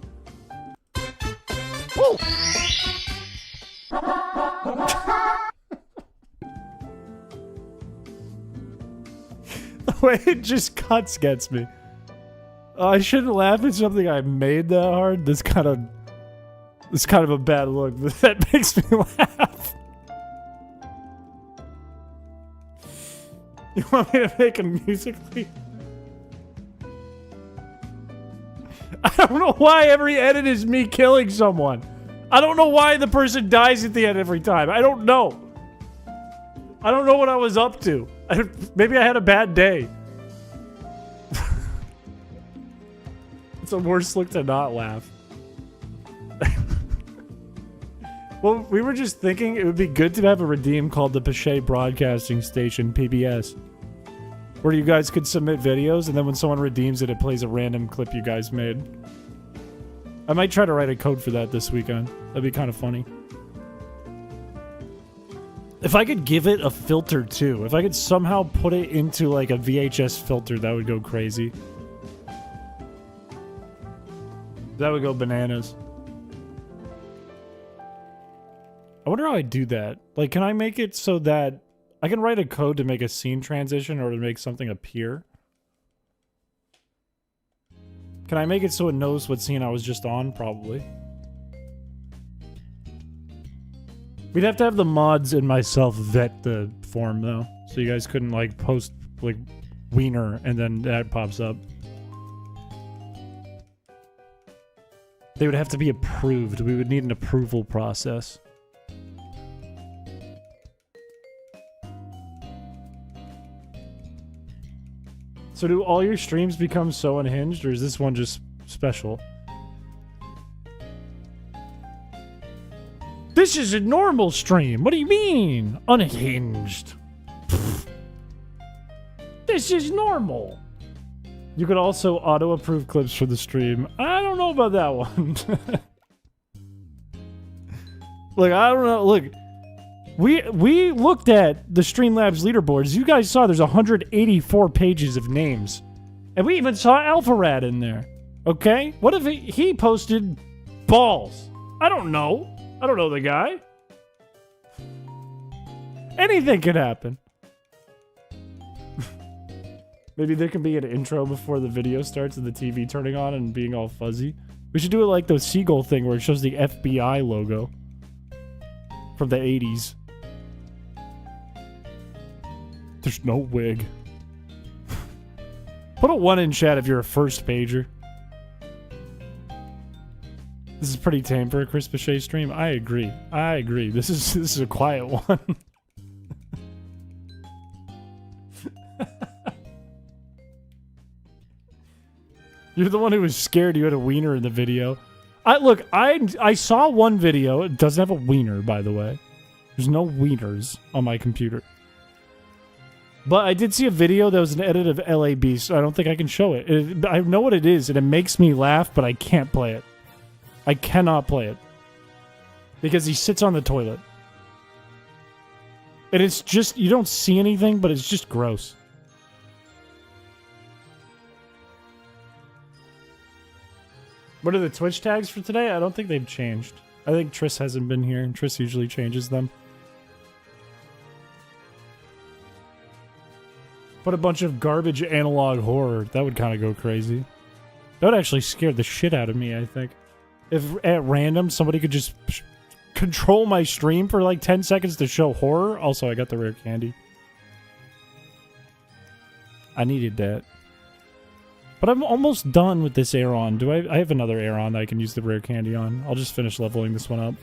The way it just cuts gets me. I shouldn't laugh at something I made that hard. That's kind of a bad look, but that makes me laugh. You want me to make a musically? I don't know why every edit is me killing someone. I don't know why the person dies at the end every time. I don't know. I don't know what I was up to. Maybe I had a bad day. It's a worse look to not laugh. Well, we were just thinking it would be good to have a redeem called the Piché Broadcasting Station, PBS. Where you guys could submit videos, and then when someone redeems it, it plays a random clip you guys made. I might try to write a code for that this weekend. That'd be kind of funny. If I could give it a filter, too. If I could somehow put it into, like, a VHS filter, that would go crazy. That would go bananas. I wonder how I do that. Like, can I make it so that I can write a code to make a scene transition or to make something appear? Can I make it so it knows what scene I was just on? Probably. We'd have to have the mods and myself vet the form, though. So you guys couldn't, like, post, like, wiener and then that pops up. They would have to be approved. We would need an approval process. So do all your streams become so unhinged, or is this one just special? This is a normal stream. What do you mean? Unhinged. Pfft. This is normal. You could also auto-approve clips for the stream. I don't know about that one. Look, I don't know. Look, we looked at the Streamlabs leaderboards. You guys saw there's 184 pages of names. And we even saw Alpharad in there. Okay? What if he posted balls? I don't know. I don't know the guy. Anything could happen. Maybe there can be an intro before the video starts and the TV turning on and being all fuzzy. We should do it like the Seagull thing where it shows the FBI logo from the 80s. There's no wig. Put a 1 in chat if you're a first pager. This is pretty tame for a chrispiche stream. I agree. I agree. This is a quiet one. You're the one who was scared you had a wiener in the video. I saw one video. It doesn't have a wiener, by the way. There's no wieners on my computer. But I did see a video that was an edit of LA Beast. So I don't think I can show it. I know what it is, and it makes me laugh, but I can't play it. I cannot play it. Because he sits on the toilet. And it's just, you don't see anything, but it's just gross. What are the Twitch tags for today? I don't think they've changed. I think Triss hasn't been here, and Triss usually changes them. Put a bunch of garbage analog horror. That would kind of go crazy. That would actually scare the shit out of me, I think. If at random somebody could just control my stream for like 10 seconds to show horror. Also, I got the rare candy. I needed that. But I'm almost done with this Aeron. I have another Aeron that I can use the rare candy on. I'll just finish leveling this one up.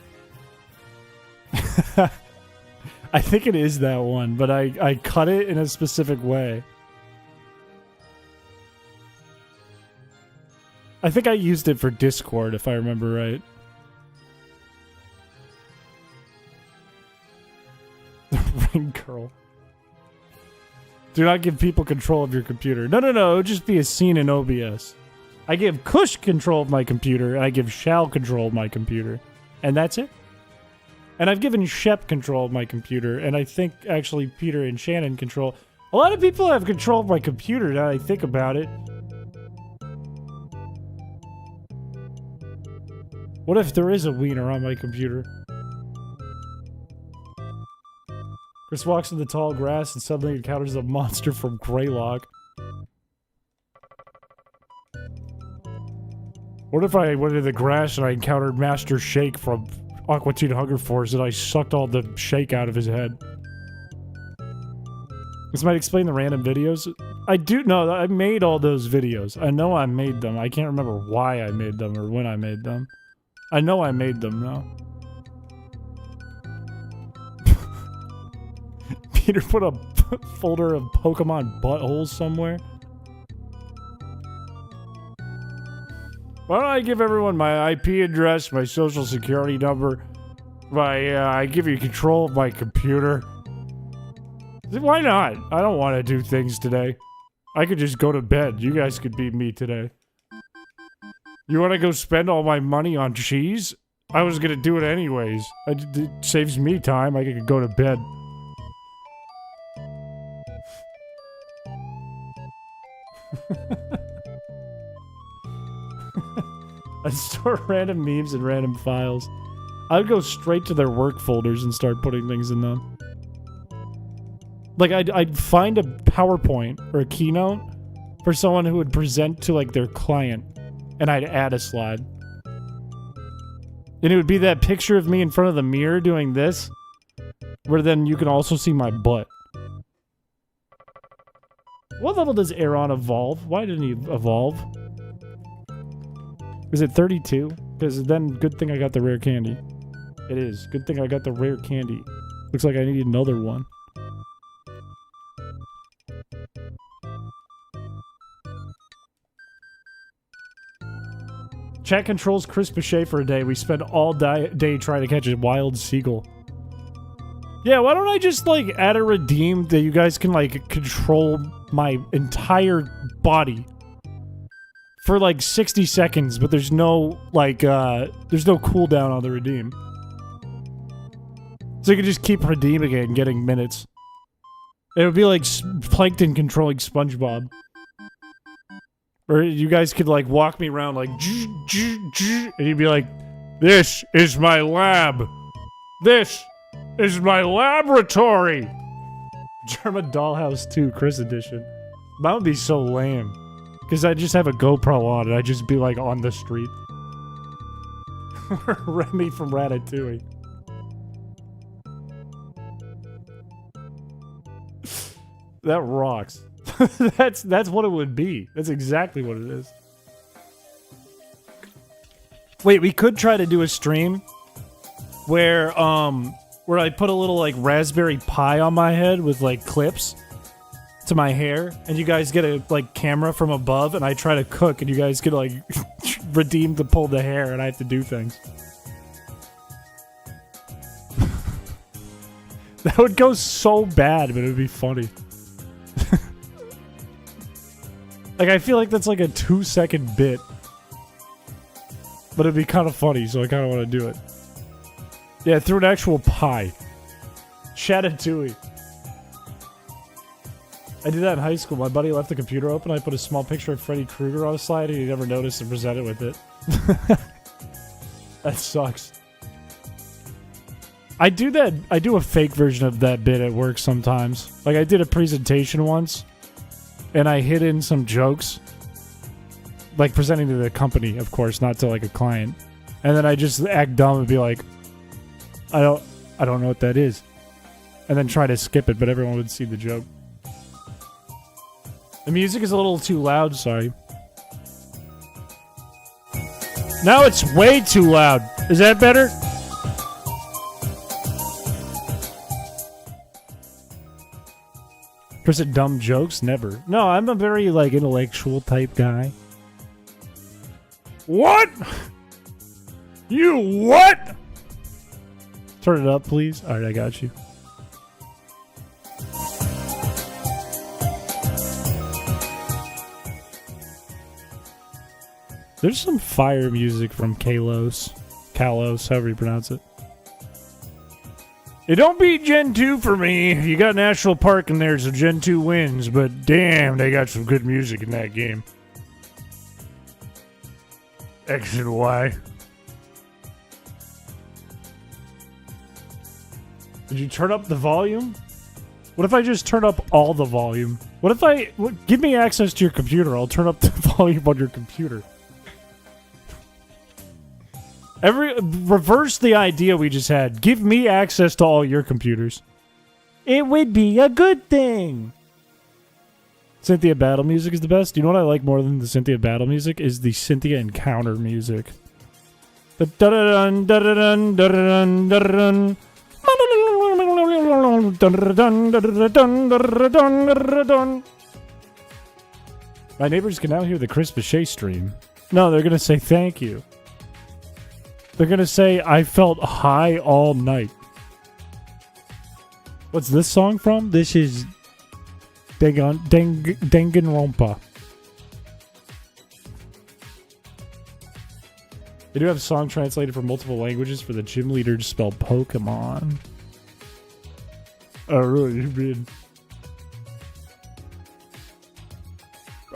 I think it is that one, but I cut it in a specific way. I think I used it for Discord, if I remember right. The ring curl. Do not give people control of your computer. No, it would just be a scene in OBS. I give Kush control of my computer, and I give Shal control of my computer. And that's it. And I've given Shep control of my computer, and I think, actually, Peter and Shannon control. A lot of people have control of my computer, now I think about it. What if there is a wiener on my computer? Chris walks in the tall grass and suddenly encounters a monster from Greylock. What if I went into the grass and I encountered Master Shake from Aqua Teen Hunger Force and I sucked all the shake out of his head? This might explain the random videos. I do know that I made all those videos. I know I made them. I can't remember why I made them or when I made them. I know I made them, though. Peter put a folder of Pokemon buttholes somewhere. Why don't I give everyone my IP address, my social security number, I give you control of my computer. Why not? I don't want to do things today. I could just go to bed. You guys could be me today. You want to go spend all my money on cheese? I was gonna do it anyways. It saves me time. I could go to bed. I store random memes and random files. I would go straight to their work folders and start putting things in them. Like, I'd find a PowerPoint or a keynote for someone who would present to, like, their client, and I'd add a slide. And it would be that picture of me in front of the mirror doing this, where then you can also see my butt. What level does Aeron evolve? Why didn't he evolve? Is it 32? Because then, good thing I got the rare candy. It is. Good thing I got the rare candy. Looks like I need another one. Chat controls Chrispiche for a day. We spend all day trying to catch a wild seagull. Yeah, why don't I just, like, add a redeem that you guys can, like, control my entire body for, like, 60 seconds, but there's no, like, there's no cooldown on the redeem. So you can just keep redeeming it and getting minutes. It would be like Plankton controlling SpongeBob. Or you guys could, like, walk me around, like, and you'd be like, "This is my lab. This is my laboratory." German Dollhouse 2, Chris Edition. That would be so lame. Because I'd just have a GoPro on and I'd just be, like, on the street. Remy from Ratatouille. That rocks. That's what it would be. That's exactly what it is. Wait, we could try to do a stream where I put a little, like, Raspberry Pi on my head with, like, clips to my hair, and you guys get a, like, camera from above, and I try to cook, and you guys get, like, redeem to pull the hair, and I have to do things. That would go so bad, but it would be funny. Like, I feel like that's like a 2-second bit. But it'd be kind of funny, so I kind of want to do it. Yeah, through an actual pie. Ratatouille. I did that in high school. My buddy left the computer open. I put a small picture of Freddy Krueger on the slide, and he never noticed and presented with it. That sucks. I do that. I do a fake version of that bit at work sometimes. Like, I did a presentation once, and I hid in some jokes. Like, presenting to the company, of course, not to, like, a client. And then I just act dumb and be like, I don't know what that is. And then try to skip it, but everyone would see the joke. The music is a little too loud, sorry. Now it's way too loud. Is that better? Person dumb jokes? Never. No, I'm a very, like, intellectual type guy. What? You what? Turn it up, please. Alright, I got you. There's some fire music from Kalos, however you pronounce it. It don't beat Gen 2 for me. You got National Park in there, so Gen 2 wins, but damn, they got some good music in that game. X and Y. Did you turn up the volume? What if I just turn up all the volume? What if I... give me access to your computer. I'll turn up the volume on your computer. Reverse the idea we just had. Give me access to all your computers. It would be a good thing. Cynthia battle music is the best. You know what I like more than the Cynthia battle music? Is the Cynthia encounter music. The da-da-dun, da-da-dun, da-da-dun, da-da-dun. My neighbors can now hear the chrispiche stream. No, they're gonna say thank you. They're gonna say, I felt high all night. What's this song from? This is Danganronpa. They do have a song translated from multiple languages for the gym leader to spell Pokemon. Oh, really? You mean?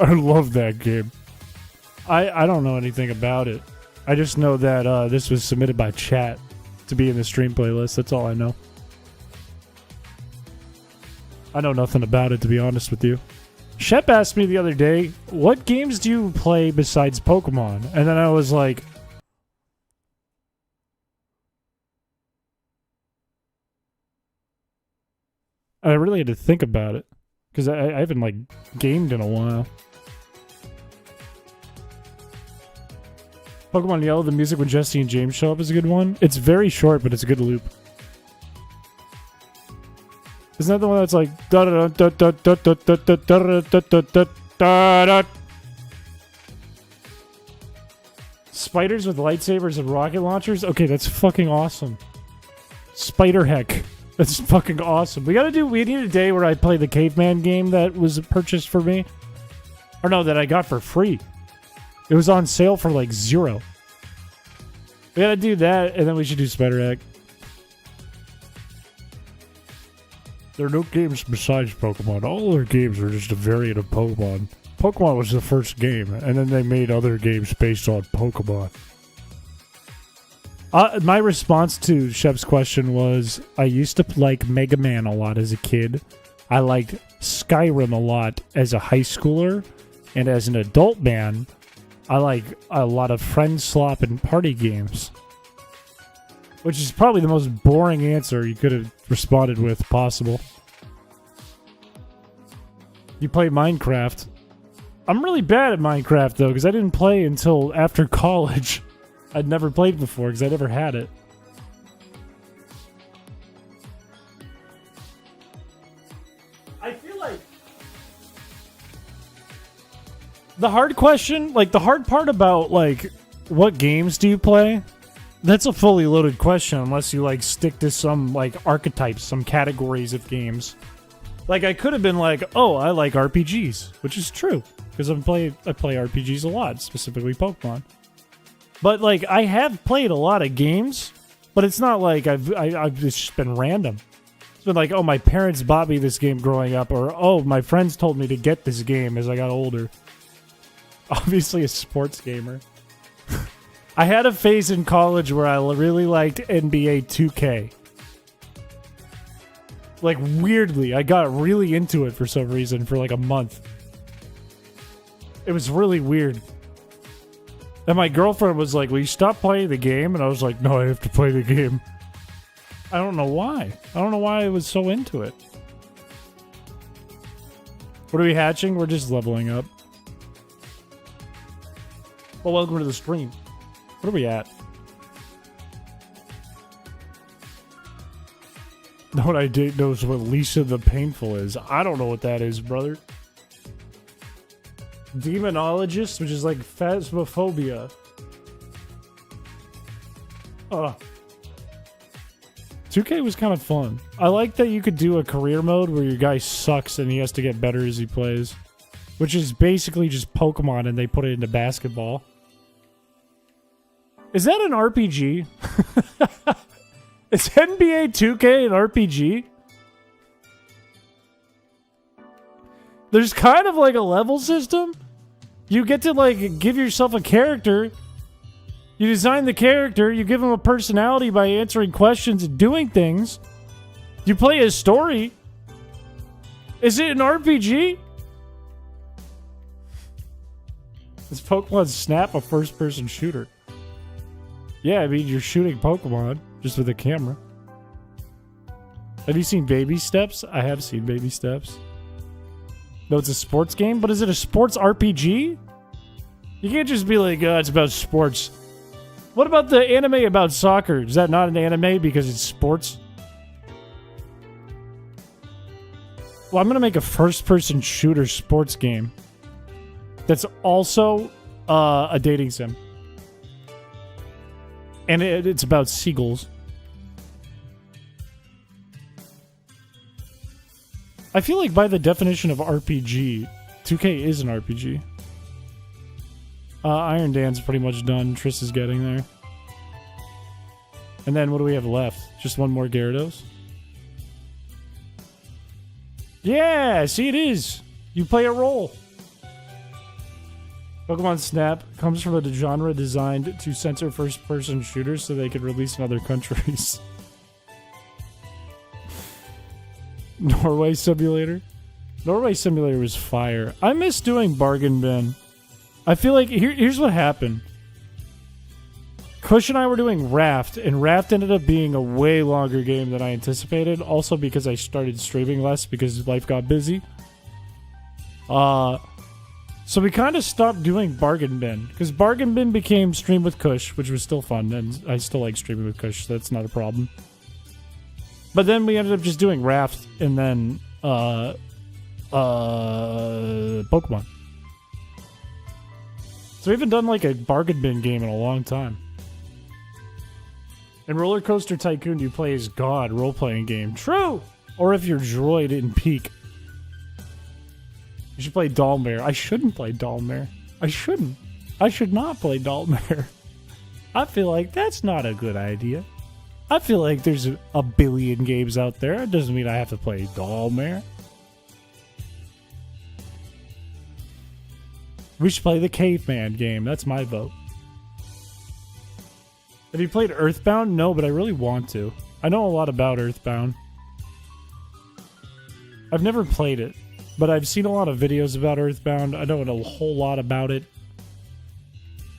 I love that game. I don't know anything about it. I just know that this was submitted by chat to be in the stream playlist. That's all I know. I know nothing about it, to be honest with you. Shep asked me the other day, what games do you play besides Pokemon? And then I was like... I really had to think about it. Because I haven't, like, gamed in a while. Pokemon Yellow, the music when Jesse and James show up is a good one. It's very short, but it's a good loop. Isn't that the one that's like... Spiders with lightsabers and rocket launchers? Okay, that's fucking awesome. Spider heck. That's fucking awesome. We need a day where I play the caveman game that was purchased for me. Or no, that I got for free. It was on sale for like $0. We gotta do that, and then we should do Spider Egg. There are no games besides Pokemon. All their games are just a variant of Pokemon. Pokemon was the first game, and then they made other games based on Pokemon. My response to Shep's question was, I used to like Mega Man a lot as a kid. I liked Skyrim a lot as a high schooler, and as an adult man, I like a lot of friend slop and party games. Which is probably the most boring answer you could have responded with possible. You play Minecraft. I'm really bad at Minecraft, though, because I didn't play until after college. I'd never played before, because I never had it. I feel like... the hard question, like, the hard part about, like, what games do you play? That's a fully loaded question, unless you, like, stick to some, like, archetypes, some categories of games. Like, I could have been like, oh, I like RPGs, which is true, because I play RPGs a lot, specifically Pokemon. But, like, I have played a lot of games, but it's not like I've just been random. It's been like, oh, my parents bought me this game growing up, or, oh, my friends told me to get this game as I got older. Obviously a sports gamer. I had a phase in college where I really liked NBA 2K. Like, weirdly, I got really into it for some reason for like a month. It was really weird. And my girlfriend was like, will you stop playing the game? And I was like, no, I have to play the game. I don't know why. I don't know why I was so into it. What are we hatching? We're just leveling up. Well, welcome to the stream. What are we at? No one I date knows what Lisa the Painful is. I don't know what that is, brother. Demonologist, which is like phasmophobia. 2K was kind of fun. I like that you could do a career mode where your guy sucks and he has to get better as he plays. Which is basically just Pokemon and they put it into basketball. Is that an RPG? Is NBA 2K an RPG? There's kind of like a level system. You get to like give yourself a character. You design the character. You give him a personality by answering questions and doing things. You play a story. Is it an RPG? Is Pokemon Snap a first-person shooter? Yeah, I mean, you're shooting Pokemon just with a camera. Have you seen Baby Steps? I have seen Baby Steps. No, it's a sports game, but is it a sports RPG? You can't just be like, it's about sports. What about the anime about soccer? Is that not an anime because it's sports? Well, I'm going to make a first-person shooter sports game that's also a dating sim. And it's about seagulls. I feel like by the definition of RPG, 2K is an RPG. Iron Dan's pretty much done. Triss is getting there. And then what do we have left? Just one more Gyarados? Yeah, see it is. You play a role. Pokemon Snap comes from a genre designed to censor first-person shooters so they could release in other countries. Norway Simulator? Norway Simulator was fire. I miss doing Bargain Bin. I feel like... Here's what happened. Kush and I were doing Raft, and Raft ended up being a way longer game than I anticipated. Also because I started streaming less because life got busy. So we kind of stopped doing Bargain Bin. Because Bargain Bin became Stream with Kush, which was still fun. And I still like streaming with Kush, so that's not a problem. But then we ended up just doing Raft and then Pokemon. So we haven't done like a Bargain Bin game in a long time. In Roller Coaster Tycoon, you play as God role-playing game. True! Or if you're Droid in Peak. You should play Dollmare. I shouldn't play Dollmare. I shouldn't. I should not play Dollmare. I feel like that's not a good idea. I feel like there's a billion games out there. It doesn't mean I have to play Dollmare. We should play the Caveman game. That's my vote. Have you played Earthbound? No, but I really want to. I know a lot about Earthbound. I've never played it, but I've seen a lot of videos about Earthbound. I know a whole lot about it.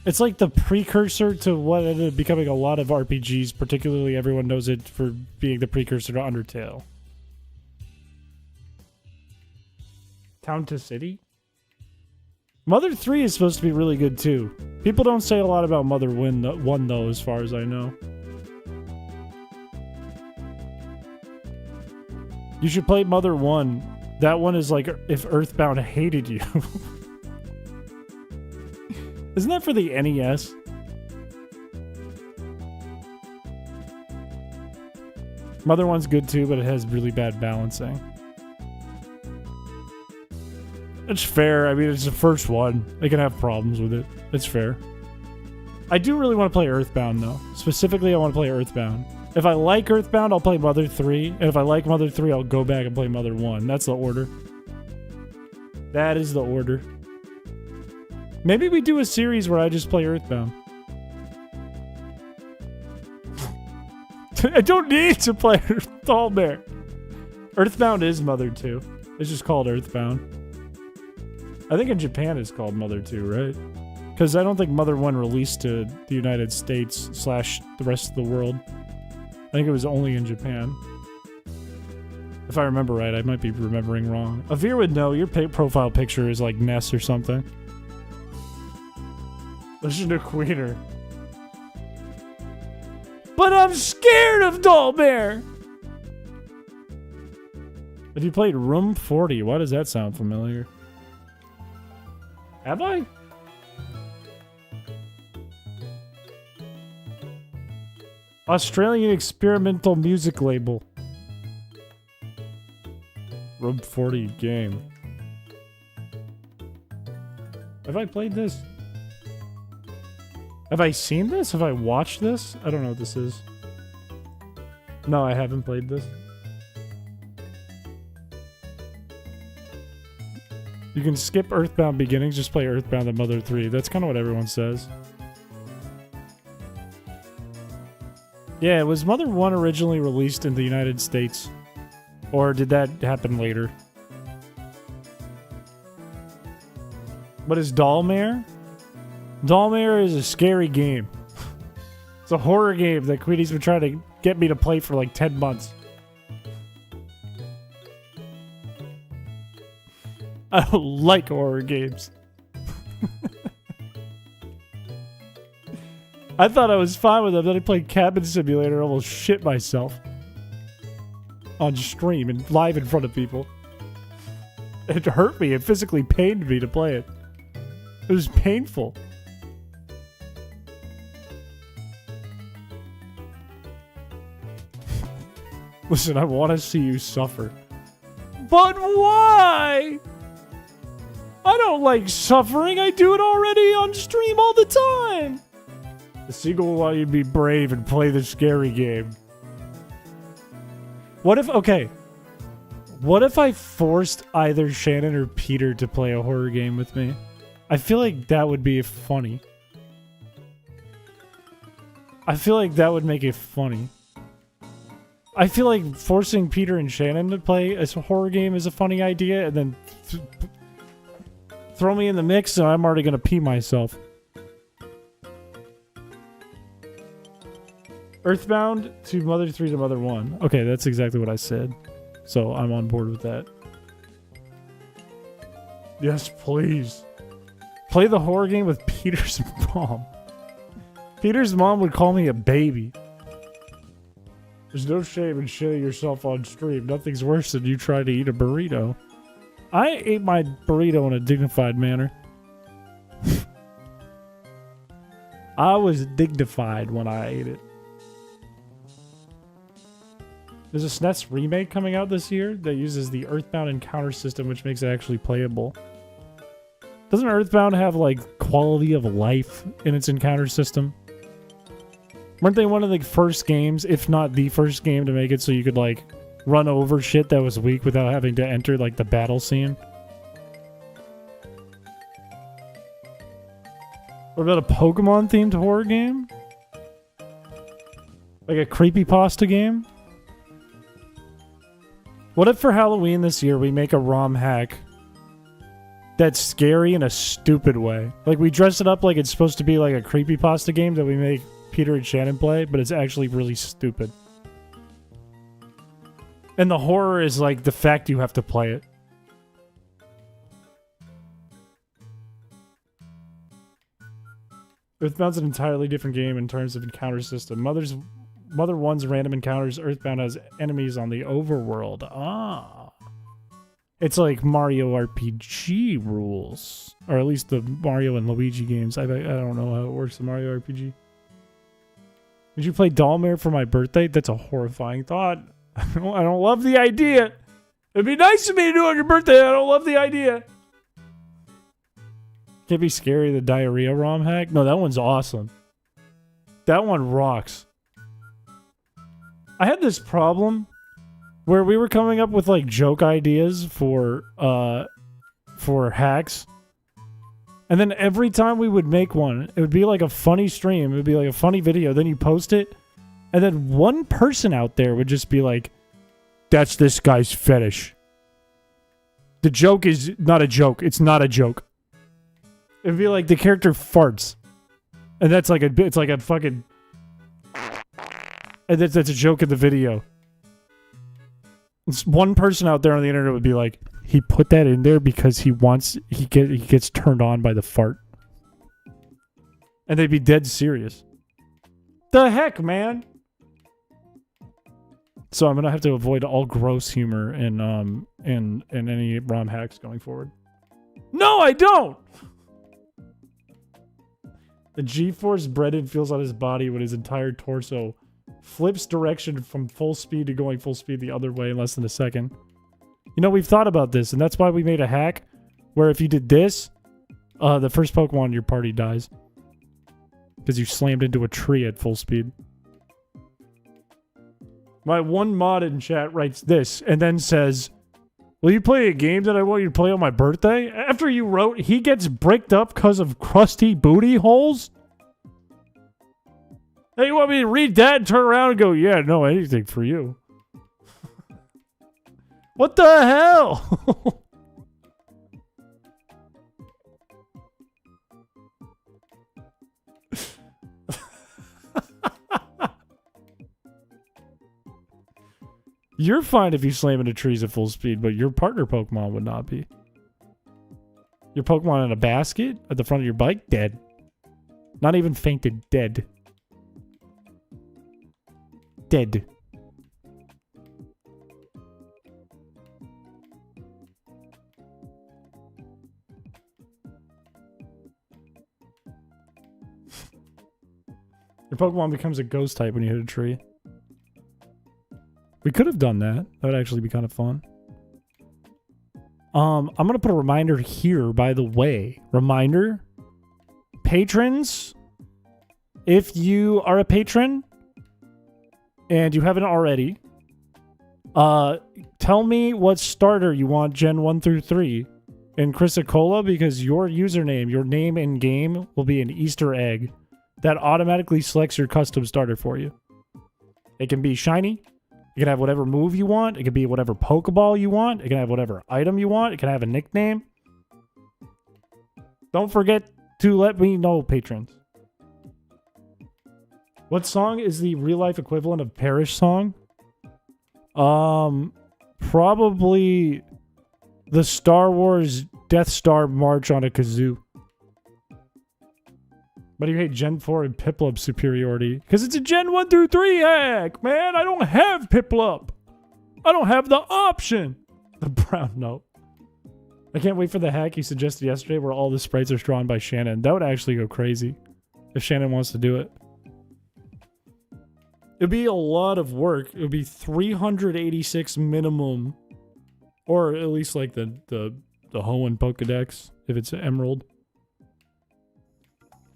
It's like the precursor to what ended up becoming a lot of RPGs, particularly everyone knows it for being the precursor to Undertale. Town to City? Mother 3 is supposed to be really good too. People don't say a lot about Mother 1 though, as far as I know. You should play Mother 1. That one is like if Earthbound hated you. Isn't that for the NES? Mother 1's good too, but it has really bad balancing. It's fair. I mean, it's the first one. They can have problems with it. It's fair. I do really want to play Earthbound, though. Specifically, I want to play Earthbound. If I like Earthbound, I'll play Mother 3. And if I like Mother 3, I'll go back and play Mother 1. That's the order. That is the order. Maybe we do a series where I just play Earthbound. I don't need to play Dollmare. Earthbound is Mother 2. It's just called Earthbound. I think in Japan it's called Mother 2, right? Because I don't think Mother 1 released to the United States / the rest of the world. I think it was only in Japan. If I remember right, I might be remembering wrong. Avir would know. Your profile picture is like Ness or something. Listen to Queener. But I'm scared of Doll Bear! Have you played Room 40? Why does that sound familiar? Have I? Australian experimental music label. Room 40 game. Have I played this? Have I seen this? Have I watched this? I don't know what this is. No, I haven't played this. You can skip Earthbound Beginnings, just play Earthbound and Mother 3. That's kind of what everyone says. Yeah, was Mother 1 originally released in the United States? Or did that happen later? What is Dollmare? Dollmare is a scary game. It's a horror game that Queenie's been trying to get me to play for like 10 months. I don't like horror games. I thought I was fine with them. Then I played Cabin Simulator and almost shit myself. On stream and live in front of people. It hurt me. It physically pained me to play it. It was painful. Listen, I want to see you suffer. But why? I don't like suffering. I do it already on stream all the time. The seagull will want you to be brave and play the scary game. What if, okay. What if I forced either Shannon or Peter to play a horror game with me? I feel like that would be funny. I feel like that would make it funny. I feel like forcing Peter and Shannon to play a horror game is a funny idea, and then throw me in the mix and I'm already gonna pee myself. Earthbound to Mother 3 to Mother 1. Okay, that's exactly what I said. So I'm on board with that. Yes, please. Play the horror game with Peter's mom. Peter's mom would call me a baby. There's no shame in shitting yourself on stream. Nothing's worse than you trying to eat a burrito. I ate my burrito in a dignified manner. I was dignified when I ate it. There's a SNES remake coming out this year that uses the Earthbound encounter system, which makes it actually playable. Doesn't Earthbound have, like, quality of life in its encounter system? Weren't they one of the first games, if not the first game, to make it so you could, like, run over shit that was weak without having to enter, like, the battle scene? What about a Pokemon-themed horror game? Like a creepypasta game? What if for Halloween this year we make a ROM hack that's scary in a stupid way? Like we dress it up like it's supposed to be like a creepypasta game that we make Peter and Shannon play, but it's actually really stupid. And the horror is like the fact you have to play it. Earthbound's an entirely different game in terms of encounter system. Mother 1's random encounters. Earthbound has enemies on the overworld. Ah. It's like Mario RPG rules. Or at least the Mario and Luigi games. I don't know how it works in Mario RPG. Did you play Dollmare for my birthday? That's a horrifying thought. I don't love the idea. It'd be nice of me to do it on your birthday. I don't love the idea. Can't be scary, the diarrhea ROM hack? No, that one's awesome. That one rocks. I had this problem where we were coming up with like joke ideas for hacks. And then every time we would make one, it would be like a funny stream, it would be like a funny video, then you post it, and then one person out there would just be like, that's this guy's fetish. The joke is not a joke. It's not a joke. It'd be like the character farts. And that's like it's like a fucking... And that's a joke in the video. It's one person out there on the internet would be like, he put that in there because he gets turned on by the fart. And they'd be dead serious. The heck, man? So I'm gonna have to avoid all gross humor in any ROM hacks going forward. No, I don't! The G-force Brendan feels on his body when his entire torso flips direction from full speed to going full speed the other way in less than a second. You know, we've thought about this, and that's why we made a hack where if you did this, the first Pokemon in your party dies. Because you slammed into a tree at full speed. My one mod in chat writes this, and then says, will you play a game that I want you to play on my birthday? After you wrote, he gets bricked up because of crusty booty holes? Hey, you want me to read that and turn around and go, yeah, no, anything for you. What the hell? You're fine if you slam into trees at full speed, but your partner Pokemon would not be. Your Pokemon in a basket at the front of your bike? Dead. Not even fainted. Dead. Dead. Your Pokemon becomes a ghost type when you hit a tree. We could have done that. That would actually be kind of fun. I'm going to put a reminder here, by the way. Reminder. Patrons, if you are a patron and you haven't already, tell me what starter you want Gen 1 through 3 in Chrysicola, because your username, your name in game, will be an Easter egg that automatically selects your custom starter for you. It can be shiny. You can have whatever move you want. It can be whatever Pokeball you want. It can have whatever item you want. It can have a nickname. Don't forget to let me know, patrons. What song is the real-life equivalent of Parish song? Probably the Star Wars Death Star March on a kazoo. But you hate Gen 4 and Piplup superiority. Because it's a Gen 1 through 3 hack, man. I don't have Piplup. I don't have the option. The brown note. I can't wait for the hack you suggested yesterday where all the sprites are drawn by Shannon. That would actually go crazy. If Shannon wants to do it. It'd be a lot of work. It would be 386 minimum. Or at least like the Hoenn Pokedex. If it's Emerald.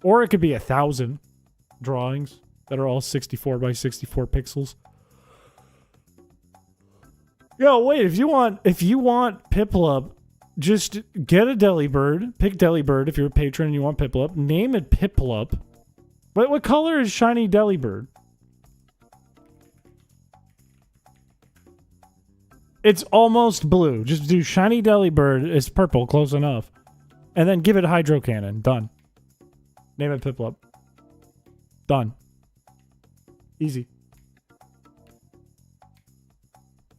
Or it could be 1,000 drawings that are all 64 by 64 pixels. Yo, wait, if you want Piplup, just get a Delibird. Pick Delibird if you're a patron and you want Piplup. Name it Piplup. What color is shiny Delibird? It's almost blue. Just do shiny Delibird. It's purple, close enough. And then give it Hydro Cannon. Done. Name it Piplup. Done. Easy.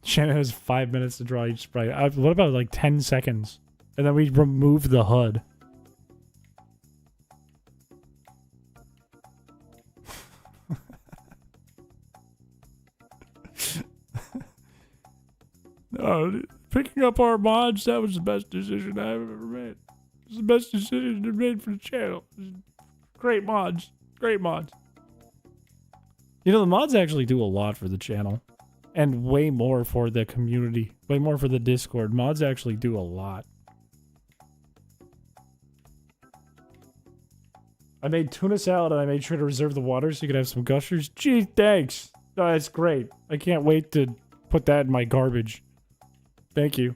Shannon has 5 minutes to draw each sprite. What about like 10 seconds? And then we remove the HUD. No, picking up our mods, that was the best decision I've ever made. It was the best decision I've made for the channel. Great mods. Great mods. You know, the mods actually do a lot for the channel. And way more for the community. Way more for the Discord. Mods actually do a lot. I made tuna salad and I made sure to reserve the water so you could have some gushers. Gee, thanks. Oh, that's great. I can't wait to put that in my garbage. Thank you.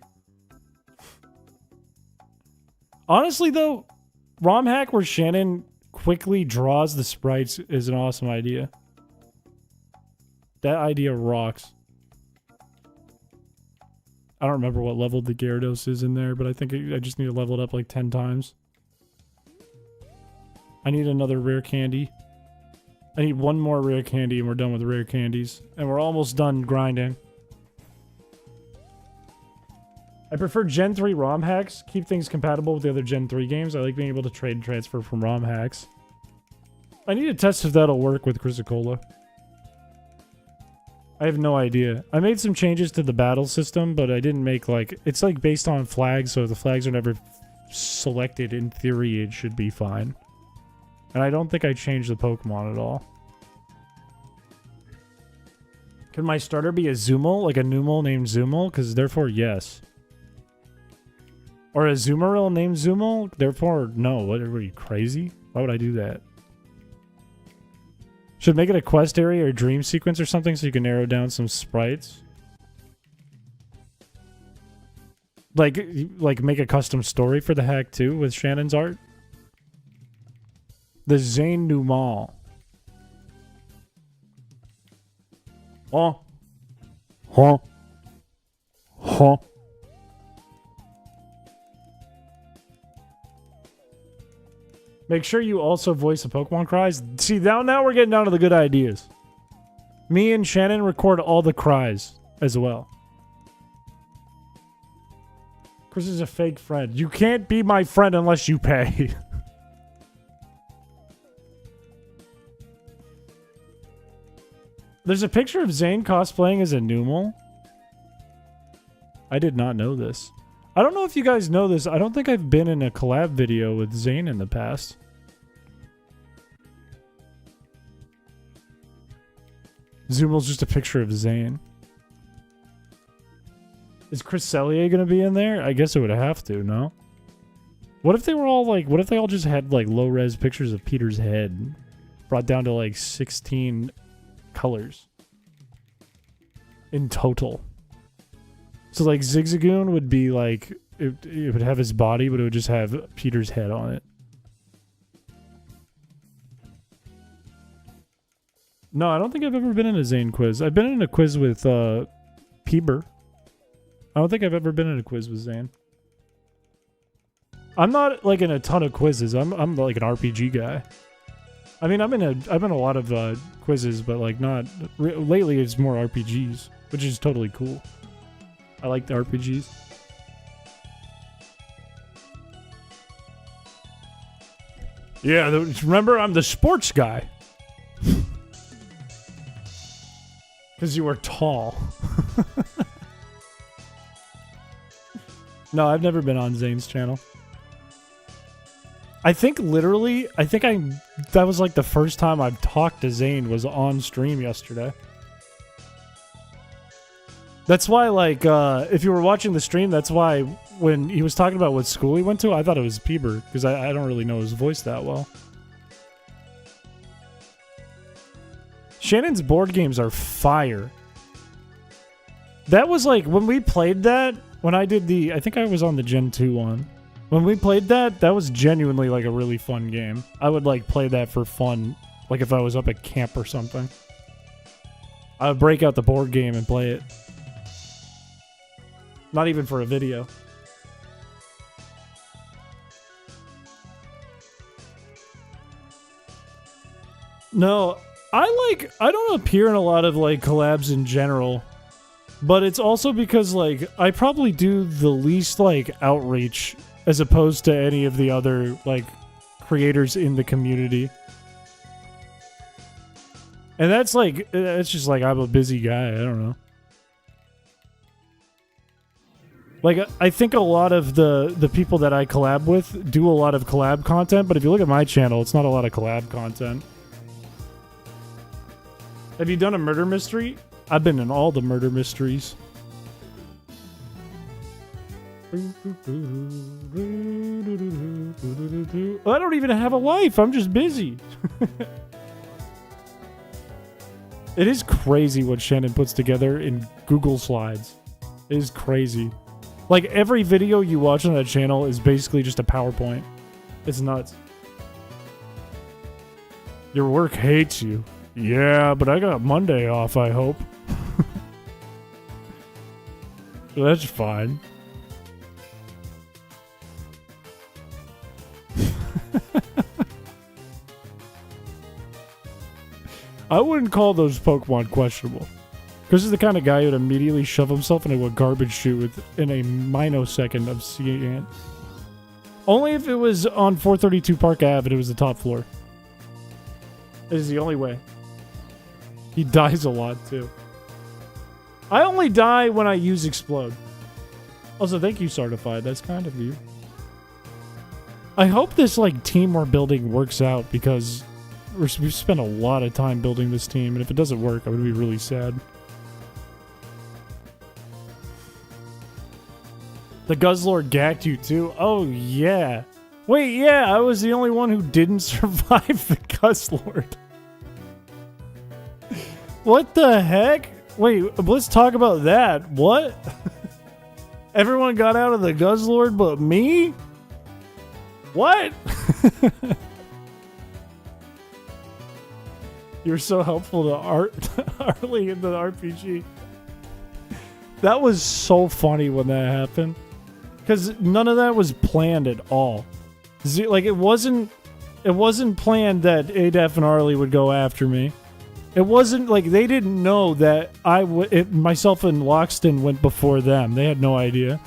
Honestly, though, ROM hack where Shannon quickly draws the sprites is an awesome idea. That idea rocks. I don't remember what level the Gyarados is in there, but I think I just need to level it up like 10 times. I need another rare candy. I need one more rare candy and we're done with rare candies. And we're almost done grinding. I prefer Gen 3 ROM hacks. Keep things compatible with the other Gen 3 games. I like being able to trade and transfer from ROM hacks. I need to test if that'll work with Chrysicola. I have no idea. I made some changes to the battle system, but I didn't make like... It's like based on flags, so if the flags are never selected, in theory it should be fine. And I don't think I changed the Pokemon at all. Can my starter be a Zoomal? Like a Numel named Zoomal? Because therefore, yes. Or a Zoomeril named Zoomal? Therefore, no. What, are you crazy? Why would I do that? Should make it a quest area or dream sequence or something so you can narrow down some sprites. Like make a custom story for the hack too with Shannon's art. The Zane Numal. Oh. Huh. Huh. Make sure you also voice the Pokemon cries. See, now we're getting down to the good ideas. Me and Shannon record all the cries as well. Chris is a fake friend. You can't be my friend unless you pay. There's a picture of Zane cosplaying as a Numel. I did not know this. I don't know if you guys know this. I don't think I've been in a collab video with Zane in the past. Zoomal's just a picture of Zane. Is Chris Cellier gonna be in there? I guess it would have to, no? What if they were all like... What if they all just had like low-res pictures of Peter's head? Brought down to like 16 colors. In total. So like Zigzagoon would be like... It would have his body, but it would just have Peter's head on it. No, I don't think I've ever been in a Zane quiz. I've been in a quiz with Peeber. I don't think I've ever been in a quiz with Zane. I'm not like in a ton of quizzes. I'm like an RPG guy. I mean, I'm in a lot of quizzes, but like not lately. It's more RPGs, which is totally cool. I like the RPGs. Yeah, remember I'm the sports guy. Because you were tall. No, I've never been on Zane's channel. I think literally, that was like the first time I've talked to Zane was on stream yesterday. That's why, like, if you were watching the stream, that's why when he was talking about what school he went to, I thought it was Peeber, because I don't really know his voice that well. Shannon's board games are fire. That was like, when we played that, when I did the, I think I was on the Gen 2 one. When we played that, that was genuinely like a really fun game. I would like play that for fun, like if I was up at camp or something. I would break out the board game and play it. Not even for a video. No, I don't appear in a lot of like collabs in general. But it's also because like I probably do the least like outreach as opposed to any of the other like creators in the community. And that's like, it's just like I'm a busy guy, I don't know. Like, I think a lot of the people that I collab with do a lot of collab content, but if you look at my channel, it's not a lot of collab content. Have you done a murder mystery? I've been in all the murder mysteries. I don't even have a life. I'm just busy. It is crazy what Shannon puts together in Google Slides. It is crazy. Like, every video you watch on that channel is basically just a PowerPoint. It's nuts. Your work hates you. Yeah, but I got Monday off, I hope. That's fine. I wouldn't call those Pokemon questionable. Chris is the kind of guy who'd immediately shove himself into a garbage chute in a minosecond of seeing it. Only if it was on 432 Park Ave and it was the top floor. It is the only way. He dies a lot, too. I only die when I use Explode. Also, thank you, Certified. That's kind of you. I hope this, like, team we're building works out because we've spent a lot of time building this team, and if it doesn't work, I'm going to be really sad. The Guzzlord gacked you, too? Oh, yeah. Wait, yeah, I was the only one who didn't survive the Guzzlord. What the heck? Wait, let's talk about that. What? Everyone got out of the Guzzlord but me? What? You were so helpful to Arlie in the RPG. That was so funny when that happened. Because none of that was planned at all. Like, it wasn't planned that Adef and Arlie would go after me. It wasn't like they didn't know that myself and Loxton went before them. They had no idea.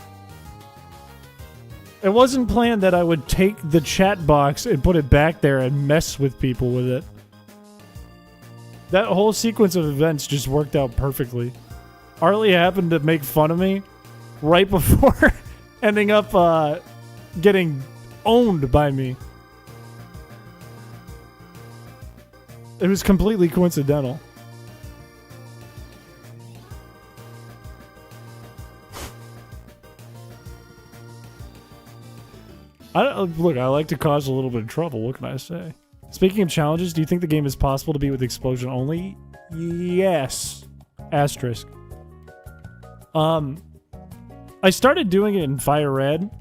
It wasn't planned that I would take the chat box and put it back there and mess with people with it. That whole sequence of events just worked out perfectly. Arlie happened to make fun of me right before ending up getting owned by me. It was completely coincidental. Look, I like to cause a little bit of trouble. What can I say? Speaking of challenges, do you think the game is possible to be with explosion only? Yes. Asterisk. I started doing it in Fire Red,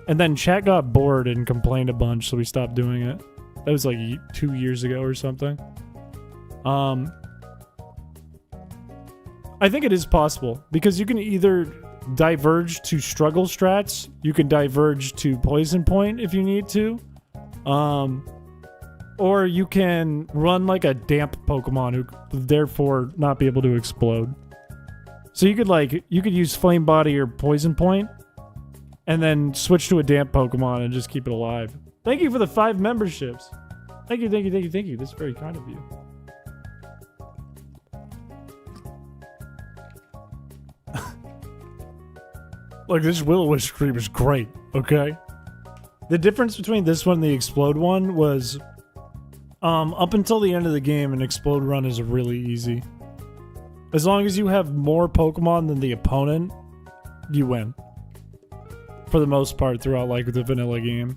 and then chat got bored and complained a bunch, so we stopped doing it. That was like 2 years ago or something. I think it is possible because you can either diverge to struggle strats, you can diverge to poison point if you need to, or you can run like a damp Pokemon who therefore not be able to explode. So you could use Flame Body or Poison Point, and then switch to a damp Pokemon and just keep it alive. Thank you for the 5 memberships. Thank you, thank you, thank you, thank you. That's very kind of you. Look, this Will-O-Wisp stream is great, okay? The difference between this one and the Explode one was up until the end of the game, an Explode run is really easy. As long as you have more Pokemon than the opponent, you win. For the most part, throughout like the vanilla game.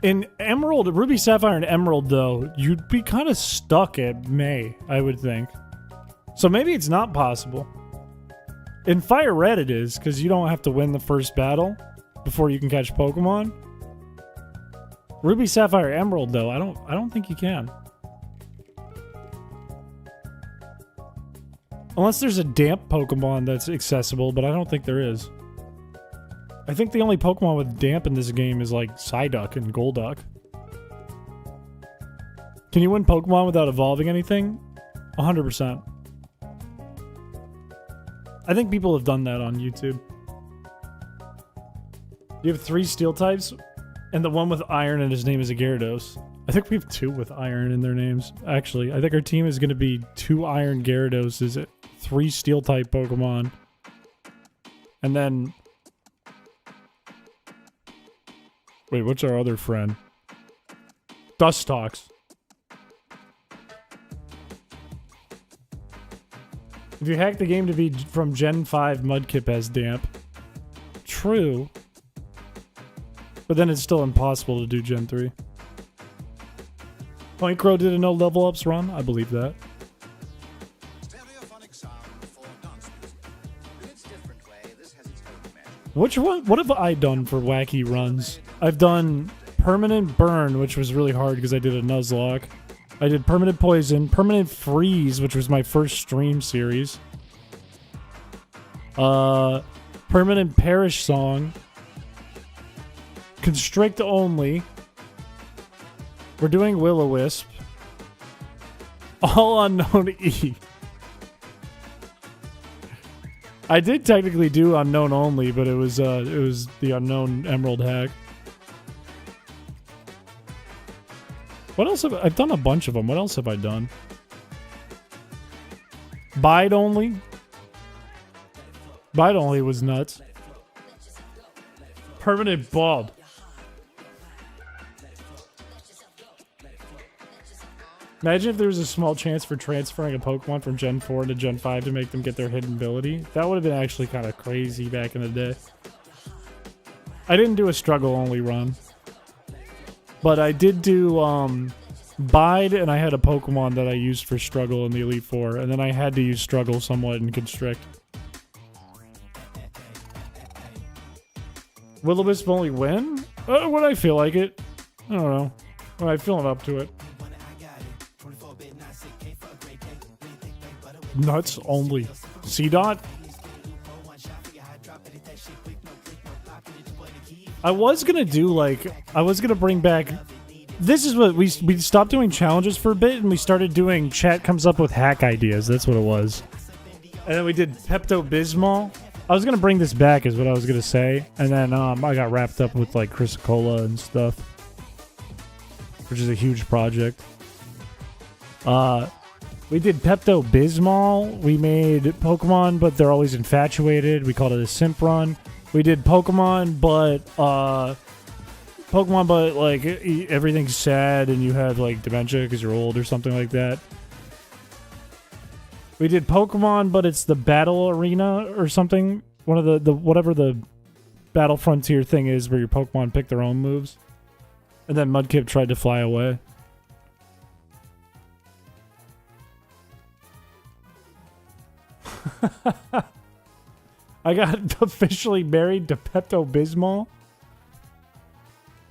In Emerald, Ruby, Sapphire, and Emerald, though, you'd be kind of stuck at May, I would think. So maybe it's not possible. In Fire Red it is, because you don't have to win the first battle before you can catch Pokemon. Ruby, Sapphire, Emerald, though, I don't think you can. Unless there's a damp Pokemon that's accessible, but I don't think there is. I think the only Pokemon with damp in this game is like Psyduck and Golduck. Can you win Pokemon without evolving anything? 100%. I think people have done that on YouTube. You have 3 steel types, and the one with iron and his name is a Gyarados. I think we have 2 with iron in their names. Actually, I think our team is going to be 2 iron Gyarados, 3 steel type Pokemon. And then... Wait, what's our other friend? Dustox. If you hack the game to be from Gen 5, Mudkip has damp. True. But then it's still impossible to do Gen 3. Point Crow did a no level ups run? I believe that. Which one? What have I done for wacky runs? I've done Permanent Burn, which was really hard because I did a Nuzlocke. I did Permanent Poison, Permanent Freeze, which was my first stream series. Permanent Perish Song. Constrict Only. We're doing Will-O-Wisp. All unknown E. I did technically do unknown only, but it was the unknown emerald hack. What else have I've done a bunch of them? What else have I done? Bide only. Bide only was nuts. Permanent bald. Imagine if there was a small chance for transferring a Pokemon from Gen 4 into Gen 5 to make them get their hidden ability. That would have been actually kind of crazy back in the day. I didn't do a struggle only run. But I did do Bide, and I had a Pokemon that I used for struggle in the Elite Four, and then I had to use struggle somewhat in Constrict. Will-O-Wisp only win? When I feel like it. I don't know. When I'm feeling up to it. Nuts only. C-Dot? I was gonna do I was gonna bring back. This is what we stopped doing challenges for a bit, and we started doing chat comes up with hack ideas. That's what it was. And then we did Pepto-Bismol. I was gonna bring this back, is what I was gonna say, and then I got wrapped up with like Chrysicola and stuff, which is a huge project. We did Pepto-Bismol. We made Pokemon, but they're always infatuated. We called it a simp run. We did Pokemon, but like everything's sad and you have like dementia because you're old or something like that. We did Pokemon, but it's the battle arena or something. One of the whatever the battle frontier thing is where your Pokemon pick their own moves. And then Mudkip tried to fly away. I got officially married to Pepto-Bismol.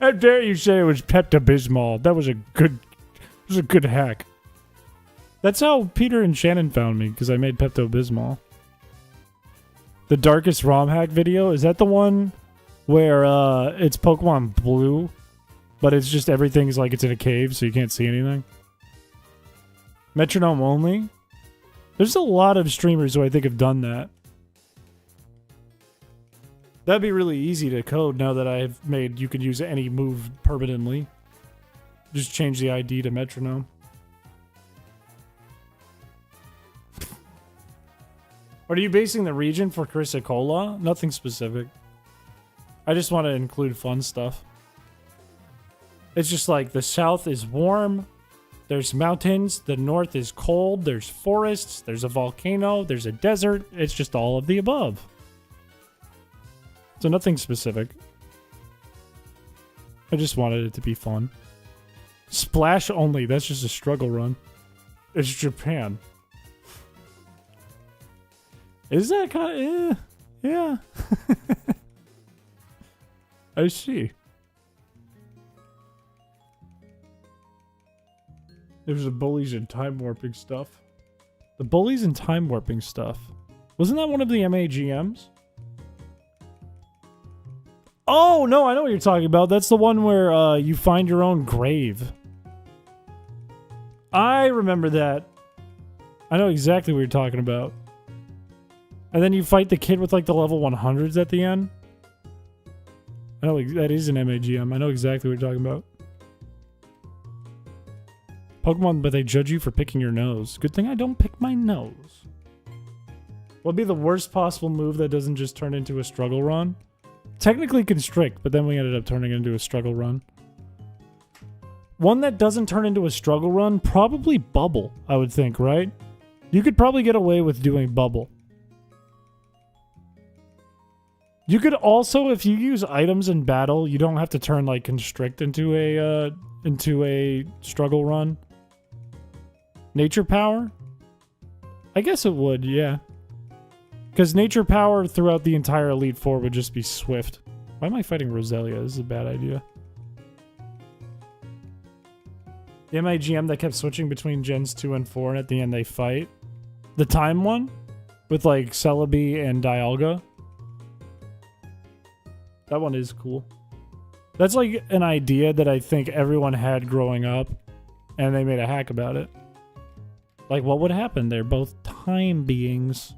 How dare you say it was Pepto-Bismol? That was a good hack. That's how Peter and Shannon found me, because I made Pepto-Bismol. The darkest ROM hack video, is that the one where it's Pokemon Blue, but it's just everything's like it's in a cave, so you can't see anything? Metronome only? There's a lot of streamers who I think have done that. That'd be really easy to code now that I've made you can use any move permanently. Just change the ID to metronome. Are you basing the region for Chrysicola? Nothing specific. I just want to include fun stuff. It's just like the south is warm. There's mountains. The north is cold. There's forests. There's a volcano. There's a desert. It's just all of the above. So nothing specific. I just wanted it to be fun. Splash only. That's just a struggle run. It's Japan. Is that kind of... yeah. I see. There's the bullies and time warping stuff. The bullies and time warping stuff. Wasn't that one of the MAGMs? Oh, no, I know what you're talking about. That's the one where you find your own grave. I remember that. I know exactly what you're talking about. And then you fight the kid with like the level 100s at the end. I know that is an MAGM. I know exactly what you're talking about. Pokemon, but they judge you for picking your nose. Good thing I don't pick my nose. What'd be the worst possible move that doesn't just turn into a struggle run? Technically Constrict, but then we ended up turning it into a struggle run. One that doesn't turn into a struggle run, probably Bubble, I would think, right? You could probably get away with doing Bubble. You could also, if you use items in battle, you don't have to turn like Constrict into a struggle run. Nature Power? I guess it would, yeah. Because Nature Power throughout the entire Elite Four would just be Swift. Why am I fighting Roselia? This is a bad idea. The MIGM that kept switching between Gens 2 and 4 and at the end they fight. The time one? With like Celebi and Dialga. That one is cool. That's like an idea that I think everyone had growing up. And they made a hack about it. Like, what would happen? They're both time beings.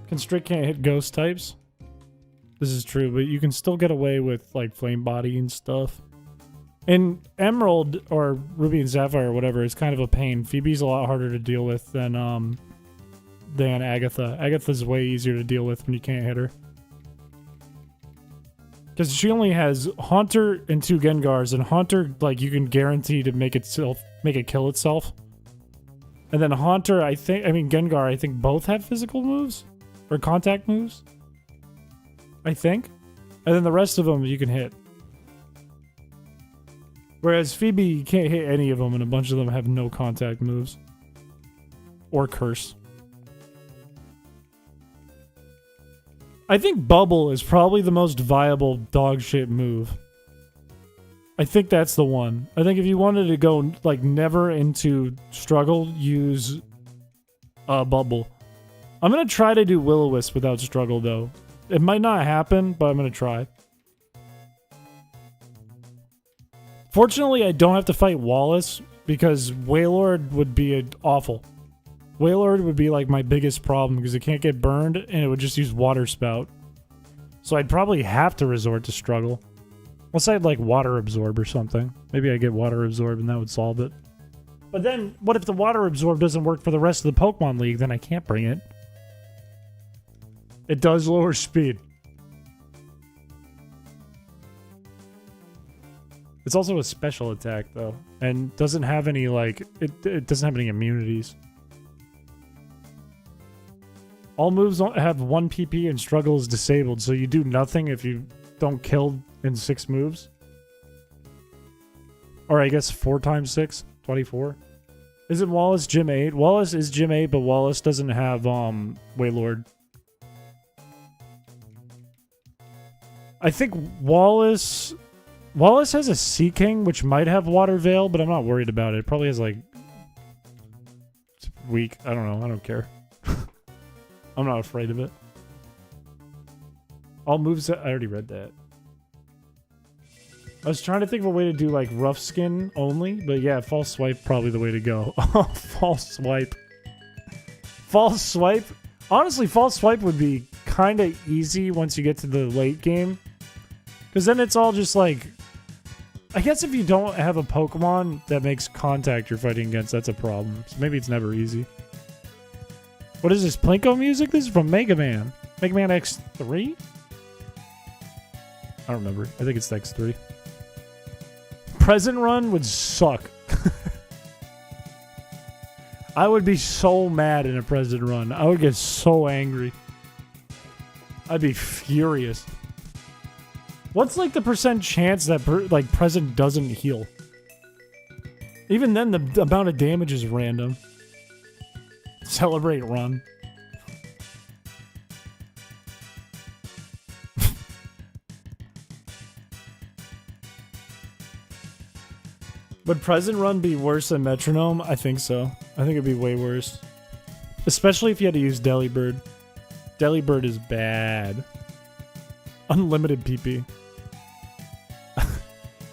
Constrict can't hit ghost types. This is true, but you can still get away with, like, flame body and stuff. In Emerald, or Ruby and Sapphire, or whatever, it's kind of a pain. Phoebe's a lot harder to deal with than Agatha. Agatha's way easier to deal with when you can't hit her. Because she only has Haunter and 2 Gengars, and Haunter, like, you can guarantee to make it kill itself. And then Haunter, Gengar, I think both have physical moves? Or contact moves? I think. And then the rest of them you can hit. Whereas Phoebe, you can't hit any of them, and a bunch of them have no contact moves. Or curse. I think Bubble is probably the most viable dog shit move. I think that's the one. I think if you wanted to go, like, never into struggle, use Bubble. I'm gonna try to do Will-O-Wisp without struggle, though. It might not happen, but I'm gonna try. Fortunately, I don't have to fight Wallace, because Wailord would be awful. Wailord would be, like, my biggest problem, because it can't get burned, and it would just use Water Spout. So I'd probably have to resort to struggle. Unless I had, like, Water Absorb or something. Maybe I get Water Absorb, and that would solve it. But then, what if the Water Absorb doesn't work for the rest of the Pokemon League? Then I can't bring it. It does lower speed. It's also a special attack, though. And doesn't have any, like... It doesn't have any immunities. All moves have 1 PP and struggle is disabled, so you do nothing if you don't kill in 6 moves. Or I guess 4 times 6? 24? Isn't Wallace Gym 8? Wallace is Gym 8, but Wallace doesn't have, Wailord. I think Wallace has a Sea King, which might have Water Veil, but I'm not worried about it. It probably has, like... It's weak. I don't know. I don't care. I'm not afraid of it. All moves... I already read that. I was trying to think of a way to do, like, rough skin only, but yeah, false swipe probably the way to go. False swipe. False swipe? Honestly, false swipe would be kind of easy once you get to the late game. Because then it's all just like... I guess if you don't have a Pokemon that makes contact you're fighting against, that's a problem. So maybe it's never easy. What is this, Plinko music? This is from Mega Man. Mega Man X3? I don't remember. I think it's X3. Present run would suck. I would be so mad in a present run. I would get so angry. I'd be furious. What's like the % chance that present doesn't heal? Even then, the amount of damage is random. Celebrate run. Would present run be worse than metronome? I think so. I think it'd be way worse. Especially if you had to use Delibird. Delibird is bad. Unlimited PP.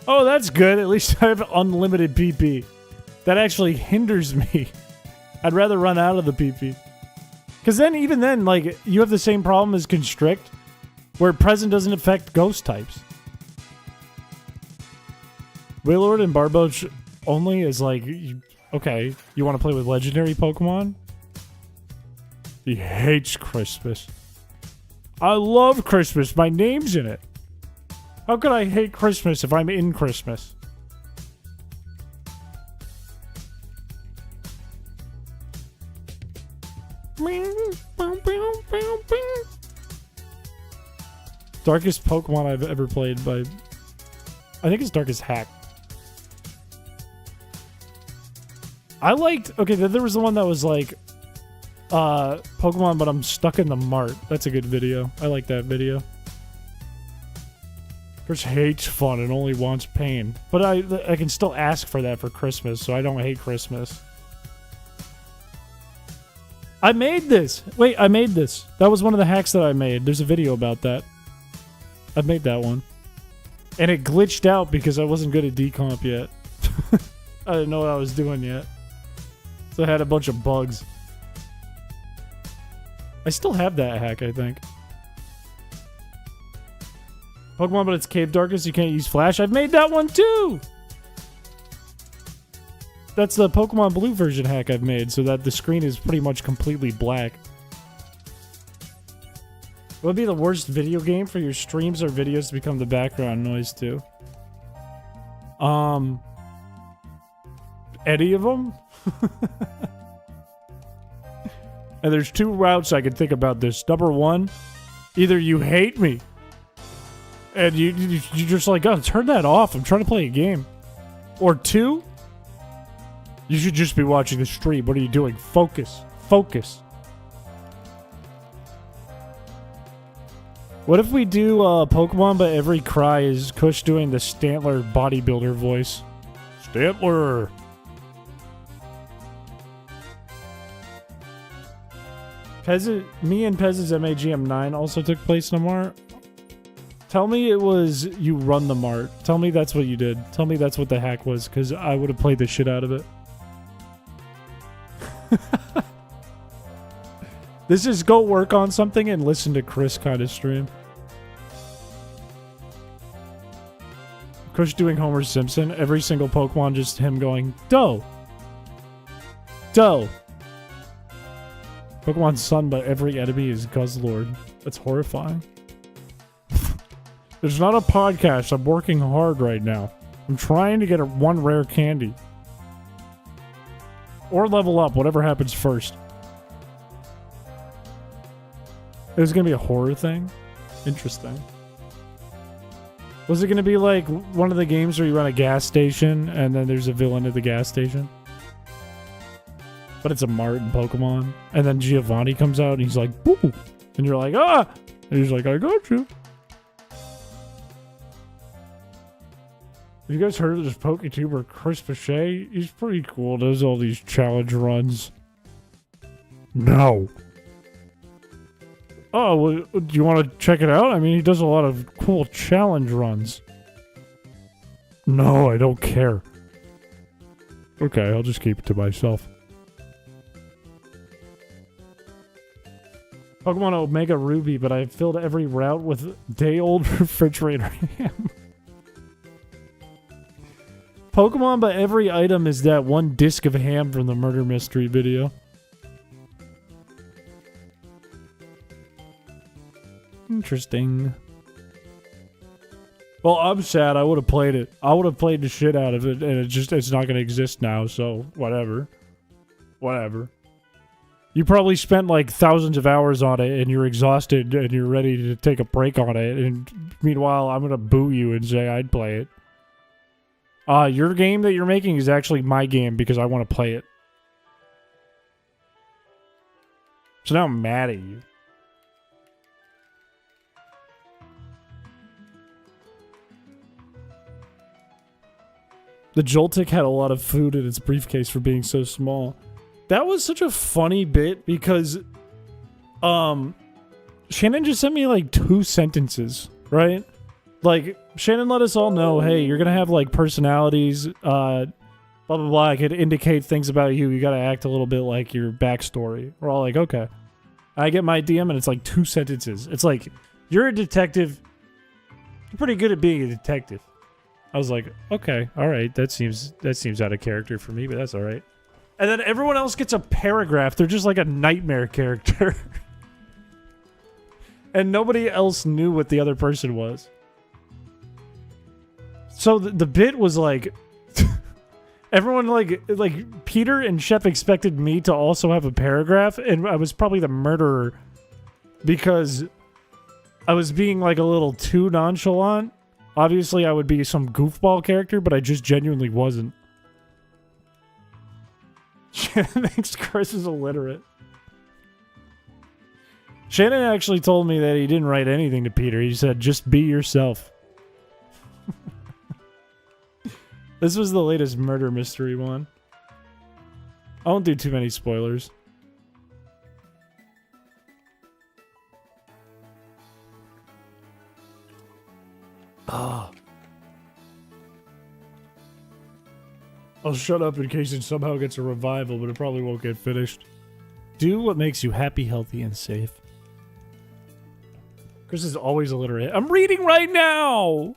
Oh, that's good. At least I have unlimited PP. That actually hinders me. I'd rather run out of the PP. Because then, even then, like, you have the same problem as Constrict, where present doesn't affect ghost types. Wailord and Barboach only is like, okay, you want to play with legendary Pokemon? He hates Christmas. I love Christmas. My name's in it. How could I hate Christmas if I'm in Christmas? Darkest Pokemon I've ever played by... I think it's Darkest Hack. I liked... Okay, there was the one that was like... Pokemon, but I'm stuck in the mart. That's a good video. I like that video. Chris hates fun and only wants pain. But I can still ask for that for Christmas, so I don't hate Christmas. I made this! Wait, I made this. That was one of the hacks that I made. There's a video about that. I've made that one. And it glitched out because I wasn't good at decomp yet. I didn't know what I was doing yet. So I had a bunch of bugs. I still have that hack, I think. Pokemon, but it's Cave Darkness, you can't use Flash. I've made that one too! That's the Pokemon Blue version hack I've made, so that the screen is pretty much completely black. What would be the worst video game for your streams or videos to become the background noise to? Any of them? And there's two routes I can think about this. Number one, either you hate me, and you're just like, oh, turn that off. I'm trying to play a game. Or two, you should just be watching the stream. What are you doing? Focus. Focus. What if we do Pokemon, but every cry is Kush doing the Stantler bodybuilder voice? Stantler! Me and Pez's MAGM 9 also took place in a mart. Tell me it was you run the mart. Tell me that's what you did. Tell me that's what the hack was, because I would have played the shit out of it. This is go work on something and listen to Chris kind of stream. Chris doing Homer Simpson. Every single Pokemon, just him going, Doe! Doe! Pokemon Sun, but every enemy is Guzzlord. That's horrifying. It's not a podcast. I'm working hard right now. I'm trying to get one rare candy. Or level up, whatever happens first. It was going to be a horror thing? Interesting. Was it going to be like one of the games where you run a gas station and then there's a villain at the gas station? But it's a mart in Pokemon. And then Giovanni comes out and he's like, boo! And you're like, ah! And he's like, I got you. Have you guys heard of this PokeTuber, Chris Piché? He's pretty cool. Does all these challenge runs. No. Oh, well, do you want to check it out? I mean, he does a lot of cool challenge runs. No, I don't care. Okay, I'll just keep it to myself. Pokemon Omega Ruby, but I've filled every route with day-old refrigerator ham. Pokemon, but every item is that one disc of ham from the murder mystery video. Interesting. Well, I'm sad. I would have played it. I would have played the shit out of it, and it's not going to exist now, so whatever. Whatever. You probably spent like thousands of hours on it, and you're exhausted, and you're ready to take a break on it, and meanwhile, I'm going to boo you and say I'd play it. Your game that you're making is actually my game because I want to play it. So now I'm mad at you. The Joltik had a lot of food in its briefcase for being so small. That was such a funny bit because Shannon just sent me like 2 sentences, right? Like, Shannon let us all know, hey, you're gonna have like personalities, blah blah blah. I could indicate things about you. You gotta act a little bit like your backstory. We're all like, okay. I get my DM and it's like 2 sentences. It's like, you're a detective. You're pretty good at being a detective. I was like, okay, all right, that seems out of character for me, but that's all right. And then everyone else gets a paragraph. They're just like a nightmare character. And nobody else knew what the other person was. So the bit was like, everyone like Peter and Shep expected me to also have a paragraph, and I was probably the murderer because I was being like a little too nonchalant. Obviously, I would be some goofball character, but I just genuinely wasn't. Shannon thinks Chris is illiterate. Shannon actually told me that he didn't write anything to Peter. He said, just be yourself. This was the latest murder mystery one. I won't do too many spoilers. I'll shut up in case it somehow gets a revival, but it probably won't get finished. Do what makes you happy, healthy, and safe. Chris is always illiterate. I'm reading right now!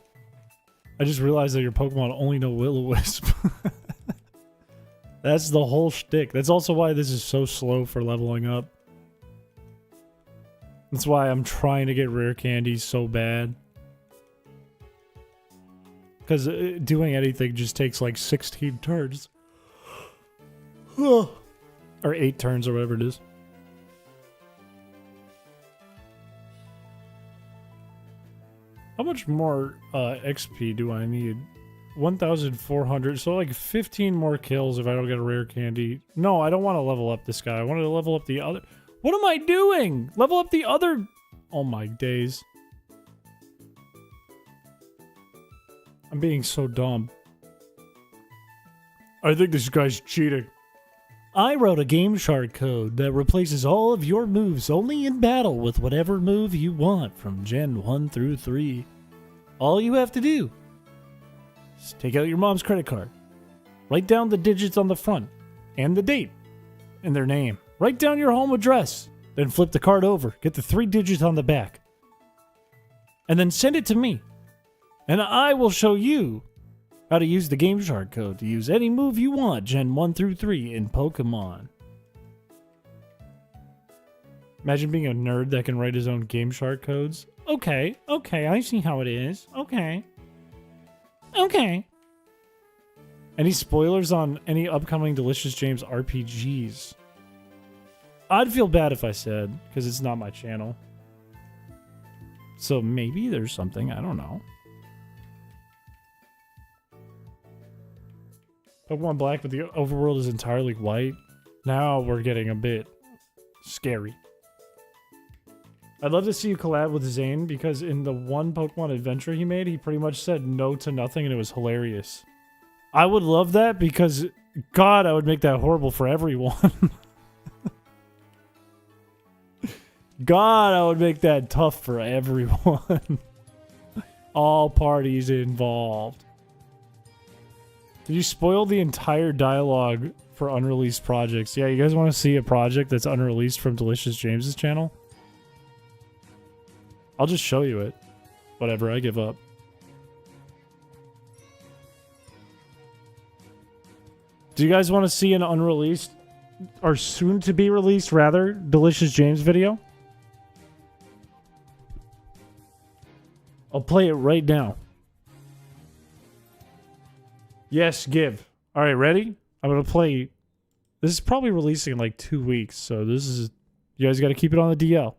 I just realized that your Pokemon only know Will-O-Wisp. That's the whole shtick. That's also why this is so slow for leveling up. That's why I'm trying to get rare candies so bad. Because doing anything just takes like 16 turns. Or 8 turns or whatever it is. How much more XP do I need? 1,400. So like 15 more kills if I don't get a rare candy. No, I don't want to level up this guy. I wanted to level up the other. What am I doing? Level up the other. Oh my days. I'm being so dumb. I think this guy's cheating. I wrote a game shard code that replaces all of your moves only in battle with whatever move you want from Gen 1 through 3. All you have to do is take out your mom's credit card, write down the digits on the front, and the date, and their name. Write down your home address, then flip the card over, get the 3 digits on the back, and then send it to me. And I will show you how to use the game shard code to use any move you want Gen 1 through 3 in Pokemon. Imagine being a nerd that can write his own game shard codes. Okay, I see how it is. Okay. Any spoilers on any upcoming Delicious James RPGs? I'd feel bad if I said, because it's not my channel. So maybe there's something, I don't know. Pokemon Black, but the overworld is entirely white. Now we're getting a bit scary. I'd love to see you collab with Zane, because in the one Pokemon adventure he made, he pretty much said no to nothing, and it was hilarious. I would love that, because, God, I would make that horrible for everyone. God, I would make that tough for everyone. All parties involved. Did you spoil the entire dialogue for unreleased projects? Yeah, you guys want to see a project that's unreleased from Delicious James's channel? I'll just show you it. Whatever, I give up. Do you guys want to see an unreleased, or soon to be released rather, Delicious James video? I'll play it right now. Yes, give. Alright, ready? I'm gonna play. This is probably releasing in like 2 weeks, so this is. You guys gotta keep it on the DL.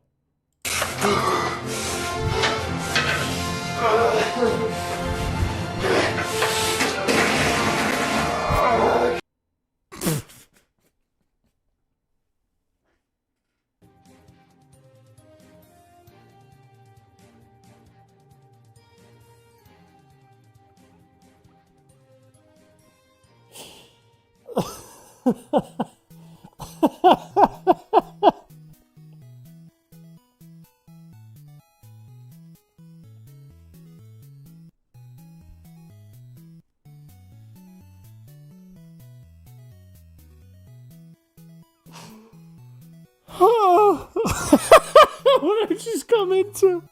What did I just come into?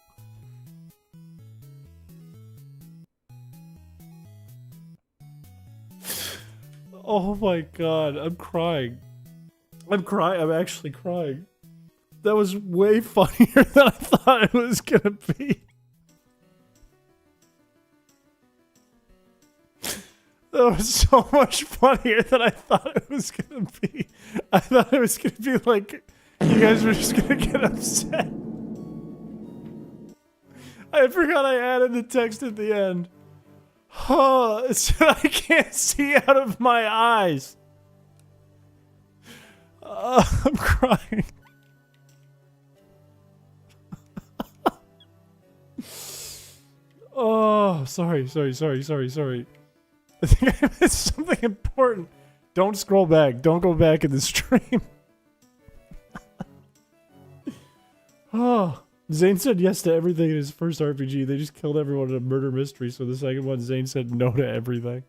Oh my god, I'm crying. I'm actually crying. That was way funnier than I thought it was gonna be. That was so much funnier than I thought it was gonna be. I thought it was gonna be like, you guys were just gonna get upset. I forgot I added the text at the end. Oh, so I can't see out of my eyes. I'm crying. Oh, sorry. I think I missed something important. Don't scroll back. Don't go back in the stream. Oh, Zane said yes to everything in his first RPG. They just killed everyone in a murder mystery, so the second one, Zane said no to everything.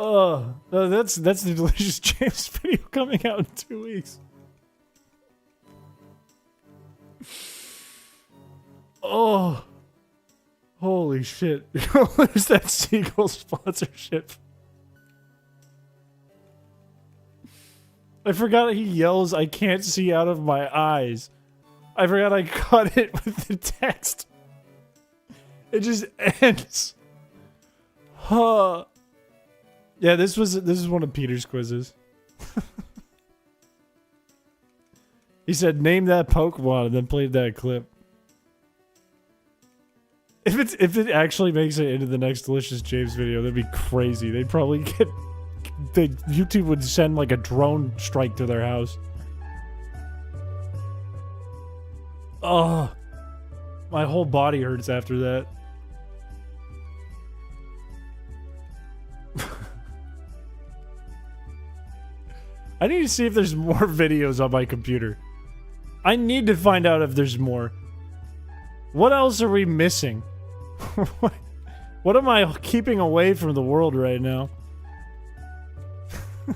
That's the Delicious James video coming out in 2 weeks. Oh, holy shit! Where's that Seagull sponsorship? I forgot he yells, "I can't see out of my eyes." I forgot I cut it with the text. It just ends. Huh. Yeah, this is one of Peter's quizzes. He said, "Name that Pokemon," and then played that clip. If it actually makes it into the next Delicious James video, that'd be crazy. They'd probably get... YouTube would send like a drone strike to their house. Oh, my whole body hurts after that. I need to see if there's more videos on my computer. I need to find out if there's more. What else are we missing? What am I keeping away from the world right now?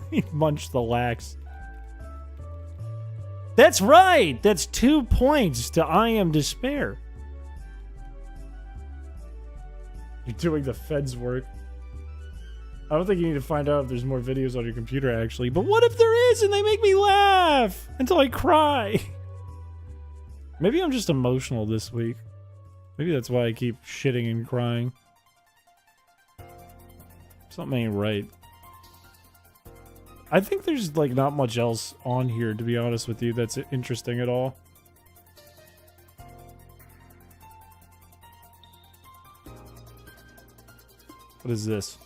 He munched the lax. That's right! That's 2 points to I Am Despair. You're doing the feds work. I don't think you need to find out if there's more videos on your computer, actually. But what if there is and they make me laugh until I cry? Maybe I'm just emotional this week. Maybe that's why I keep shitting and crying. Something ain't right. I think there's like not much else on here, to be honest with you, that's interesting at all. What is this?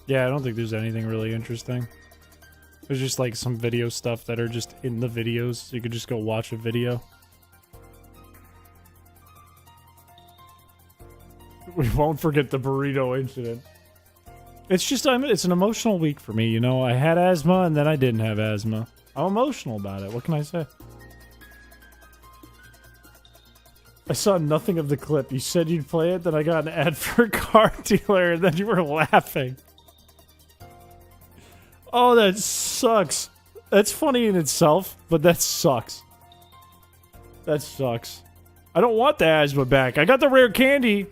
Yeah, I don't think there's anything really interesting. There's just like some video stuff that are just in the videos, so you could just go watch a video. We won't forget the burrito incident. It's just, it's an emotional week for me, you know? I had asthma and then I didn't have asthma. I'm emotional about it, what can I say? I saw nothing of the clip. You said you'd play it, then I got an ad for a car dealer, and then you were laughing. Oh, that sucks. That's funny in itself, but that sucks. That sucks. I don't want the asthma back. I got the rare candy.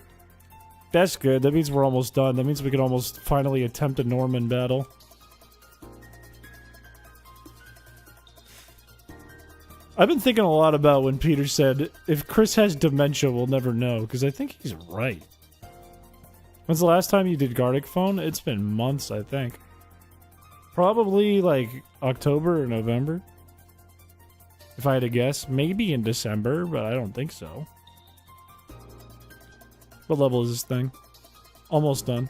That's good. That means we're almost done. That means we can almost finally attempt a Norman battle. I've been thinking a lot about when Peter said, if Chris has dementia, we'll never know, because I think he's right. When's the last time you did Gartic Phone? It's been months, I think. Probably, like, October or November. If I had to guess. Maybe in December, but I don't think so. What level is this thing? Almost done.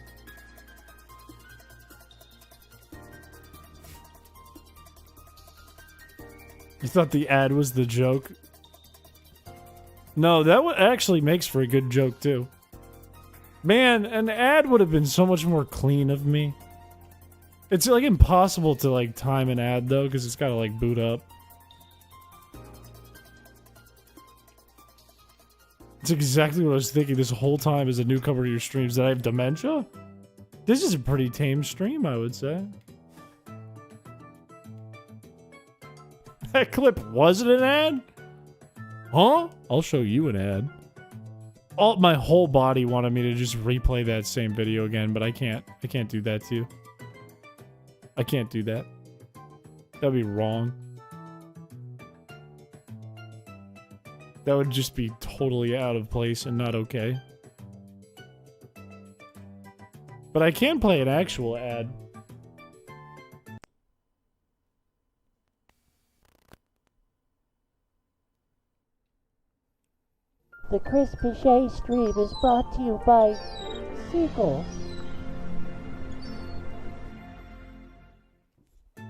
You thought the ad was the joke? No, that actually makes for a good joke, too. Man, an ad would have been so much more clean of me. It's, like, impossible to, like, time an ad, though, because it's gotta, like, boot up. It's exactly what I was thinking this whole time as a newcomer to your streams. That I have dementia? This is a pretty tame stream, I would say. That clip wasn't an ad? Huh? I'll show you an ad. My whole body wanted me to just replay that same video again, but I can't. I can't do that to you. I can't do that. That'd be wrong. That would just be totally out of place and not okay. But I can play an actual ad. The chrispiche stream is brought to you by Seagulls.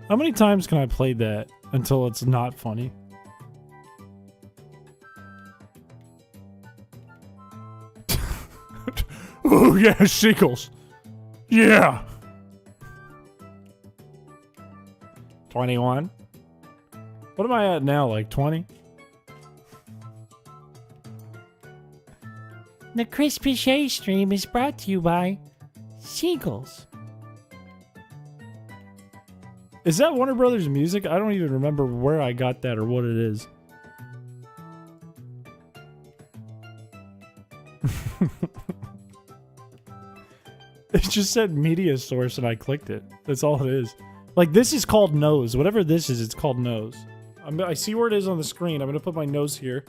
How many times can I play that until it's not funny? Oh yeah, seagulls. Yeah. 21. What am I at now? Like 20? The Chrispiche stream is brought to you by Seagulls. Is that Warner Brothers music? I don't even remember where I got that or what it is. It just said media source and I clicked it. That's all it is. Like, this is called nose. Whatever this is, it's called nose. I see where it is on the screen. I'm going to put my nose here.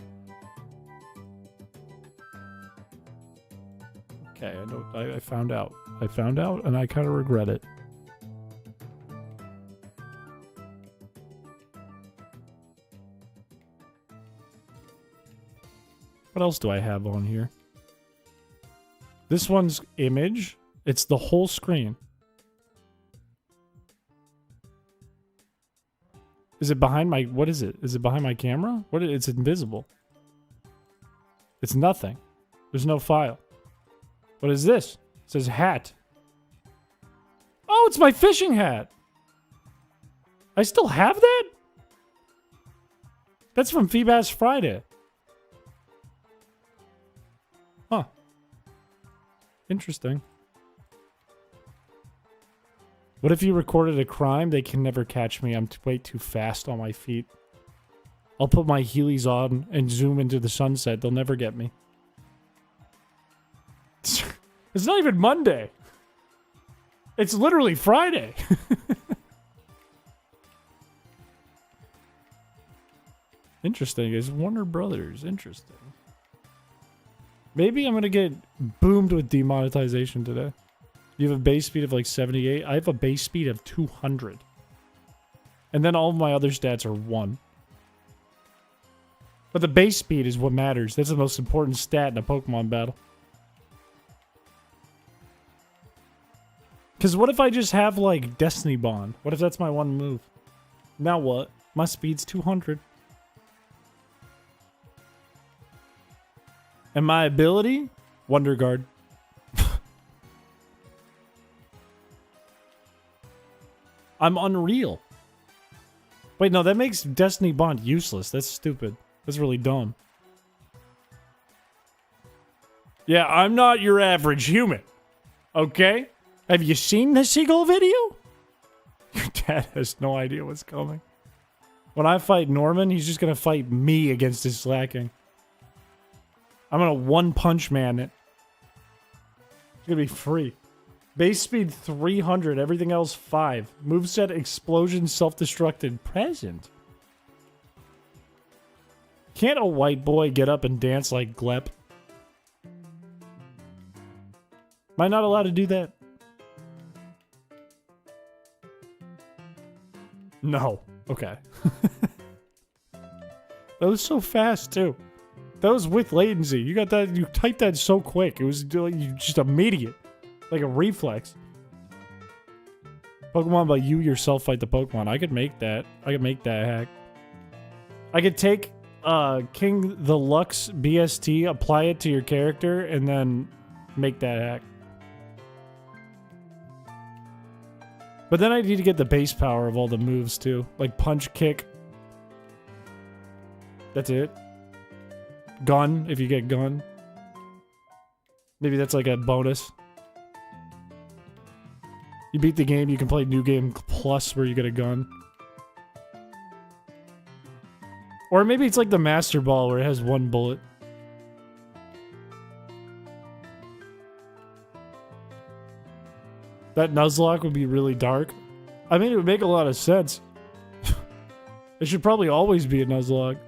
Okay, I found out. I found out, and I kind of regret it. What else do I have on here? This one's image. It's the whole screen. Is it behind my... What is it? Is it behind my camera? It's invisible. It's nothing. There's no file. What is this? It says hat. Oh, it's my fishing hat. I still have that? That's from Feebass Friday. Huh. Interesting. What if you recorded a crime? They can never catch me. I'm way too fast on my feet. I'll put my Heelys on and zoom into the sunset. They'll never get me. It's not even Monday. It's literally Friday. Interesting. It's Warner Brothers. Interesting. Maybe I'm going to get boomed with demonetization today. You have a base speed of like 78. I have a base speed of 200. And then all of my other stats are 1. But the base speed is what matters. That's the most important stat in a Pokemon battle. Because what if I just have like Destiny Bond? What if that's my one move? Now what? My speed's 200. And my ability? Wonder Guard. I'm unreal. Wait, no, that makes Destiny Bond useless. That's stupid. That's really dumb. Yeah, I'm not your average human. Okay? Have you seen the seagull video? Your dad has no idea what's coming. When I fight Norman, he's just gonna fight me against his slacking. I'm gonna one-punch man it. It's gonna be free. Base speed 300, everything else 5. Moveset explosion self-destructed present. Can't a white boy get up and dance like Glep? Am I not allowed to do that? No. Okay. That was so fast too. That was with latency. You got that. You typed that so quick. It was just immediate. Like a reflex. Pokemon, but you yourself fight the Pokemon. I could make that. I could make that hack. I could take King the Lux BST, apply it to your character, and then make that hack. But then I need to get the base power of all the moves too. Like punch, kick. That's it. Gun, if you get gun. Maybe that's like a bonus. You beat the game, you can play New Game Plus where you get a gun. Or maybe it's like the Master Ball where it has 1 bullet. That Nuzlocke would be really dark. I mean, it would make a lot of sense. It should probably always be a Nuzlocke.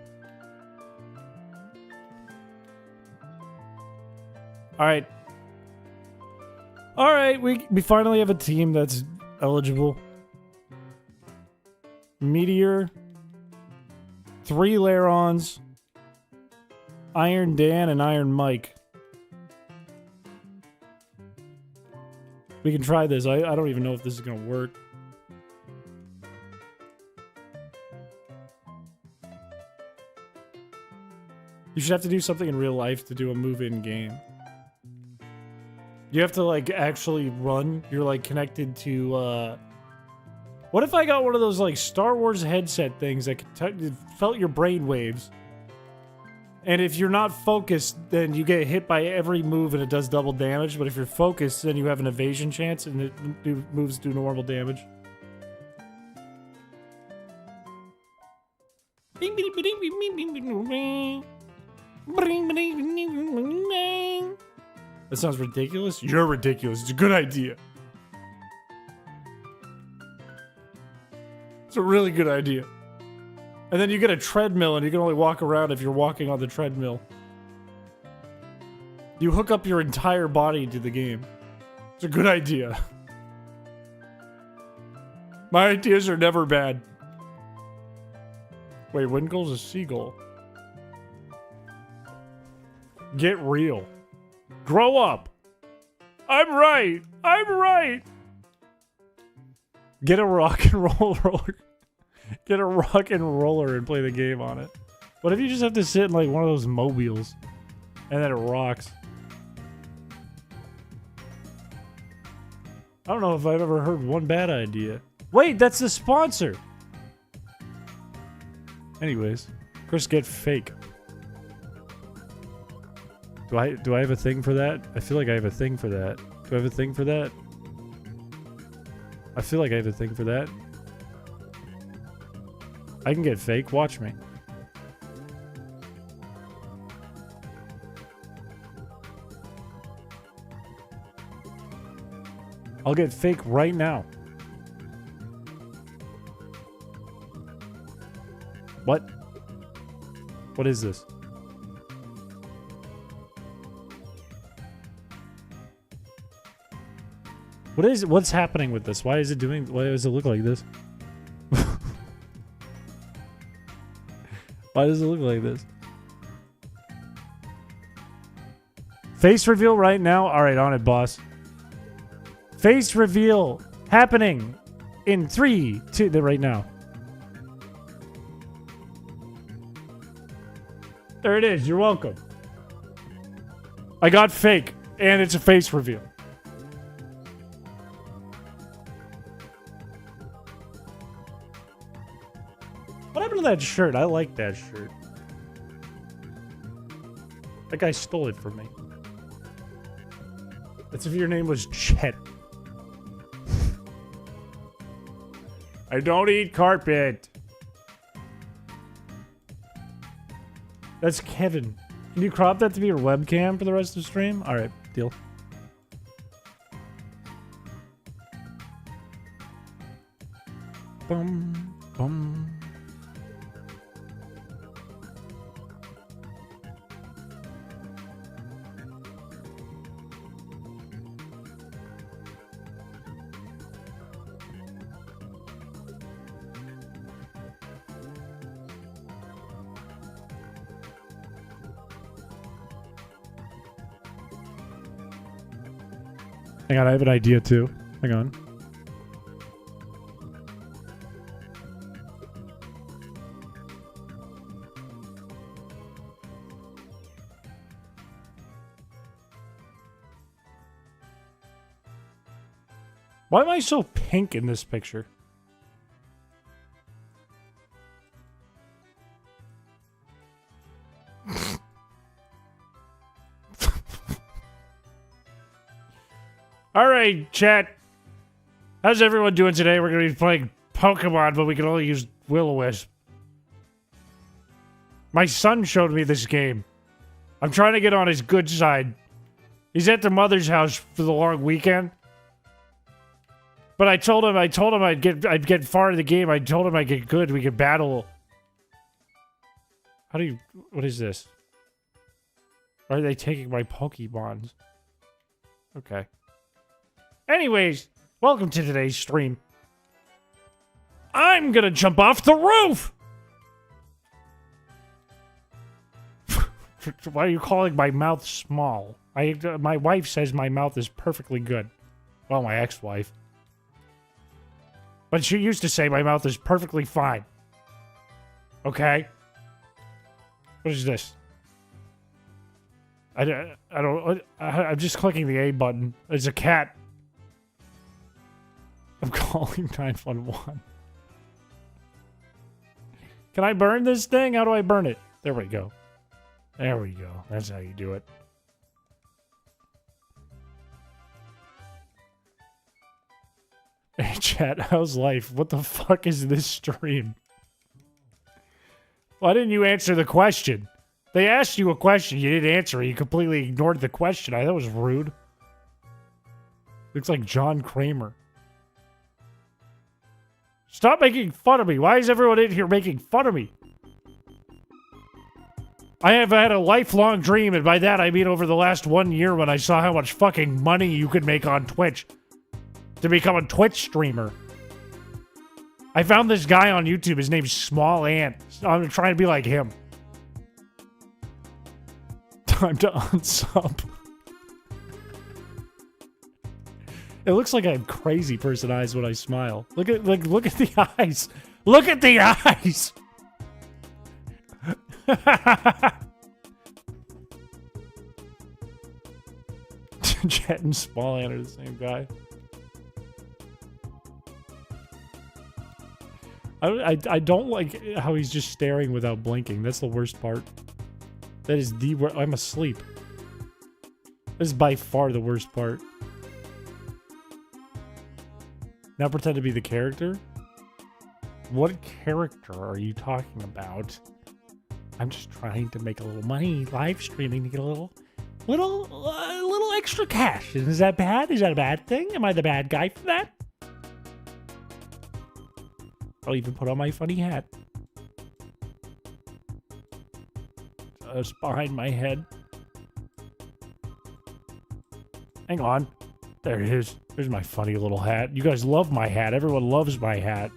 Alright. Alright, we finally have a team that's eligible. Meteor. 3 Larons. Iron Dan and Iron Mike. We can try this. I don't even know if this is going to work. You should have to do something in real life to do a move in game. You have to, like, actually run. You're, like, connected to, What if I got one of those, like, Star Wars headset things that felt your brain waves? And if you're not focused, then you get hit by every move and it does double damage. But if you're focused, then you have an evasion chance and moves do normal damage. That sounds ridiculous. You're ridiculous. It's a good idea. It's a really good idea. And then you get a treadmill and you can only walk around if you're walking on the treadmill. You hook up your entire body to the game. It's a good idea. My ideas are never bad. Wait, Windgull's a seagull. Get real. Grow up. I'm right. I'm right. Get a rock and roll roller. Get a rock and roller and play the game on it. What if you just have to sit in like one of those mobiles and then it rocks? I don't know if I've ever heard one bad idea. Wait, that's the sponsor. Anyways, Chris, get fake. Do I have a thing for that? I feel like I have a thing for that. Do I have a thing for that? I feel like I have a thing for that. I can get fake. Watch me. I'll get fake right now. What? What is this? What's happening with this? Why does it look like this? Why does it look like this? Face reveal right now? Alright, on it, boss. Face reveal happening in 3, 2, right now. There it is. You're welcome. I got fake, and it's a face reveal. What happened to that shirt? I like that shirt. That guy stole it from me. That's if your name was Chet. I don't eat carpet. That's Kevin. Can you crop that to be your webcam for the rest of the stream? Alright, deal. Bum, bum. Hang on, I have an idea too. Hang on. Why am I so pink in this picture? Alright, chat. How's everyone doing today? We're going to be playing Pokemon, but we can only use Will-O-Wisp. My son showed me this game. I'm trying to get on his good side. He's at the mother's house for the long weekend. But I told him I'd get far in the game. I told him I'd get good. We could battle. What is this? Why are they taking my Pokemons? Okay. Anyways, welcome to today's stream. I'm gonna jump off the roof! Why are you calling my mouth small? My wife says my mouth is perfectly good. Well, my ex-wife. But she used to say my mouth is perfectly fine. Okay? What is this? I'm just clicking the A button. It's a cat. I'm calling 911. Can I burn this thing? How do I burn it? There we go. There we go. That's how you do it. Hey, chat, how's life? What the fuck is this stream? Why didn't you answer the question? They asked you a question, you didn't answer it. You completely ignored the question. I thought it was rude. Looks like John Kramer. Stop making fun of me. Why is everyone in here making fun of me? I have had a lifelong dream, and by that I mean over the last 1 year when I saw how much fucking money you could make on Twitch to become a Twitch streamer. I found this guy on YouTube. His name's Small Ant. I'm trying to be like him. Time to unsub. It looks like I have crazy person eyes when I smile. Look at the eyes. Look at the eyes. Jet and Small Ant are the same guy. I don't like how he's just staring without blinking. That's the worst part. That is the worst. I'm asleep. This is by far the worst part. Now pretend to be the character? What character are you talking about? I'm just trying to make a little money live streaming to get a little extra cash. Is that bad? Is that a bad thing? Am I the bad guy for that? I'll even put on my funny hat. It's behind my head. Hang on. There it is. There's my funny little hat. You guys love my hat. Everyone loves my hat.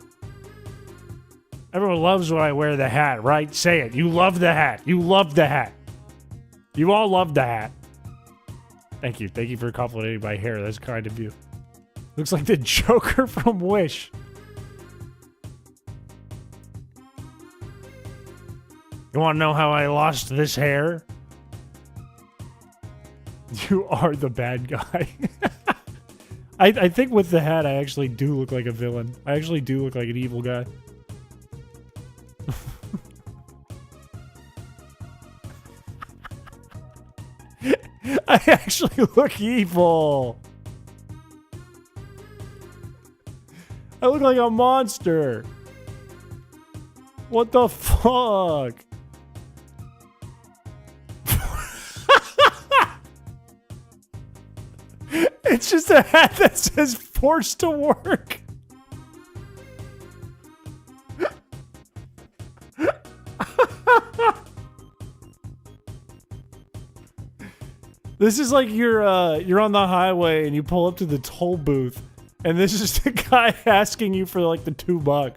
Everyone loves when I wear the hat, right? Say it. You love the hat. You love the hat. You all love the hat. Thank you. Thank you for complimenting my hair. That's kind of you. Looks like the Joker from Wish. You want to know how I lost this hair? You are the bad guy. I think with the hat, I actually do look like a villain. I actually do look like an evil guy. I actually look evil. I look like a monster. What the fuck? It's just a hat that says forced to work. This is like you're on the highway and you pull up to the toll booth and this is the guy asking you for like the $2.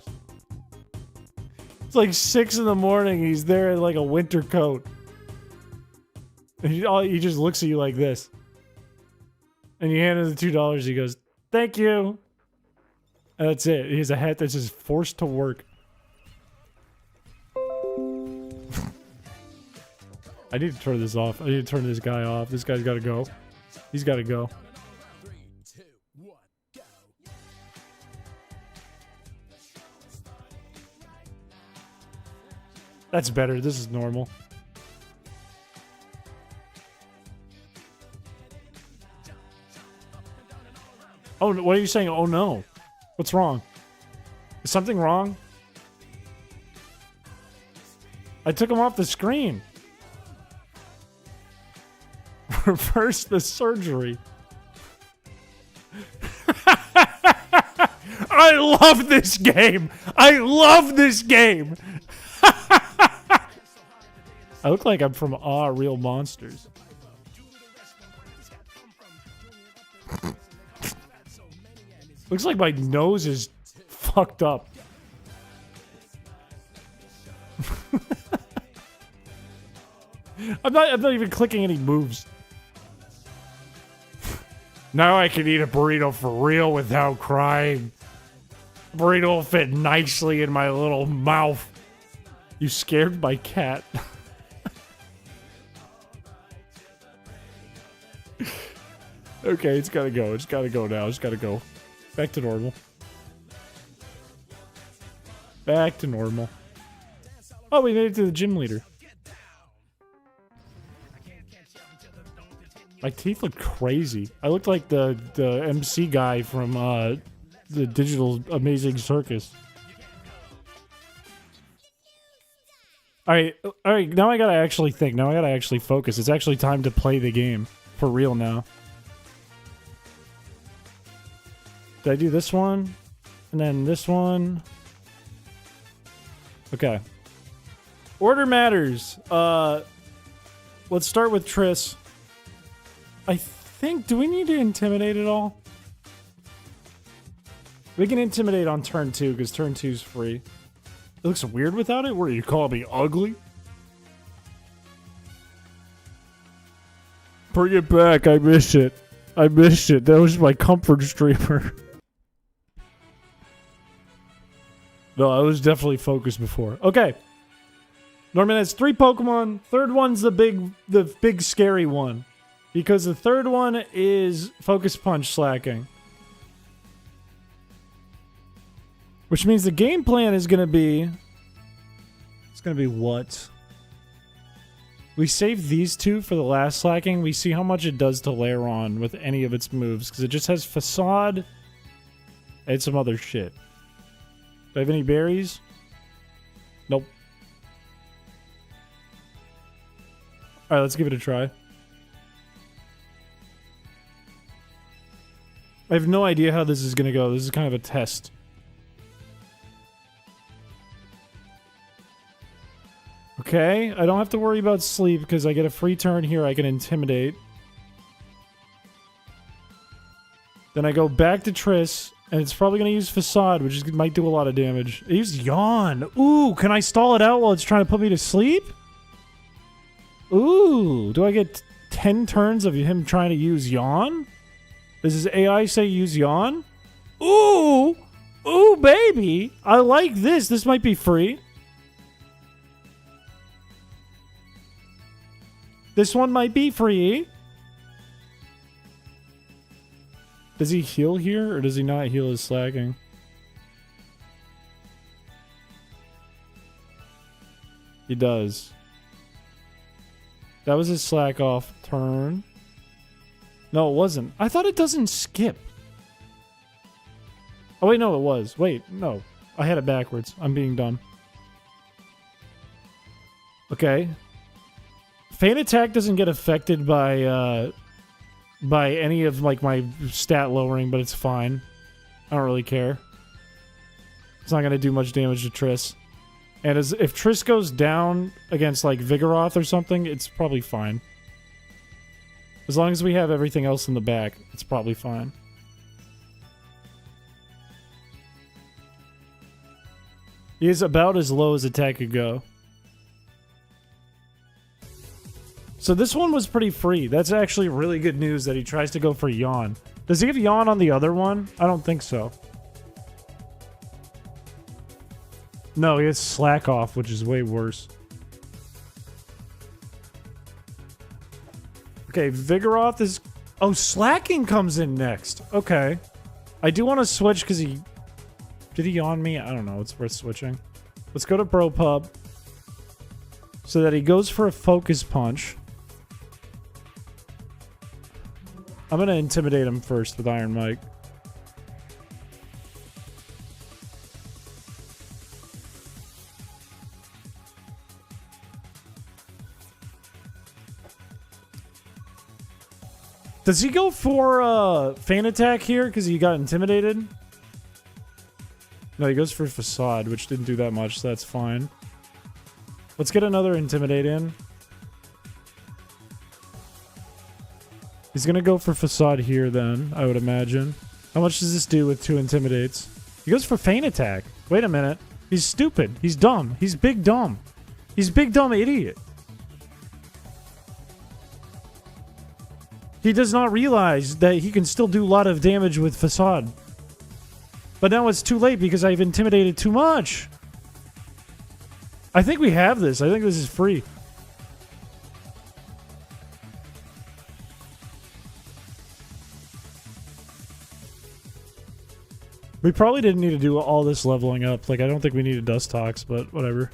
It's like 6 in the morning. He's there in like a winter coat. And he just looks at you like this. And you hand him the $2. He goes, "Thank you." And that's it. He has a hat that says forced to work. I need to turn this off. I need to turn this guy off. This guy's got to go. He's got to go. That's better. This is normal. Oh, what are you saying? Oh no. What's wrong? Is something wrong? I took him off the screen. Reverse the surgery. I love this game. I love this game. I look like I'm from Real Monsters. Looks like my nose is fucked up. I'm not even clicking any moves. Now I can eat a burrito for real without crying. Burrito will fit nicely in my little mouth. You scared my cat. Okay, it's gotta go. It's gotta go now. It's gotta go. Back to normal. Back to normal. Oh, we made it to the gym leader. My teeth look crazy. I look like the MC guy from the Digital Amazing Circus. All right. Now I gotta actually think. Now I gotta actually focus. It's actually time to play the game for real now. Did I do this one? And then this one? Okay. Order matters. Let's start with Triss. I think... Do we need to intimidate at all? We can intimidate on turn 2, because turn 2's free. It looks weird without it? Where you call me ugly? Bring it back. I miss it. I missed it. That was my comfort streamer. No, I was definitely focused before. Okay. Norman has 3 Pokemon. Third one's the big scary one. Because the third one is Focus Punch slacking. Which means the game plan is going to be... It's going to be what? We save these 2 for the last slacking. We see how much it does to layer on with any of its moves. Because it just has Facade and some other shit. Do I have any berries? Nope. Alright, let's give it a try. I have no idea how this is going to go. This is kind of a test. Okay, I don't have to worry about sleep because I get a free turn here. I can intimidate. Then I go back to Triss, and it's probably going to use Facade, which might do a lot of damage. It used Yawn. Ooh, can I stall it out while it's trying to put me to sleep? Ooh, do I get 10 turns of him trying to use Yawn? Does his AI say use Yawn? Ooh! Ooh, baby! I like this. This might be free. This one might be free. Does he heal here, or does he not heal his slacking? He does. That was his slack off turn. No, it wasn't. I thought it doesn't skip. Oh, wait, no, it was. Wait, no. I had it backwards. I'm being dumb. Okay. Feint Attack doesn't get affected by any of, like, my stat lowering, but it's fine. I don't really care. It's not going to do much damage to Triss. And if Triss goes down against, like, Vigoroth or something, it's probably fine. As long as we have everything else in the back, it's probably fine. He is about as low as attack could go. So this one was pretty free. That's actually really good news that he tries to go for Yawn. Does he have Yawn on the other one? I don't think so. No, he has Slack Off, which is way worse. Okay, Vigoroth is... Oh, Slacking comes in next. Okay. I do want to switch because he... Did he Yawn me? I don't know. It's worth switching. Let's go to Bro Pub. So that he goes for a Focus Punch. I'm going to intimidate him first with Iron Mike. Does he go for Feint Attack here because he got intimidated? No, he goes for Facade, which didn't do that much, so that's fine. Let's get another Intimidate in. He's going to go for Facade here then, I would imagine. How much does this do with 2 Intimidates? He goes for Feint Attack. Wait a minute. He's stupid. He's dumb. He's big dumb. He's big dumb idiot. He does not realize that he can still do a lot of damage with Facade. But now it's too late because I've intimidated too much. I think we have this. I think this is free. We probably didn't need to do all this leveling up. Like, I don't think we needed Dust Tox, but whatever.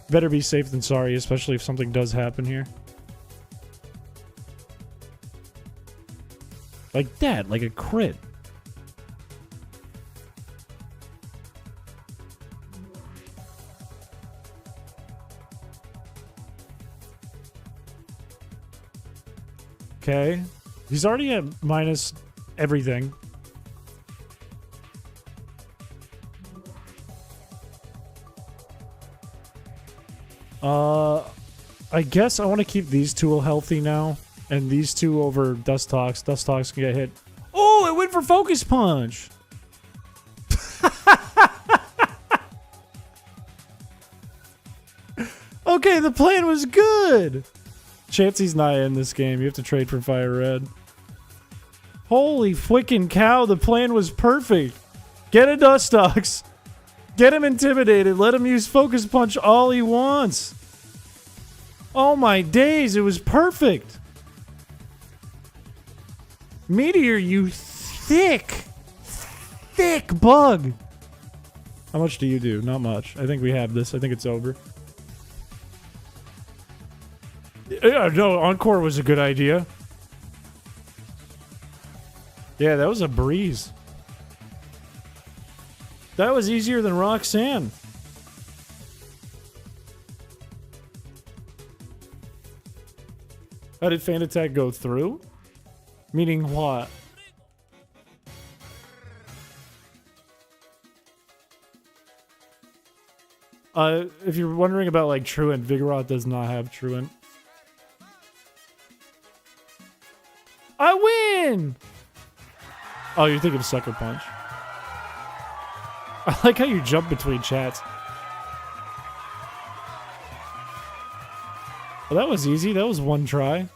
Better be safe than sorry, especially if something does happen here. Like that, like a crit. Okay. He's already at minus everything. I guess I want to keep these two healthy now. And these two over Dustox. Dustox can get hit. Oh, it went for Focus Punch! Okay, the plan was good! Chansey's not in this game. You have to trade for Fire Red. Holy freaking cow, the plan was perfect. Get a Dustox. Get him intimidated. Let him use Focus Punch all he wants. Oh my days, it was perfect. Meteor, you thick bug. How much do you do? Not much. I think we have this. I think it's over. Yeah, no, Encore was a good idea. Yeah, that was a breeze. That was easier than Roxanne. How did Fan Attack go through? Meaning what? If you're wondering about like Truant, Vigoroth does not have Truant. I win! Oh, you're thinking of Sucker Punch. I like how you jump between chats. Well, that was easy. That was one try.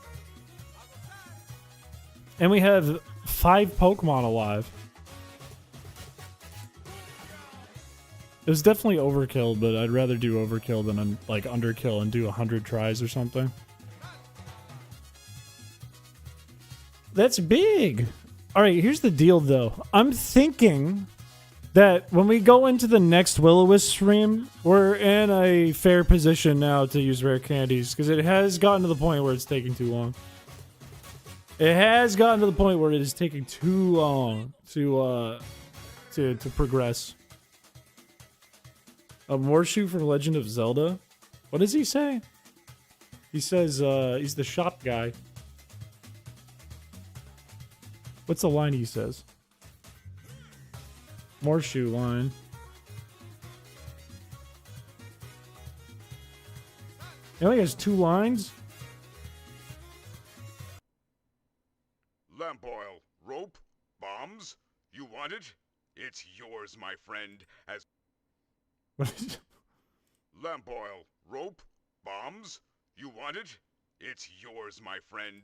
And we have 5 Pokemon alive. It was definitely overkill, but I'd rather do overkill than like underkill and do 100 tries or something. That's big. All right, here's the deal, though. I'm thinking that when we go into the next Will-O-Wisp stream, we're in a fair position now to use rare candies, because it has gotten to the point where it's taking too long. It has gotten to the point where it is taking too long to progress. A Morshu from Legend of Zelda? What does he say? He says he's the shop guy. What's the line he says? Morshu line. He only has 2 lines? Lamp oil, rope, bombs. You want it? It's yours, my friend. As What is it? lamp oil, rope, bombs. You want it? It's yours, my friend.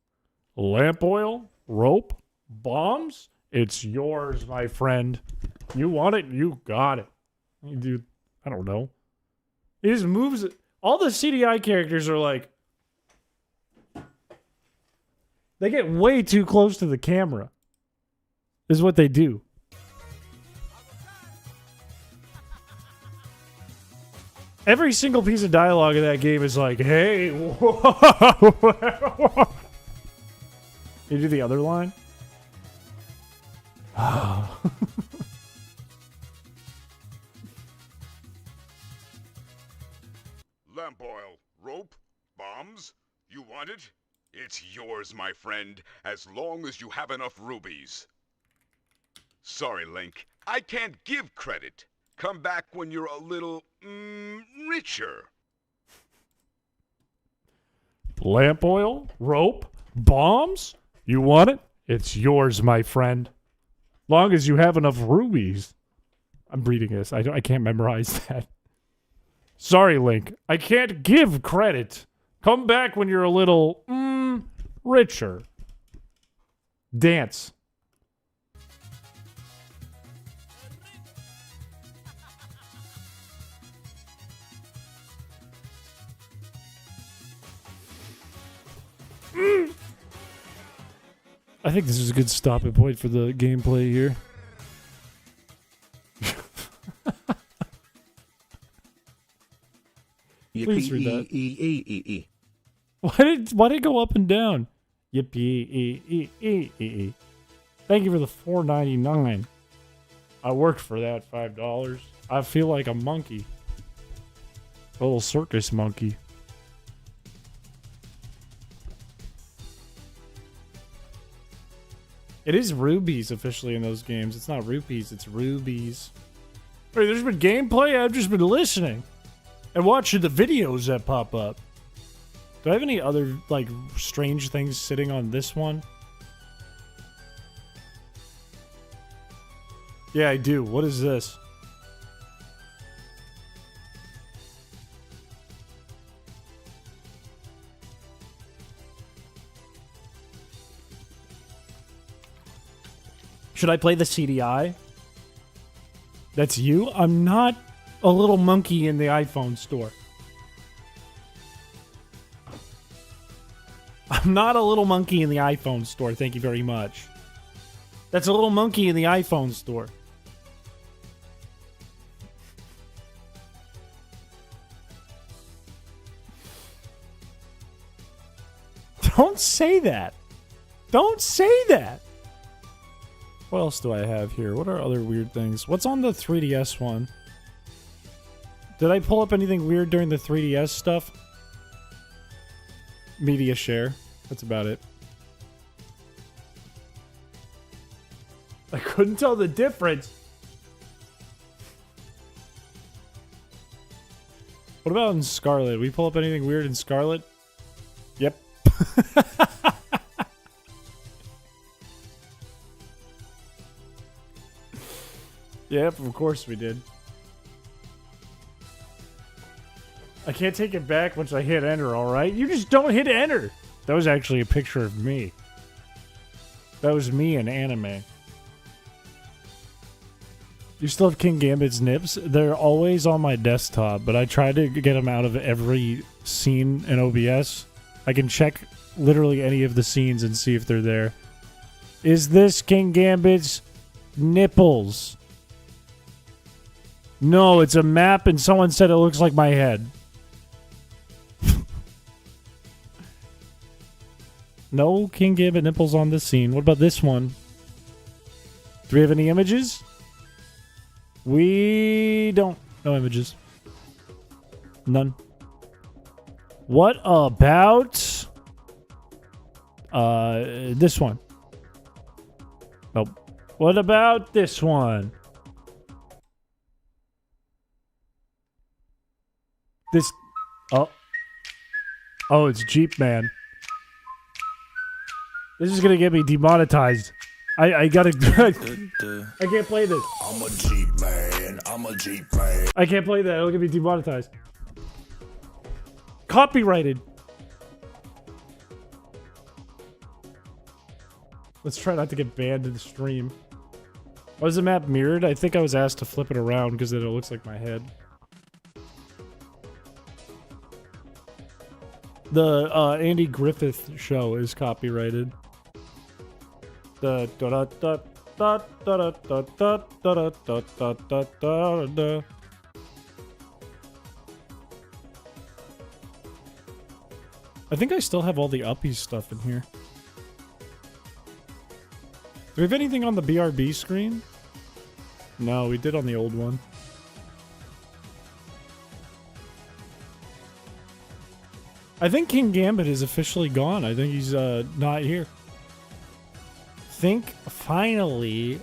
Lamp oil? Rope? Bombs? It's yours, my friend. You want it? You got it. You do. I don't know. He just moves. All the CDI characters are like. They get way too close to the camera. Is what they do. Every single piece of dialogue in that game is like, hey, whoa. You do the other line? Lamp oil, rope, bombs. You want it? It's yours, my friend, as long as you have enough rubies. Sorry, Link. I can't give credit. Come back when you're a little, richer. Lamp oil? Rope? Bombs? You want it? It's yours, my friend. Long as you have enough rubies. I'm reading this. I can't memorize that. Sorry, Link. I can't give credit. Come back when you're a little, richer. Dance. I think this is a good stopping point for the gameplay here. Please read that. Why did it go up and down? Yippee. Thank you for the $4.99. I worked for that $5. I feel like a monkey. A little circus monkey. It is rubies officially in those games. It's not rupees, it's rubies. Wait, there's been gameplay? I've just been listening. And watching the videos that pop up. Do I have any other, like, strange things sitting on this one? Yeah, I do. What is this? Should I play the CDI? That's you? I'm not a little monkey in the iPhone store. I'm not a little monkey in the iPhone store, thank you very much. That's a little monkey in the iPhone store. Don't say that. Don't say that. What else do I have here? What are other weird things? What's on the 3DS one? Did I pull up anything weird during the 3DS stuff? Media share. That's about it. I couldn't tell the difference. What about in Scarlet? Did we pull up anything weird in Scarlet? Yep. Yep, of course we did. I can't take it back once I hit enter, alright? You just don't hit enter! That was actually a picture of me. That was me in anime. You still have King Gambit's nips? They're always on my desktop, but I try to get them out of every scene in OBS. I can check literally any of the scenes and see if they're there. Is this King Gambit's nipples? No, it's a map and someone said it looks like my head. No King Gambit nipples on this scene. What about this one? Do we have any images? We don't. No images. None. What about this one? Nope. What about this one? This. Oh. Oh, it's Jeep Man. This is gonna get me demonetized. I gotta. I can't play this. I'm a Jeep man. I'm a Jeep man. I can't play that. It'll get me demonetized. Copyrighted. Let's try not to get banned in the stream. Was the map mirrored? I think I was asked to flip it around because then it looks like my head. The Andy Griffith show is copyrighted. The da da da da da da da da da da da da da. I think I still have all the Uppies stuff in here. Do we have anything on the BRB screen? No, we did on the old one. I think King Gambit is officially gone. I think he's not here. Think finally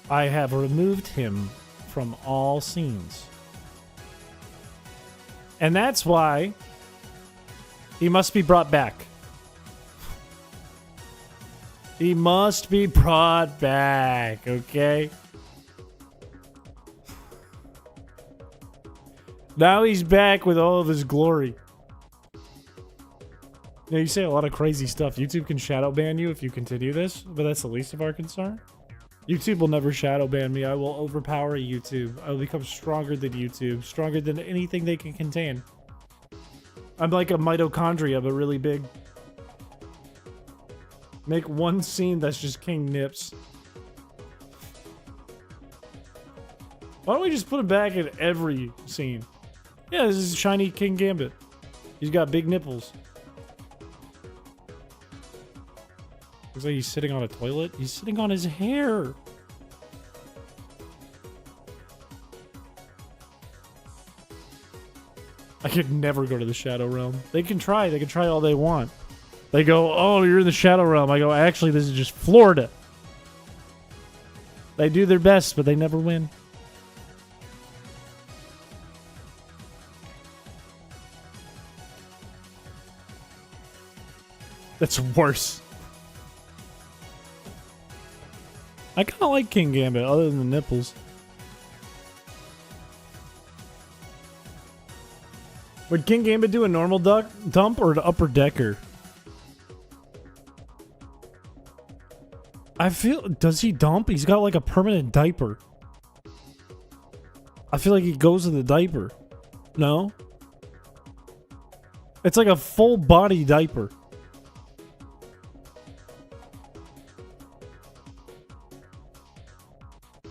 I have removed him from all scenes. And that's why he must be brought back. He must be brought back, okay? Now he's back with all of his glory. Now, you say a lot of crazy stuff. YouTube can shadow ban you if you continue this, but that's the least of our concern. YouTube will never shadow ban me. I will overpower YouTube. I will become stronger than YouTube, stronger than anything they can contain. I'm like a mitochondria, but really big. Make one scene that's just King Nips. Why don't we just put him back in every scene? Yeah, this is shiny King Gambit. He's got big nipples. Looks like he's sitting on a toilet. He's sitting on his hair. I could never go to the Shadow Realm. They can try. They can try all they want. They go, oh, you're in the Shadow Realm. I go, actually, this is just Florida. They do their best, but they never win. That's worse. I kind of like King Gambit, other than the nipples. Would King Gambit do a normal dump or an upper decker? I feel... Does he dump? He's got like a permanent diaper. I feel like he goes in the diaper. No? It's like a full body diaper.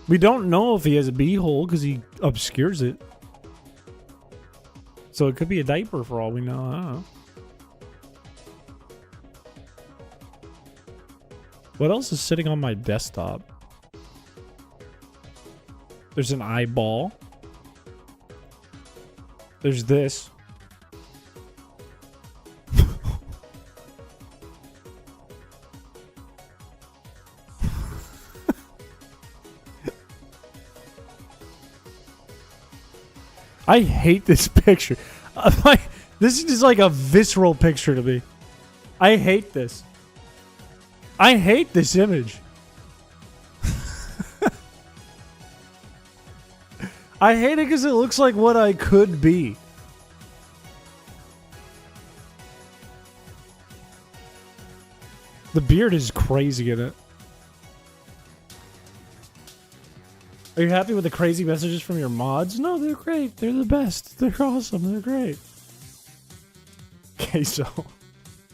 We don't know if he has a beehole because he obscures it. So it could be a diaper for all we know. I don't know. What else is sitting on my desktop? There's an eyeball. There's this. I hate this picture. This is just like a visceral picture to me. I hate this. I hate this image. I hate it because it looks like what I could be. The beard is crazy in it. Are you happy with the crazy messages from your mods? No, they're great. They're the best. They're awesome. They're great. Queso.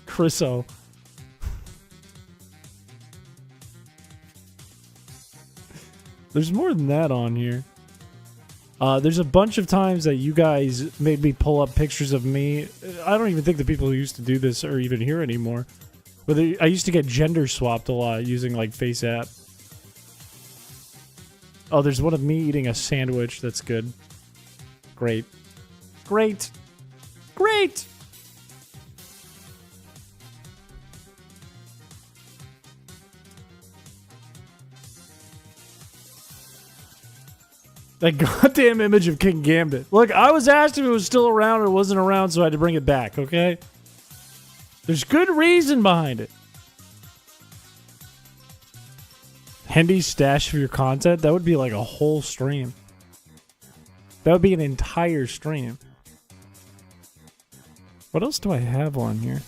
Chriso. There's more than that on here. There's a bunch of times that you guys made me pull up pictures of me. I don't even think the people who used to do this are even here anymore. But I used to get gender swapped a lot using like FaceApp. Oh, there's one of me eating a sandwich. That's good. Great. Great. Great! That goddamn image of King Gambit. Look, I was asked if it was still around or wasn't around, so I had to bring it back, okay? There's good reason behind it. Handy stash for your content? That would be like a whole stream. That would be an entire stream. What else do I have on here?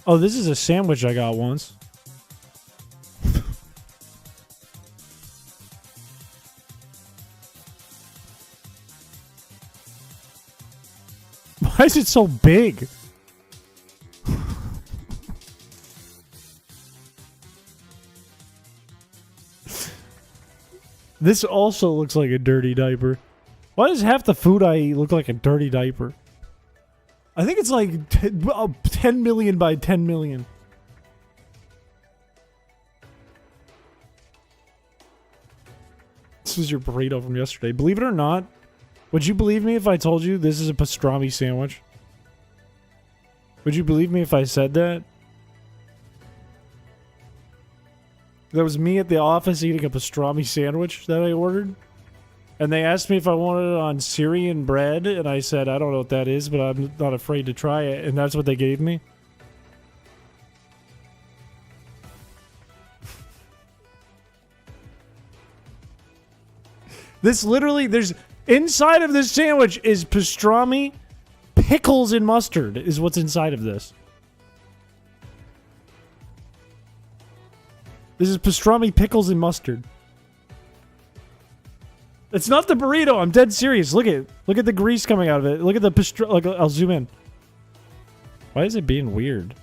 Oh, this is a sandwich I got once. Why is it so big? This also looks like a dirty diaper. Why does half the food I eat look like a dirty diaper? I think it's like 10 million by 10 million. This was your burrito from yesterday. Believe it or not, would you believe me if I told you this is a pastrami sandwich? Would you believe me if I said that? That was me at the office eating a pastrami sandwich that I ordered. And they asked me if I wanted it on Syrian bread. And I said, I don't know what that is, but I'm not afraid to try it. And that's what they gave me. This literally, there's... Inside of this sandwich is pastrami, pickles, and mustard is what's inside of this. This is pastrami, pickles, and mustard. It's not the burrito. I'm dead serious. Look at the grease coming out of it. Look at the pastrami. Like, I'll zoom in. Why is it being weird?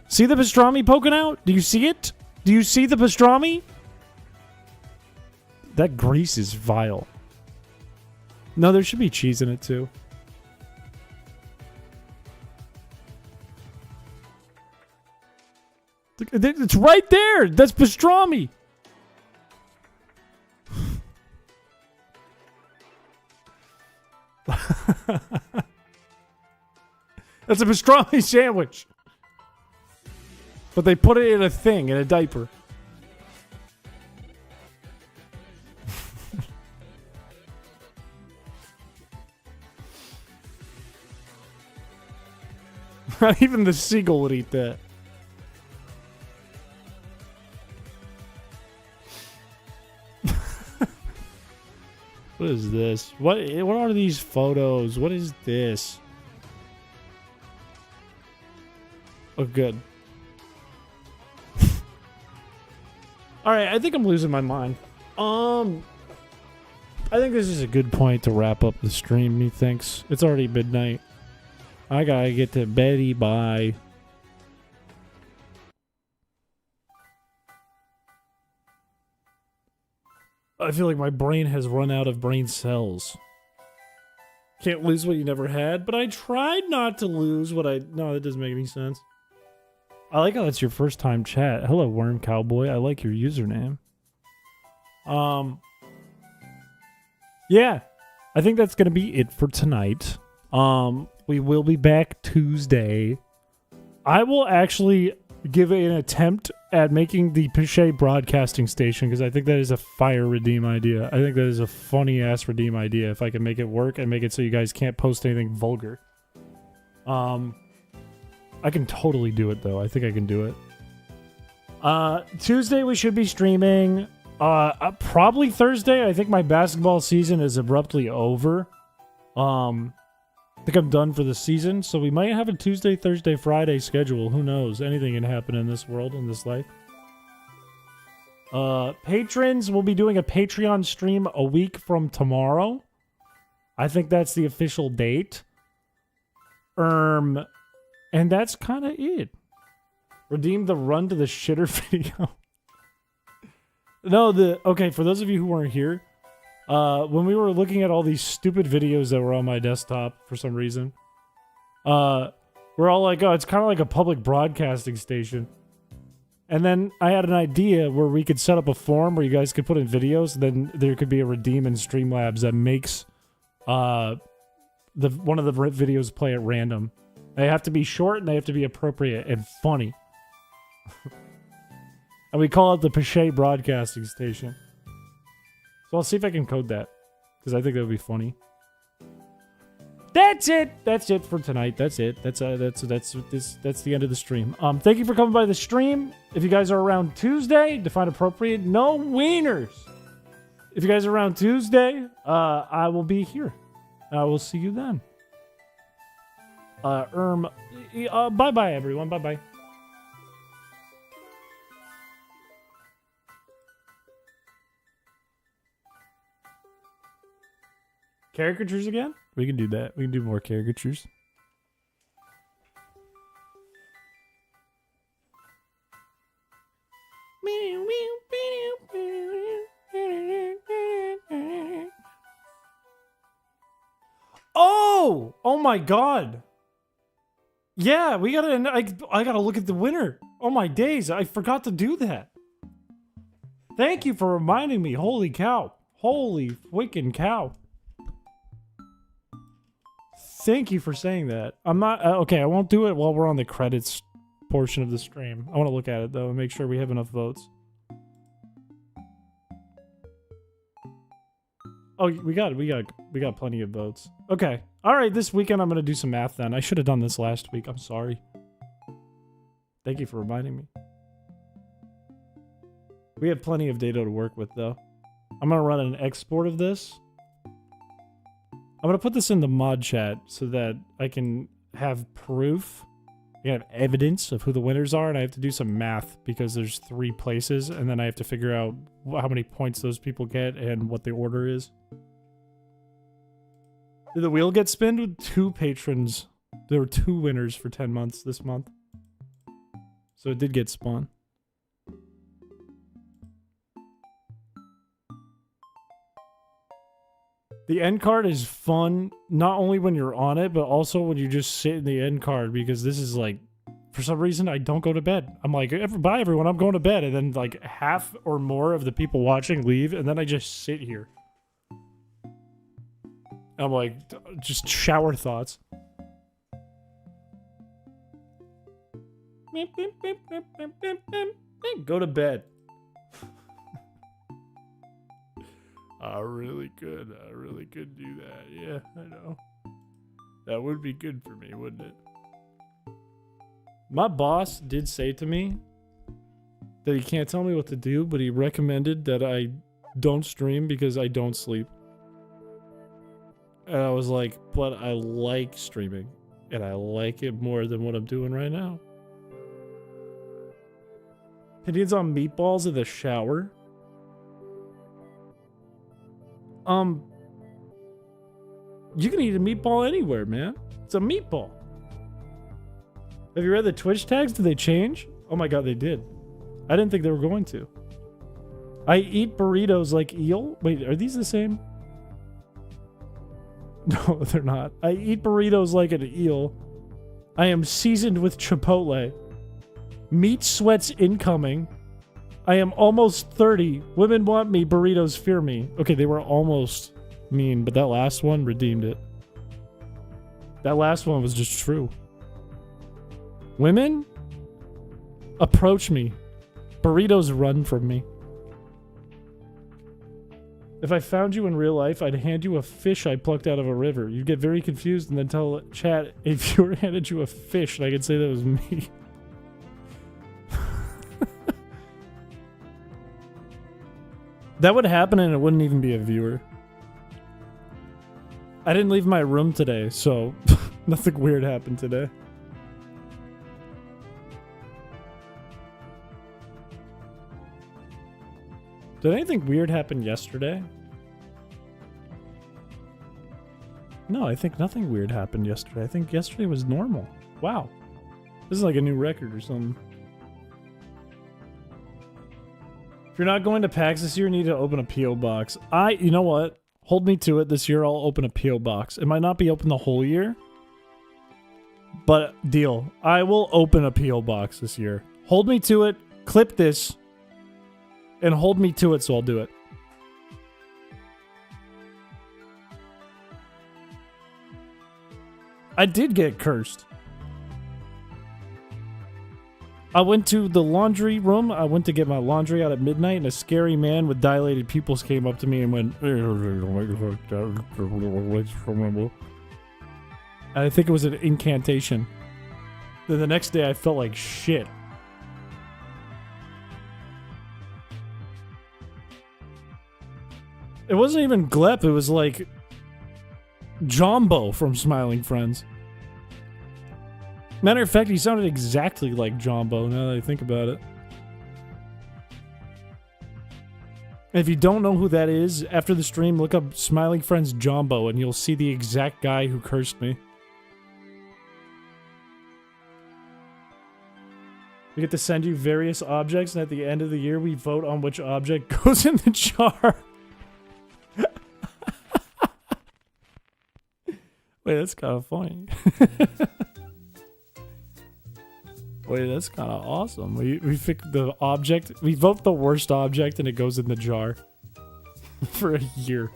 See the pastrami poking out? Do you see it? Do you see the pastrami? That grease is vile. No, there should be cheese in it too. It's right there. That's pastrami. That's a pastrami sandwich. But they put it in a thing, in a diaper. Not even the seagull would eat that. What is this? What are these photos? What is this? Oh, good. Alright, I think I'm losing my mind. I think this is a good point to wrap up the stream, methinks. It's already midnight. I gotta get to beddy, bye. I feel like my brain has run out of brain cells. Can't lose what you never had, but I tried not to lose what I... No, that doesn't make any sense. I like how that's your first time chat. Hello, Worm Cowboy. I like your username. Yeah. I think that's gonna be it for tonight. We will be back Tuesday. I will actually give an attempt at making the Piché broadcasting station because I think that is a fire redeem idea. I think that is a funny ass redeem idea if I can make it work and make it so you guys can't post anything vulgar. I can totally do it though. I think I can do it. Tuesday we should be streaming. Probably Thursday. I think my basketball season is abruptly over. I think I'm done for the season, so we might have a Tuesday, Thursday, Friday schedule. Who knows? Anything can happen in this world, in this life. Patrons, we'll be doing a Patreon stream a week from tomorrow. I think that's the official date. And that's kind of it. Redeem the run to the shitter video. No, okay, for those of you who weren't here, when we were looking at all these stupid videos that were on my desktop for some reason, we're all like, oh, it's kind of like a public broadcasting station. And then I had an idea where we could set up a forum where you guys could put in videos, and then there could be a redeem in Streamlabs that makes one of the videos play at random. They have to be short and they have to be appropriate and funny. And we call it the Piché broadcasting station. So I'll see if I can code that, because I think that would be funny. That's it. That's it for tonight. That's it. That's the end of the stream. Thank you for coming by the stream. If you guys are around Tuesday, define appropriate. No wieners. If you guys are around Tuesday, I will be here. I will see you then. Bye bye everyone. Bye bye. Caricatures again? We can do that. We can do more caricatures. Oh my god! Yeah, we gotta. I gotta look at the winner. Oh my days! I forgot to do that. Thank you for reminding me. Holy cow! Holy freaking cow! Thank you for saying that. I'm not... okay, I won't do it while we're on the credits portion of the stream. I want to look at it, though, and make sure we have enough votes. Oh, we got plenty of votes. Okay. Alright, this weekend I'm going to do some math, then. I should have done this last week. I'm sorry. Thank you for reminding me. We have plenty of data to work with, though. I'm going to run an export of this. I'm going to put this in the mod chat so that I can have proof, I can have evidence of who the winners are, and I have to do some math because there's 3 places, and then I have to figure out how many points those people get and what the order is. Did the wheel get spinned with 2 patrons? There were 2 winners for 10 months this month. So it did get spun. The end card is fun, not only when you're on it, but also when you just sit in the end card, because this is like For some reason, I don't go to bed. I'm like, bye everyone, I'm going to bed. And then like half or more of the people watching leave, and then I just sit here. I'm like, just shower thoughts. Go to bed. I really could do that. Yeah, I know. That would be good for me, wouldn't it? My boss did say to me that he can't tell me what to do, but he recommended that I don't stream because I don't sleep. And I was like, but I like streaming, and I like it more than what I'm doing right now. Opinions on meatballs in the shower? You can eat a meatball anywhere, man. It's a meatball. Have you read the Twitch tags? Did they change? Oh my god, they did. I didn't think they were going to. I eat burritos like eel. Wait, are these the same? No, they're not. I eat burritos like an eel. I am seasoned with chipotle. Meat sweats incoming. I am almost 30. Women want me. Burritos fear me. Okay, they were almost mean, but that last one redeemed it. That last one was just true. Women approach me. Burritos run from me. If I found you in real life, I'd hand you a fish I plucked out of a river. You'd get very confused and then tell chat if you handed you a fish and I could say that was me. That would happen and it wouldn't even be a viewer. I didn't leave my room today, so nothing weird happened today. Did anything weird happen yesterday? No, I think nothing weird happened yesterday. I think yesterday was normal. Wow. This is like a new record or something. If you're not going to PAX this year, you need to open a P.O. box. You know what? Hold me to it. This year I'll open a P.O. box. It might not be open the whole year. But deal. I will open a P.O. box this year. Hold me to it. Clip this. And hold me to it, so I'll do it. I did get cursed. I went to the laundry room. I went to get my laundry out at midnight, and a scary man with dilated pupils came up to me and went... And I think it was an incantation. Then the next day, I felt like shit. It wasn't even Glep, it was like Jumbo from Smiling Friends. Matter of fact, he sounded exactly like Jumbo now that I think about it. If you don't know who that is, after the stream, look up Smiling Friends Jumbo and you'll see the exact guy who cursed me. We get to send you various objects, and at the end of the year, we vote on which object goes in the jar. Wait, that's kind of funny. Wait, that's kind of awesome. We pick the object. We vote the worst object and it goes in the jar. For a year.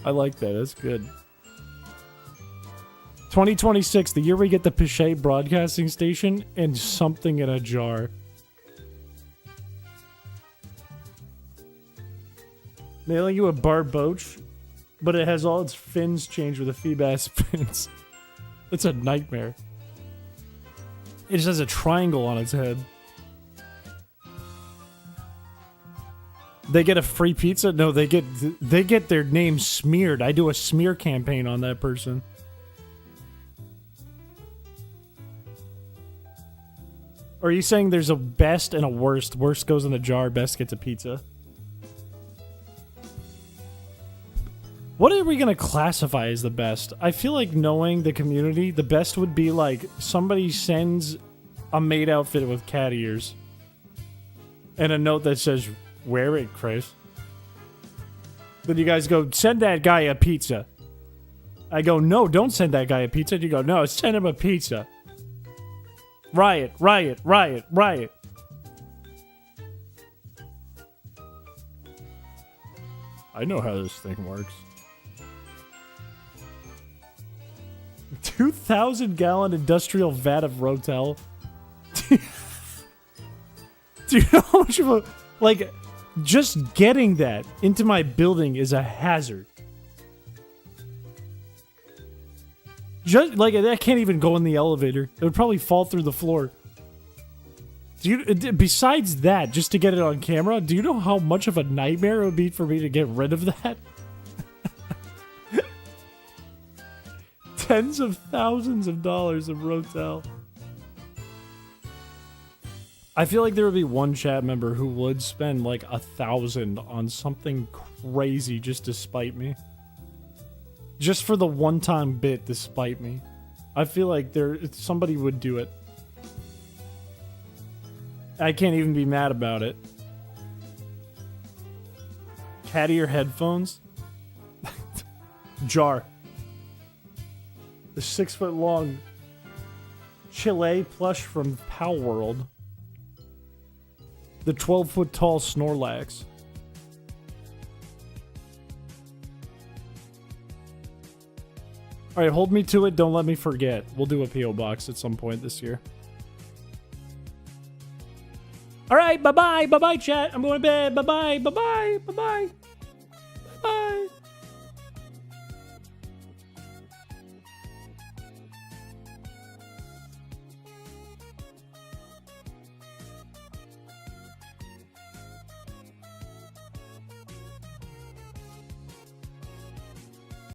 I like that. That's good. 2026, the year we get the Piché broadcasting station and something in a jar. Mailing you a barboach, but it has all its fins changed with the Feebass fins. It's a nightmare. It just has a triangle on its head. They get a free pizza? No, they get their name smeared. I do a smear campaign on that person. Or are you saying there's a best and a worst? Worst goes in the jar, best gets a pizza. What are we going to classify as the best? I feel like knowing the community, the best would be like somebody sends a maid outfit with cat ears. And a note that says, wear it, Chris. Then you guys go, send that guy a pizza. I go, no, don't send that guy a pizza. You go, no, send him a pizza. Riot, riot, riot, riot. I know how this thing works. 2,000-gallon industrial vat of Rotel. Do you know how much of a... Like, just getting that into my building is a hazard. Just, like, that can't even go in the elevator. It would probably fall through the floor. Do you... Besides that, just to get it on camera, do you know how much of a nightmare it would be for me to get rid of that? Tens of thousands of dollars of Rotel. I feel like there would be one chat member who would spend like 1,000 on something crazy just to spite me. Just for the one-time bit to spite me. I feel like somebody would do it. I can't even be mad about it. Cat ear headphones? Jar. The 6-foot-long Chile plush from Pal World. The 12-foot-tall Snorlax. Alright, hold me to it. Don't let me forget. We'll do a P.O. box at some point this year. Alright, bye-bye. Bye-bye, chat. I'm going to bed. Bye-bye. Bye-bye. Bye-bye.